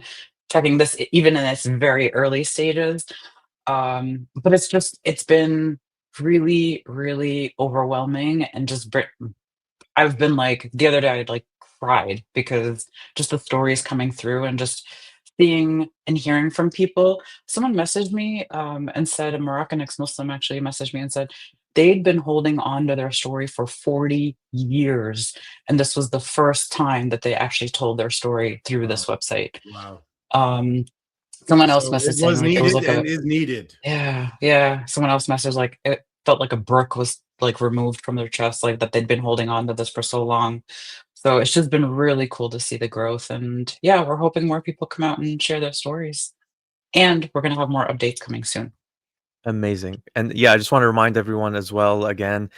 S1: checking this, even in its very early stages. But it's been really, really overwhelming and just I've been like, the other day I like cried because just the stories coming through and just seeing and hearing from people. Someone messaged me and said, a Moroccan ex-Muslim actually messaged me and said they'd been holding on to their story for 40 years. And this was the first time that they actually told their story through this website.
S4: Wow.
S1: Someone else messaged
S4: it was
S1: saying, like,
S4: needed,
S1: it was like
S4: and is needed.
S1: Yeah. Someone else messaged like it felt like a brick was like removed from their chest, like that they'd been holding on to this for so long. So it's just been really cool to see the growth. And yeah, we're hoping more people come out and share their stories. And we're gonna have more updates coming soon.
S3: Amazing. And yeah, I just want to remind everyone as well, again,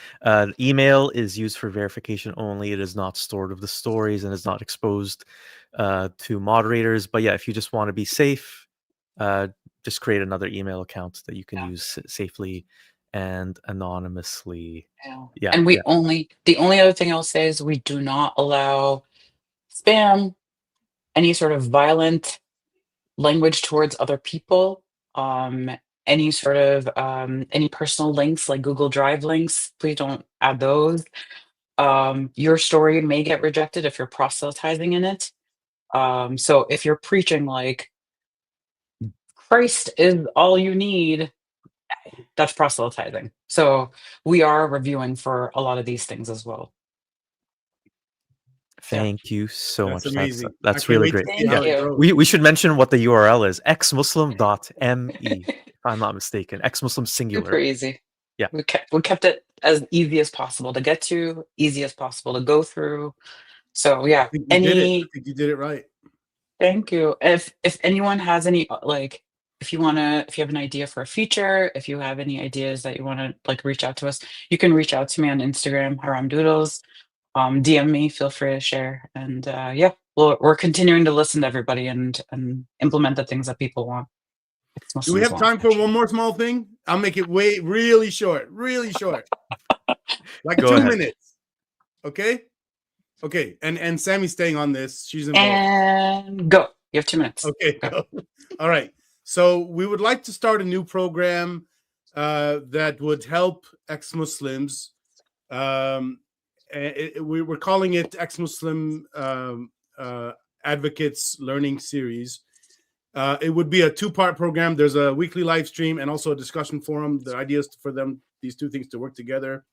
S3: email is used for verification only. It is not stored with the stories and is not exposed to moderators. But yeah, if you just want to be safe, just create another email account that you can use safely and anonymously. Yeah.
S1: And the only other thing I'll say is we do not allow spam, any sort of violent language towards other people, any sort of any personal links like Google Drive links, please don't add those. Your story may get rejected if you're proselytizing in it. So if you're preaching like Christ is all you need, that's proselytizing. So we are reviewing for a lot of these things as well.
S3: Thank you so much.
S4: Amazing.
S3: That's really great.
S1: Thank you.
S3: We should mention what the URL is: exmuslim.me, if I'm not mistaken. Exmuslim singular.
S1: Super easy.
S3: Yeah.
S1: We kept it as easy as possible to get to, easy as possible to go through. So yeah,
S4: I think you did it right.
S1: Thank you. If anyone has any like, if you have an idea for a feature, if you have any ideas that you want to like reach out to us, you can reach out to me on Instagram, Haram Doodles. DM me, feel free to share. And yeah, we're continuing to listen to everybody and implement the things that people want.
S4: Do we have time for one more small thing? I'll make it really short, like 2 minutes. Okay. And Sammy's staying on this. She's involved.
S1: And go. You have 2 minutes.
S4: Okay. Go. All right. So we would like to start a new program that would help ex-Muslims. We're calling it Ex-Muslim Advocates Learning Series. It would be a 2-part program. There's a weekly live stream and also a discussion forum. The idea is for them, these two things to work together.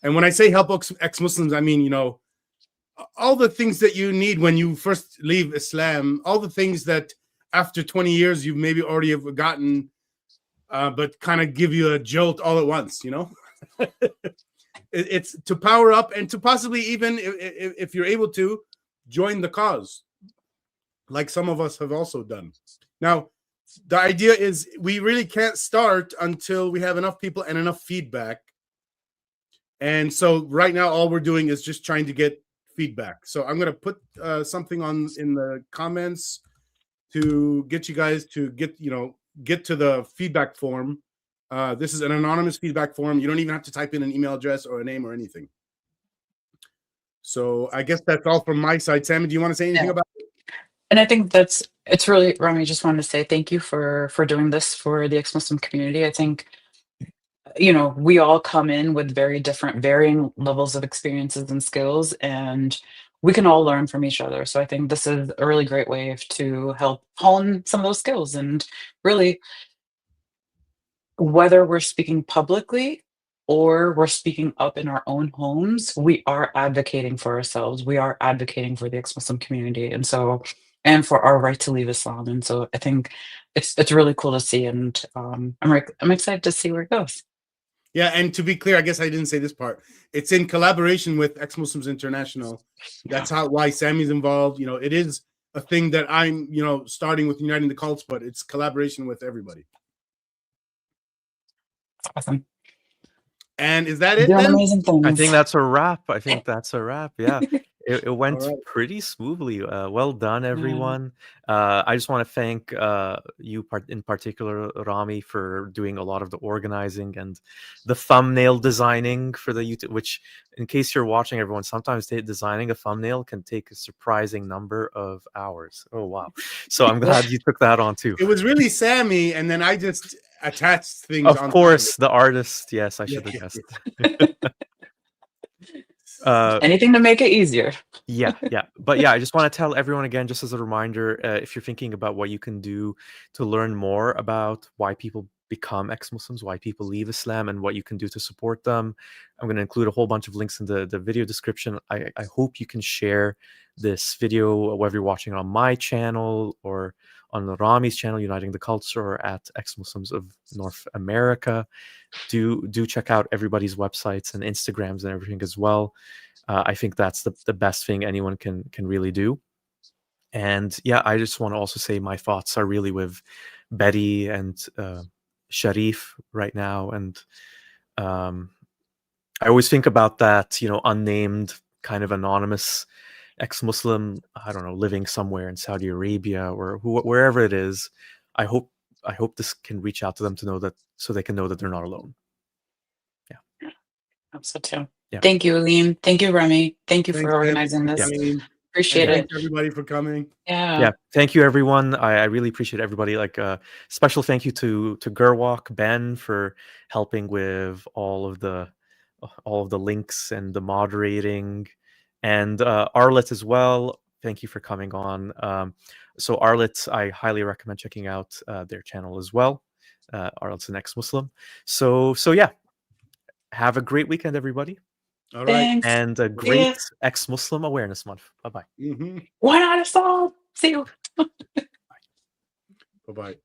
S4: And when I say help ex-Muslims, I mean, all the things that you need when you first leave Islam, all the things that after 20 years you maybe already have gotten, but kind of give you a jolt all at once, It's to power up and to possibly even, if you're able to, join the cause. like some of us have also done. Now, the idea is we really can't start until we have enough people and enough feedback. And so right now, all we're doing is just trying to get feedback. So I'm going to put something in the comments to get you guys to get to the feedback form. This is an anonymous feedback form. You don't even have to type in an email address or a name or anything. So I guess that's all from my side. Sammy, do you want to say anything about it?
S1: And I think it's really, Rami, just wanted to say thank you for doing this for the ex-Muslim community. I think, we all come in with varying levels of experiences and skills, and we can all learn from each other. So I think this is a really great way to help hone some of those skills. And really, whether we're speaking publicly or we're speaking up in our own homes, we are advocating for ourselves. We are advocating for the ex-Muslim community, and for our right to leave Islam. And so I think it's really cool to see, and I'm excited to see where it goes.
S4: Yeah, and to be clear, I guess I didn't say this part. It's in collaboration with Ex-Muslims International. That's why Sammy's involved. It is a thing that I'm, starting with Uniting the Cults, but it's collaboration with everybody.
S1: Awesome.
S4: And is that it
S1: Doing
S4: then?
S1: amazing things.
S3: I think that's a wrap. Yeah. It went
S4: right.
S3: pretty smoothly. Well done, everyone. I just want to thank you in particular, Rami, for doing a lot of the organizing and the thumbnail designing for the YouTube, which, in case you're watching, everyone, sometimes designing a thumbnail can take a surprising number of hours. Oh, wow. So I'm glad you took that on too.
S4: It was really Sammy, and then I just attached things
S3: Of
S4: on
S3: course, the artist. Yes, I should have guessed.
S1: Anything to make it easier.
S3: Yeah. But yeah, I just want to tell everyone again, just as a reminder, if you're thinking about what you can do to learn more about why people become ex-Muslims, why people leave Islam, and what you can do to support them, I'm going to include a whole bunch of links in the video description. I hope you can share this video, whether you're watching on my channel or on Rami's channel, Uniting the Cults, or at Ex-Muslims of North America. Do check out everybody's websites and Instagrams and everything as well. I think that's the best thing anyone can really do. And yeah, I just want to also say my thoughts are really with Betty and Sherif right now. And I always think about that, unnamed kind of anonymous ex-Muslim, I don't know, living somewhere in Saudi Arabia or wherever it is. I hope this can reach out to them to know that, so they can know that they're not alone. Yeah.
S1: I hope so too.
S3: Yeah.
S1: Thank you, Alim. Thank you, Rami. Thank you
S4: Thanks,
S1: for organizing
S4: Sammy.
S1: this.
S4: Yeah.
S1: Appreciate it.
S4: Thanks everybody for coming.
S1: Yeah.
S3: Thank you, everyone. I really appreciate everybody. Like special thank you to Gerwalk, Ben, for helping with all of the links and the moderating, and Arlet as well. Thank you for coming on. So Arlet, I highly recommend checking out their channel as well. Arlet's an ex-Muslim. So yeah, have a great weekend, everybody.
S4: All right.
S1: Thanks.
S3: And a great ex-Muslim awareness month. Bye-bye.
S1: Why not Islam? See you.
S4: Bye-bye.